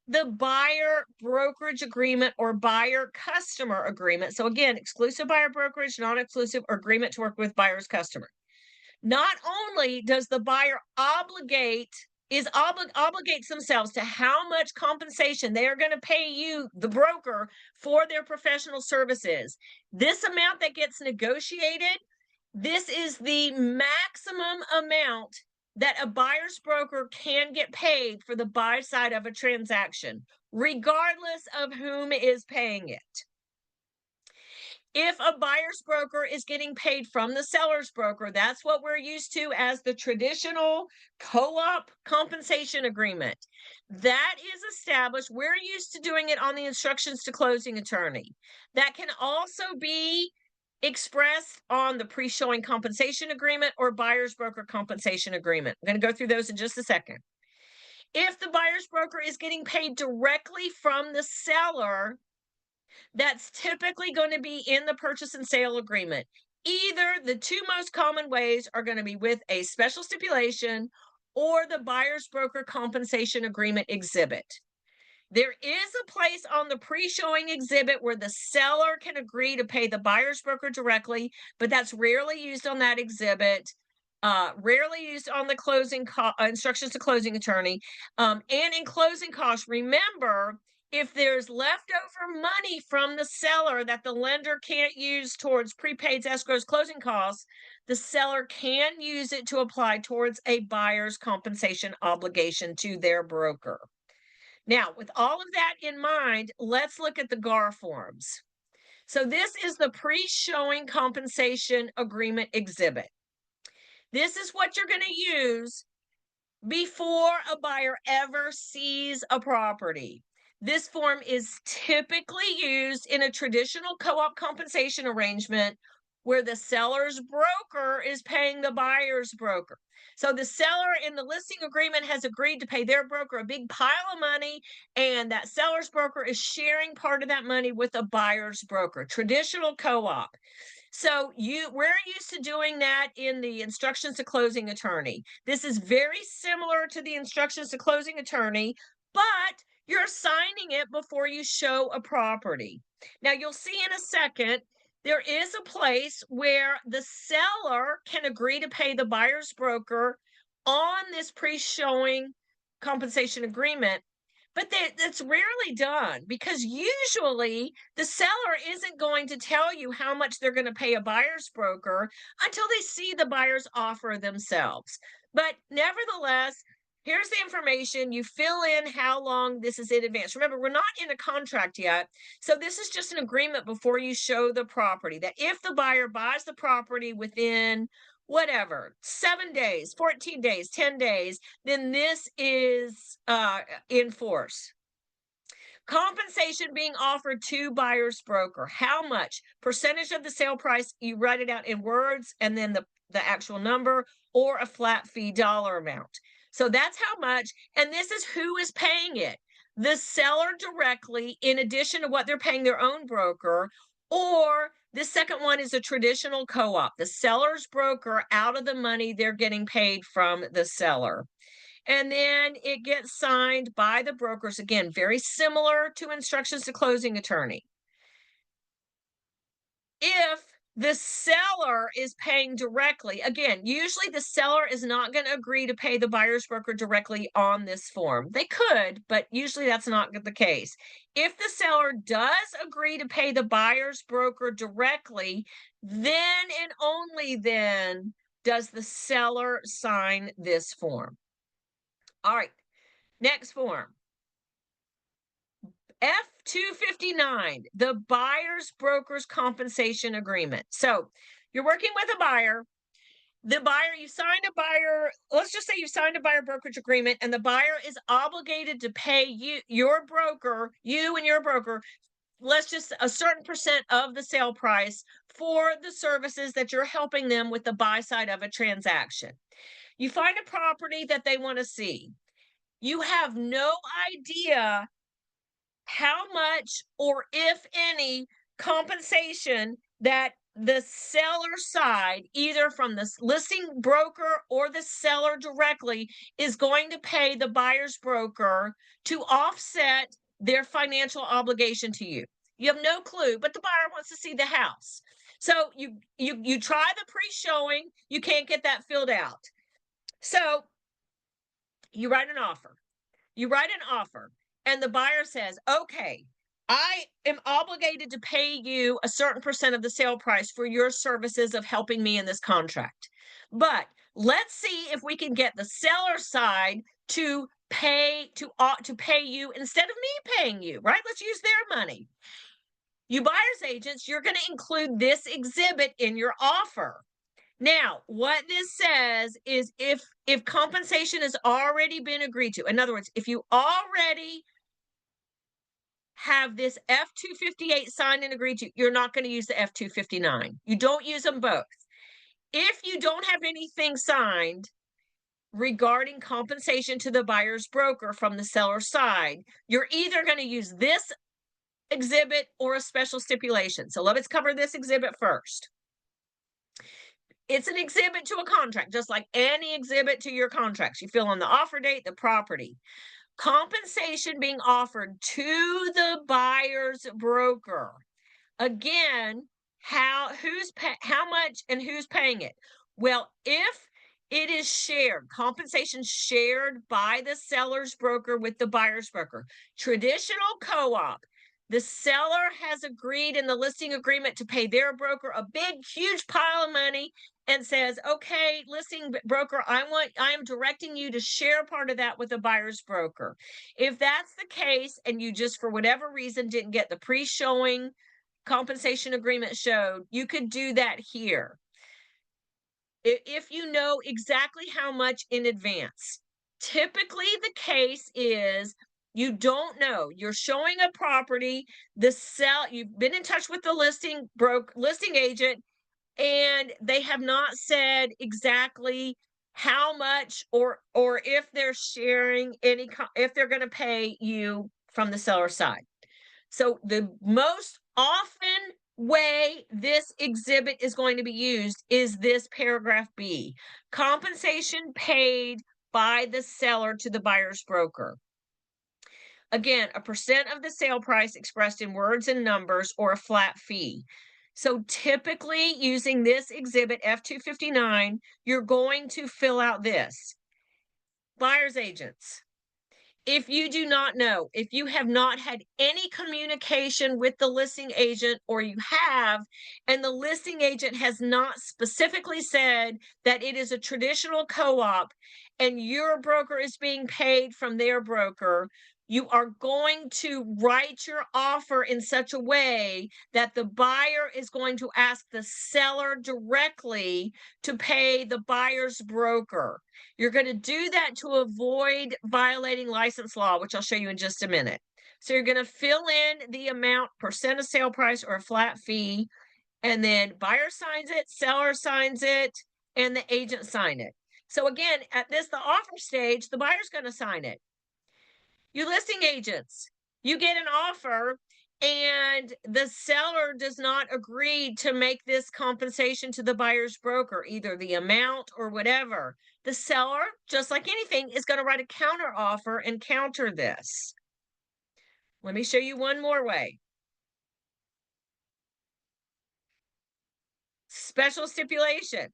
the buyer brokerage agreement or buyer customer agreement, so again, exclusive buyer brokerage, non-exclusive, or agreement to work with buyer's customer, not only does the buyer obligates themselves to how much compensation they are going to pay you, the broker, for their professional services. This amount that gets negotiated, this is the maximum amount that a buyer's broker can get paid for the buy side of a transaction, regardless of whom is paying it. If a buyer's broker is getting paid from the seller's broker, that's what we're used to as the traditional co-op compensation agreement. That is established. We're used to doing it on the instructions to closing attorney. That can also be expressed on the pre-showing compensation agreement or buyer's broker compensation agreement. I'm going to go through those in just a second. If the buyer's broker is getting paid directly from the seller, that's typically going to be in the purchase and sale agreement. Either the two most common ways are going to be with a special stipulation or the buyer's broker compensation agreement exhibit. There is a place on the pre-showing exhibit where the seller can agree to pay the buyer's broker directly, but that's rarely used on that exhibit. Rarely used on the closing instructions to closing attorney. And in closing costs, remember, if there's leftover money from the seller that the lender can't use towards prepaids, escrows, closing costs, the seller can use it to apply towards a buyer's compensation obligation to their broker. Now, with all of that in mind, let's look at the GAR forms. So this is the pre-showing compensation agreement exhibit. This is what you're going to use before a buyer ever sees a property. This form is typically used in a traditional co-op compensation arrangement where the seller's broker is paying the buyer's broker. So the seller in the listing agreement has agreed to pay their broker a big pile of money, and that seller's broker is sharing part of that money with a buyer's broker, traditional co-op. So we're used to doing that in the instructions to closing attorney. This is very similar to the instructions to closing attorney, but you're signing it before you show a property. Now you'll see in a second, there is a place where the seller can agree to pay the buyer's broker on this pre-showing compensation agreement. But that's rarely done because usually the seller isn't going to tell you how much they're going to pay a buyer's broker until they see the buyer's offer themselves. But nevertheless, here's the information. You fill in how long this is in advance. Remember, we're not in a contract yet. So this is just an agreement before you show the property that if the buyer buys the property within whatever, 7 days, 14 days, 10 days, then this is in force. Compensation being offered to buyer's broker. How much? Percentage of the sale price, you write it out in words and then the actual number, or a flat fee dollar amount. So that's how much, and this is who is paying it. The seller directly, in addition to what they're paying their own broker, or the second one is a traditional co-op, the seller's broker out of the money they're getting paid from the seller. And then it gets signed by the brokers. Again, very similar to instructions to closing attorney. If the seller is paying directly, again, usually the seller is not going to agree to pay the buyer's broker directly on this form. They could, but usually that's not the case. If the seller does agree to pay the buyer's broker directly, then and only then does the seller sign this form. All right, next form. F-259, the buyer's broker's compensation agreement. So you're working with a buyer. The buyer, you signed a buyer, let's just say you signed a buyer brokerage agreement, and the buyer is obligated to pay you, your broker, you and your broker, let's just a certain percent of the sale price for the services that you're helping them with the buy side of a transaction. You find a property that they want to see. You have no idea how much or if any compensation that the seller side, either from the listing broker or the seller directly, is going to pay the buyer's broker to offset their financial obligation to you. You have no clue, but the buyer wants to see the house. So you try the pre-showing, you can't get that filled out. So you write an offer. You write an offer. And the buyer says, okay, I am obligated to pay you a certain percent of the sale price for your services of helping me in this contract. But let's see if we can get the seller side to pay you instead of me paying you, right? Let's use their money. You buyer's agents, you're going to include this exhibit in your offer. Now, what this says is if compensation has already been agreed to, in other words, if you already have this F-258 signed and agreed to, you're not going to use the F-259. You don't use them both. If you don't have anything signed regarding compensation to the buyer's broker from the seller's side, you're either going to use this exhibit or a special stipulation. So let's cover this exhibit first. It's an exhibit to a contract, just like any exhibit to your contracts. You fill in the offer date, the property. Compensation being offered to the buyer's broker. Again, how much and who's paying it? Well, if it is shared, compensation shared by the seller's broker with the buyer's broker. Traditional co-op, the seller has agreed in the listing agreement to pay their broker a big, huge pile of money and says, okay, listing broker, I am directing you to share part of that with the buyer's broker. If that's the case, and you just, for whatever reason, didn't get the pre-showing compensation agreement showed, you could do that here. If you know exactly how much in advance. Typically, the case is you don't know. You're showing a property, you've been in touch with the listing agent, and they have not said exactly how much or if they're sharing if they're going to pay you from the seller side. So the most often way this exhibit is going to be used is this paragraph B, compensation paid by the seller to the buyer's broker. Again, a % of the sale price expressed in words and numbers or a flat fee. So typically using this exhibit F-259, you're going to fill out this. Buyer's agents. If you do not know, if you have not had any communication with the listing agent, or you have, and the listing agent has not specifically said that it is a traditional co-op and your broker is being paid from their broker, you are going to write your offer in such a way that the buyer is going to ask the seller directly to pay the buyer's broker. You're going to do that to avoid violating license law, which I'll show you in just a minute. So you're going to fill in the amount, % of sale price or a flat fee, and then buyer signs it, seller signs it, and the agent sign it. So again, at the offer stage, the buyer's going to sign it. You listing agents, you get an offer and the seller does not agree to make this compensation to the buyer's broker, either the amount or whatever. The seller, just like anything, is going to write a counter offer and counter this. Let me show you one more way. Special stipulation.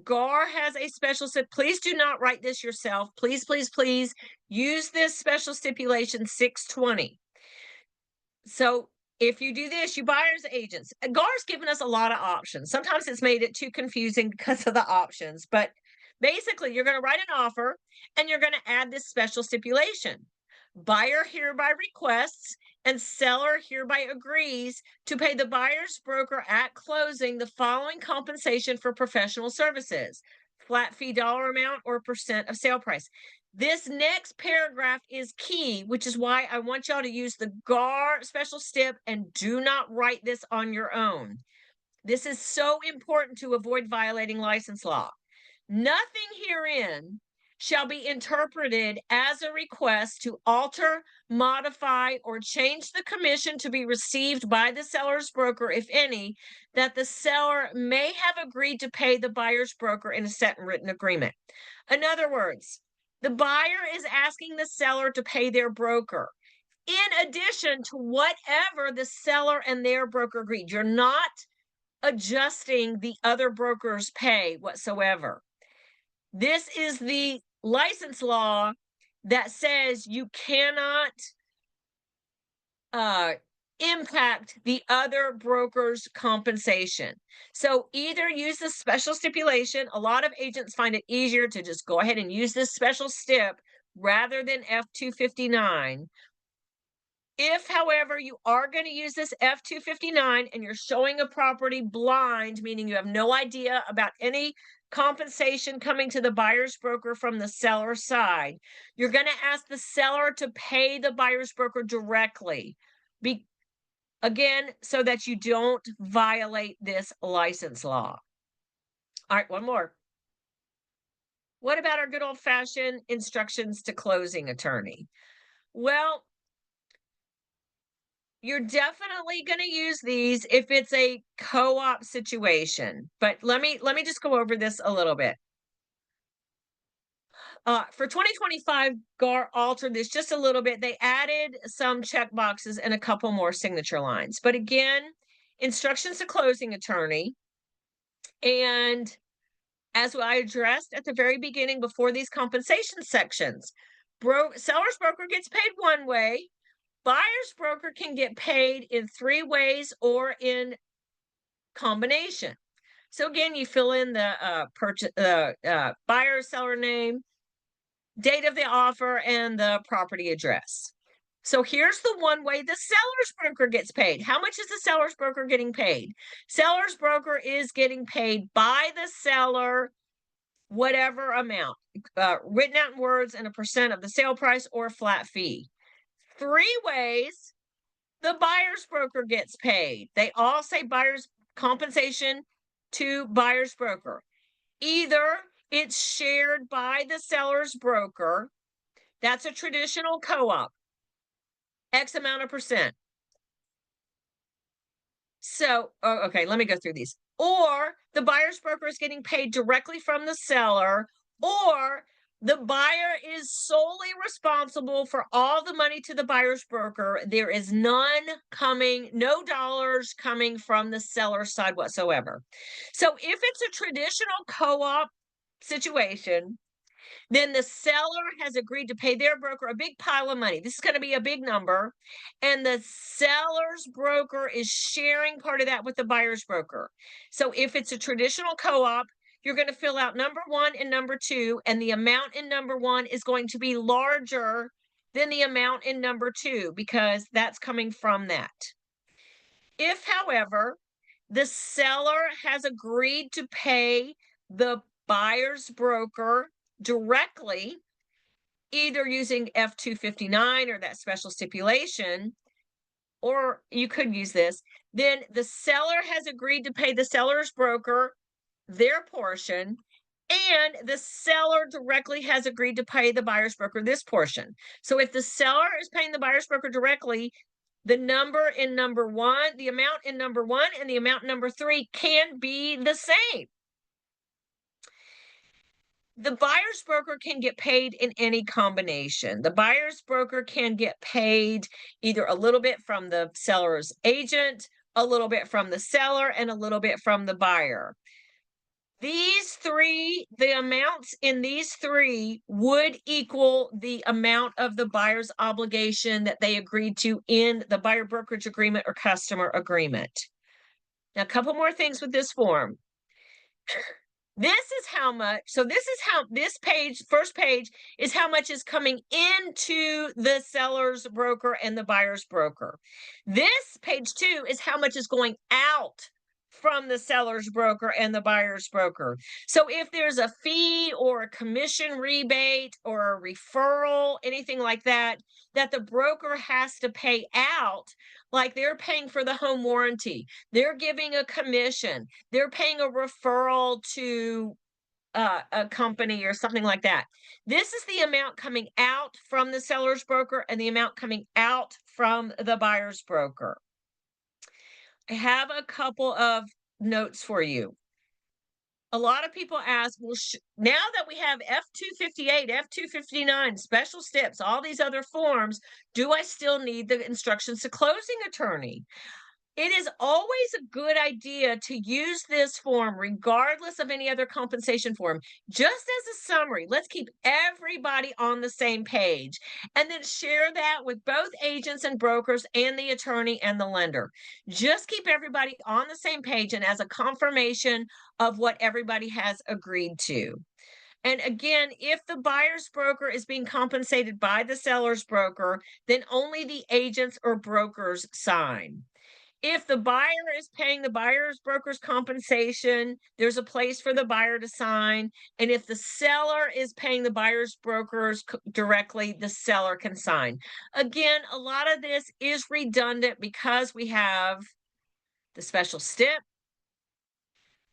GAR has a special stip. Please do not write this yourself. Please, please, please use this special stipulation 620. So if you do this, you buyer's agents. GAR's given us a lot of options. Sometimes it's made it too confusing because of the options, but basically you're going to write an offer and you're going to add this special stipulation. Buyer hereby requests and seller hereby agrees to pay the buyer's broker at closing the following compensation for professional services: flat fee dollar amount or % of sale price. This next paragraph is key, which is why I want y'all to use the GAR special stip and do not write this on your own. This is so important to avoid violating license law. Nothing herein shall be interpreted as a request to alter, modify, or change the commission to be received by the seller's broker, if any, that the seller may have agreed to pay the buyer's broker in a set and written agreement. In other words, the buyer is asking the seller to pay their broker in addition to whatever the seller and their broker agreed. You're not adjusting the other broker's pay whatsoever. This is the license law that says you cannot impact the other broker's compensation. So either use the special stipulation. A lot of agents find it easier to just go ahead and use this special stip rather than F-259. If, however, you are going to use this F-259 and you're showing a property blind, meaning you have no idea about any compensation coming to the buyer's broker from the seller side, you're going to ask the seller to pay the buyer's broker directly. Again, so that you don't violate this license law. All right, one more. What about our good old-fashioned instructions to closing attorney? Well, you're definitely going to use these if it's a co-op situation. But let me just go over this a little bit. For 2025, GAR altered this just a little bit. They added some check boxes and a couple more signature lines. But again, instructions to closing attorney. And as I addressed at the very beginning before these compensation sections, seller's broker gets paid one way. Buyer's broker can get paid in 3 ways or in combination. So again, you fill in the buyer seller name, date of the offer, and the property address. So here's the one way the seller's broker gets paid. How much is the seller's broker getting paid? Seller's broker is getting paid by the seller whatever amount, written out in words and a % of the sale price or flat fee. 3 ways the buyer's broker gets paid. They all say buyer's compensation to buyer's broker. Either it's shared by the seller's broker. That's a traditional co-op. X amount of %. So, okay, let me go through these. Or the buyer's broker is getting paid directly from the seller, or the buyer is solely responsible for all the money to the buyer's broker. There is no dollars coming from the seller's side whatsoever. So if it's a traditional co-op situation, then the seller has agreed to pay their broker a big pile of money. This is going to be a big number. And the seller's broker is sharing part of that with the buyer's broker. So if it's a traditional co-op, you're going to fill out number 1 and number 2, and the amount in number 1 is going to be larger than the amount in number 2 because that's coming from that. If, however, the seller has agreed to pay the buyer's broker directly, either using F-259 or that special stipulation, or you could use this, then the seller has agreed to pay the seller's broker their portion, and the seller directly has agreed to pay the buyer's broker this portion. So if the seller is paying the buyer's broker directly, the number in number 1, the amount in number 1 and the amount in number 3 can be the same. The buyer's broker can get paid in any combination. The buyer's broker can get paid either a little bit from the seller's agent, a little bit from the seller, and a little bit from the buyer. The amounts in these 3 would equal the amount of the buyer's obligation that they agreed to in the buyer brokerage agreement or customer agreement. Now, a couple more things with this form. This is how much, so this is how this page, first page, is how much is coming into the seller's broker and the buyer's broker. This page 2 is how much is going out from the seller's broker and the buyer's broker. So if there's a fee or a commission rebate or a referral, anything like that, that the broker has to pay out, like they're paying for the home warranty, they're giving a commission, they're paying a referral to a company or something like that. This is the amount coming out from the seller's broker and the amount coming out from the buyer's broker. I have a couple of notes for you. A lot of people ask, well, now that we have F-258, F-259, special steps, all these other forms, do I still need the instructions to closing attorney? It is always a good idea to use this form regardless of any other compensation form. Just as a summary, let's keep everybody on the same page and then share that with both agents and brokers and the attorney and the lender. Just keep everybody on the same page and as a confirmation of what everybody has agreed to. And again, if the buyer's broker is being compensated by the seller's broker, then only the agents or brokers sign. If the buyer is paying the buyer's broker's compensation, there's a place for the buyer to sign. And if the seller is paying the buyer's brokers directly, the seller can sign. Again, a lot of this is redundant because we have the special stip,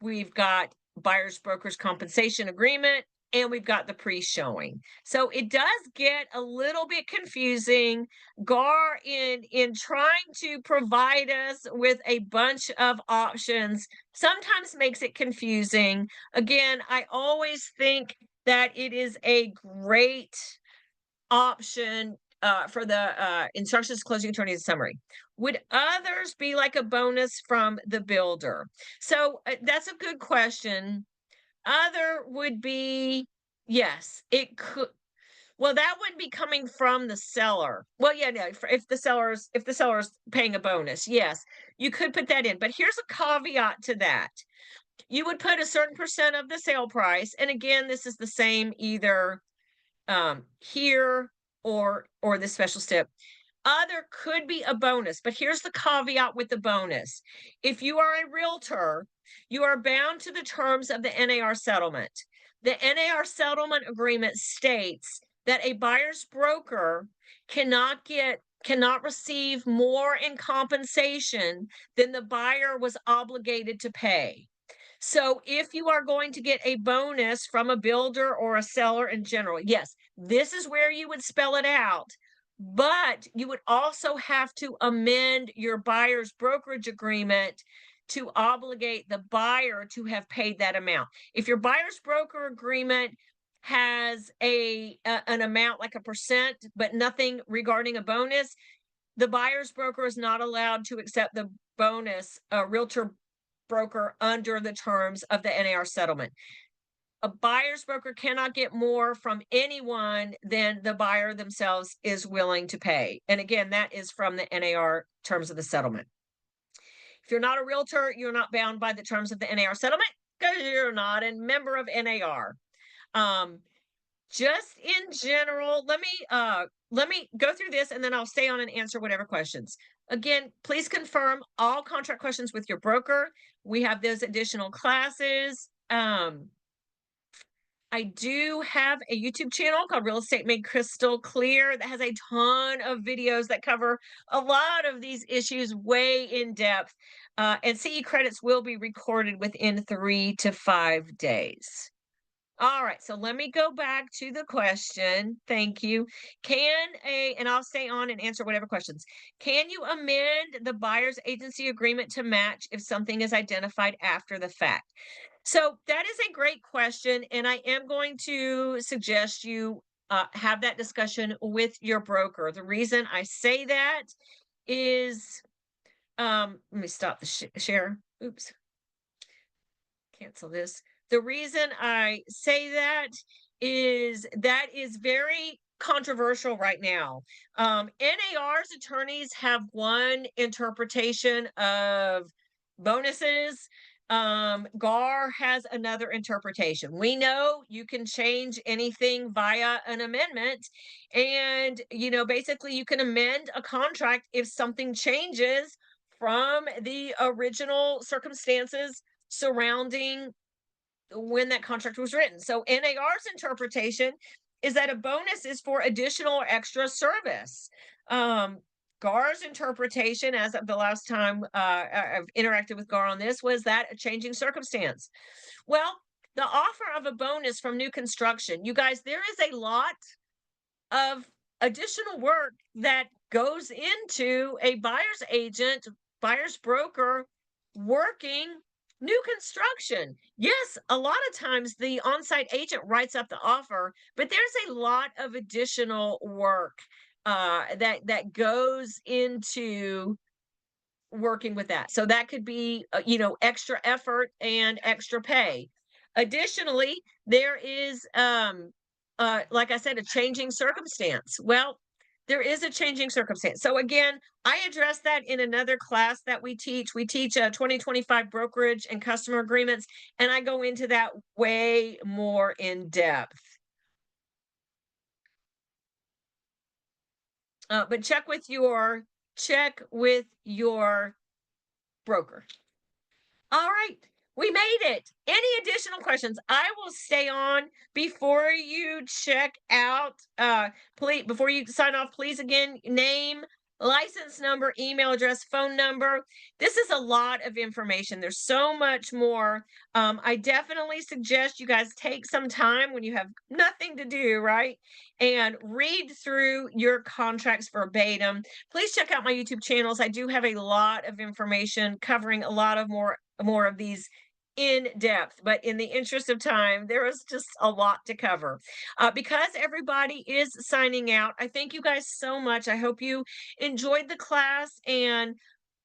we've got buyer's broker's compensation agreement, and we've got the pre-showing. So it does get a little bit confusing. GAR, in trying to provide us with a bunch of options, sometimes makes it confusing. Again, I always think that it is a great option for the instructions, closing attorney, and summary. Would others be like a bonus from the builder? So that's a good question. Other would be, yes, it could. Well, that would be coming from the seller. Well, yeah, no, if the seller's paying a bonus, yes, you could put that in. But here's a caveat to that. You would put a certain percent of the sale price, and again, this is the same either here or the special step. Other could be a bonus, but here's the caveat with the bonus. If you are a realtor, you are bound to the terms of the NAR settlement. The NAR settlement agreement states that a buyer's broker cannot receive more in compensation than the buyer was obligated to pay. So if you are going to get a bonus from a builder or a seller in general, yes, this is where you would spell it out. But you would also have to amend your buyer's brokerage agreement to obligate the buyer to have paid that amount. If your buyer's broker agreement has an amount like a percent, but nothing regarding a bonus, the buyer's broker is not allowed to accept the bonus, realtor broker, under the terms of the NAR settlement. A buyer's broker cannot get more from anyone than the buyer themselves is willing to pay. And again, that is from the NAR terms of the settlement. If you're not a realtor, you're not bound by the terms of the NAR settlement because you're not a member of NAR. Just in general, let me go through this and then I'll stay on and answer whatever questions. Again, please confirm all contract questions with your broker. We have those additional classes. I do have a YouTube channel called Real Estate Made Crystal Clear that has a ton of videos that cover a lot of these issues way in depth. And CE credits will be recorded within 3 to 5 days. All right, so let me go back to the question. Thank you. And I'll stay on and answer whatever questions. Can you amend the buyer's agency agreement to match if something is identified after the fact? So that is a great question, and I am going to suggest you have that discussion with your broker. The reason I say that is, let me stop the share. Oops. Cancel this. The reason I say that is very controversial right now. NAR's attorneys have one interpretation of bonuses. GAR has another interpretation. We know you can change anything via an amendment, and basically you can amend a contract if something changes from the original circumstances surrounding when that contract was written. So NAR's interpretation is that a bonus is for additional or extra service. GAR's interpretation, as of the last time I've interacted with GAR on this, was that a changing circumstance. Well, the offer of a bonus from new construction, you guys, there is a lot of additional work that goes into a buyer's agent, buyer's broker working new construction. Yes, a lot of times the on-site agent writes up the offer, but there's a lot of additional work that goes into working with that. So that could be, extra effort and extra pay. Additionally, there is, like I said, a changing circumstance. Well, there is a changing circumstance. So again, I address that in another class that we teach. We teach 2025 brokerage and customer agreements, and I go into that way more in depth. But check with your broker. All right, we made it. Any additional questions? I will stay on before you check out. Please, before you sign off, please again, name, license number, email address, phone number. This is a lot of information. There's so much more. I definitely suggest you guys take some time when you have nothing to do, right? And read through your contracts verbatim. Please check out my YouTube channels. I do have a lot of information covering a lot of more of these in depth, but in the interest of time, there is just a lot to cover. Because everybody is signing out, I thank you guys so much. I hope you enjoyed the class, and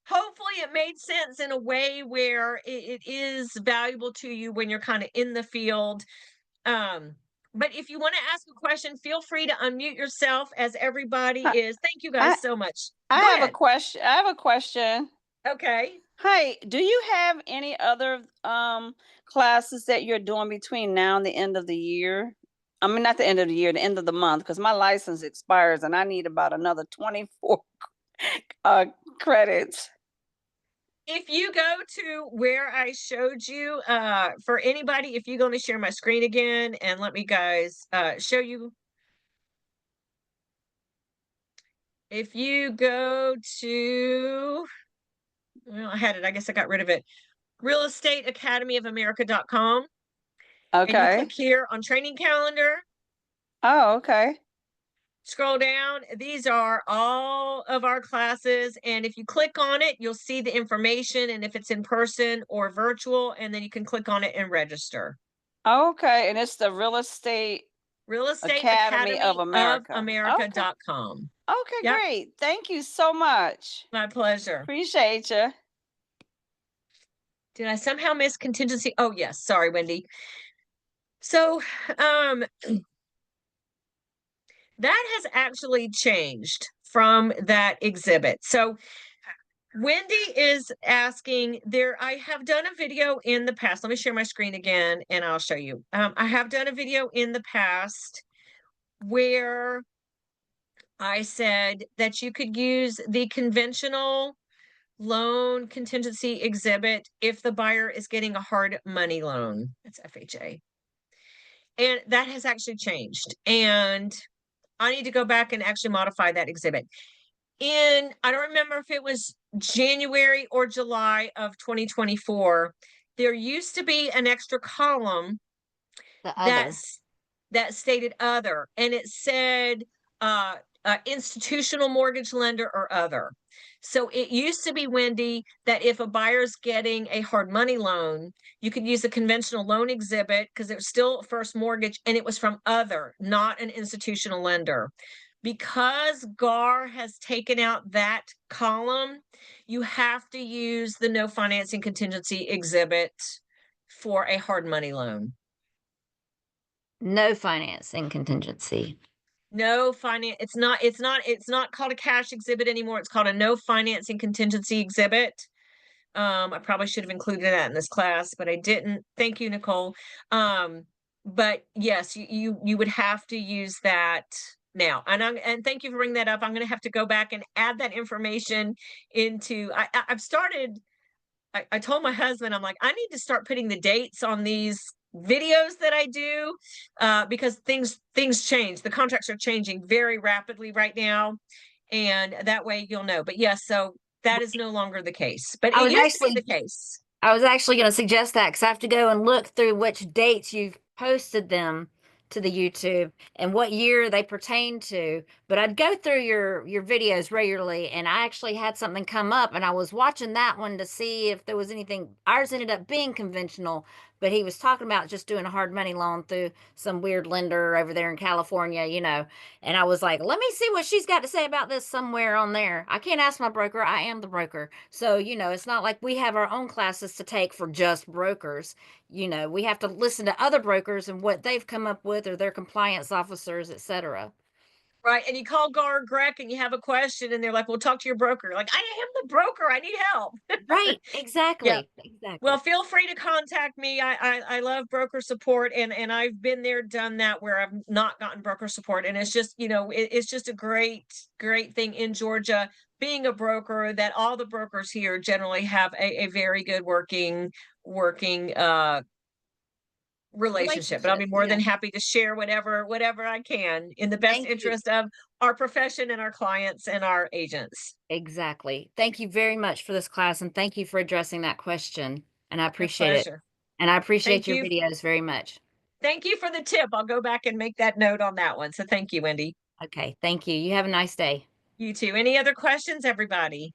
hopefully it made sense in a way where it is valuable to you when you're kind of in the field. But if you want to ask a question, feel free to unmute yourself as everybody is. Thank you guys so much. I have a question. Okay. Hi, do you have any other classes that you're doing between now and the end of the year? I mean, not the end of the year, the end of the month, because my license expires and I need about another 24 credits. If you go to where I showed you, for anybody, if you're going to share my screen again and let me guys show you. If you go to, well, I had it, I guess I got rid of it. realestateacademyofamerica.com. Okay. And you click here on training calendar. Oh, okay. Scroll down. These are all of our classes. And if you click on it, you'll see the information and if it's in person or virtual, and then you can click on it and register. Okay. And it's the Real Estate Academy of America. America.com. Okay, yep. Great. Thank you so much. My pleasure. Appreciate you. Did I somehow miss contingency? Oh, yes. Sorry, Wendy. So, that has actually changed from that exhibit. So Wendy is asking there, I have done a video in the past. Let me share my screen again and I'll show you. I have done a video in the past where I said that you could use the conventional loan contingency exhibit if the buyer is getting a hard money loan. It's FHA. And that has actually changed. And I need to go back and actually modify that exhibit. I don't remember if it was January or July of 2024, there used to be an extra column that stated other, and it said institutional mortgage lender or other. So it used to be, Wendy, that if a buyer's getting a hard money loan, you could use a conventional loan exhibit because it was still first mortgage and it was from other, not an institutional lender. Because GAR has taken out that column, you have to use the no financing contingency exhibit for a hard money loan. No financing contingency. No finance. It's not called a cash exhibit anymore. It's called a no financing contingency exhibit. I probably should have included that in this class, but I didn't. Thank you, Nicole. But yes, you would have to use that now. And thank you for bringing that up. I'm going to have to go back and add that information into. I've started. I told my husband, I'm like, I need to start putting the dates on these videos that I do, because things change. The contracts are changing very rapidly right now, and that way you'll know. But yes, so that is no longer the case. But it used to be the case. I was actually going to suggest that because I have to go and look through which dates you've posted them to the YouTube and what year they pertain to. But I'd go through your videos regularly, and I actually had something come up, and I was watching that one to see if there was anything. Ours ended up being conventional, but he was talking about just doing a hard money loan through some weird lender over there in California, you know. And I was like, let me see what she's got to say about this somewhere on there. I can't ask my broker. I am the broker. So, you know, it's not like we have our own classes to take for just brokers. You know, we have to listen to other brokers and what they've come up with, or their compliance officers, etc. Right, and you call GAR GREC and you have a question and they're like, "Well, talk to your broker." Like, "I am the broker, I need help." Right, Yeah. exactly, Well, exactly. feel free to contact me. I love broker support, and I've been there, done that, where I've not gotten broker support, and it's just, you know, it's just a great thing in Georgia being a broker, that all the brokers here generally have a very good working relationship. But I'll be more Yeah. than happy to share whatever I can in the best Thank you. interest of our profession and our clients and our agents. Exactly. Thank you very much for this class, and thank you for addressing that question, and I My appreciate it. pleasure. And I appreciate Thank your you. videos very much. Thank you for the tip. I'll go back and make that note on that one. So thank you, Wendy. Okay, thank you. You have a nice day. You too. Any other questions, everybody?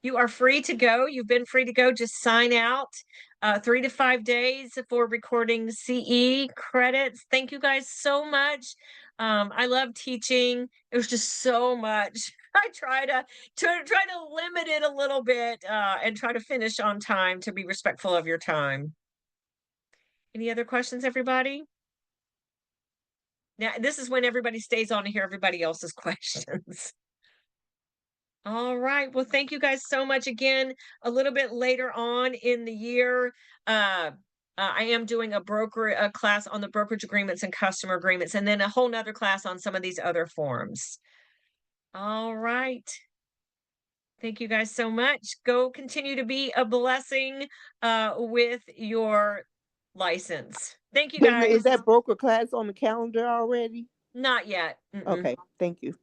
You are free to go. You've been free to go. Just sign out. 3 to 5 days for recording CE credits. Thank you guys so much. I love teaching. It was just so much. I try to limit it a little bit and try to finish on time to be respectful of your time. Any other questions, everybody? Now, this is when everybody stays on to hear everybody else's questions. All right. Well, thank you guys so much again. A little bit later on in the year, I am doing a class on the brokerage agreements and customer agreements, and then a whole nother class on some of these other forms. All right. Thank you guys so much. Go continue to be a blessing with your license. Thank you Wait a minute, guys. is that broker class on the calendar already? Not yet. Mm-mm. Okay, thank you.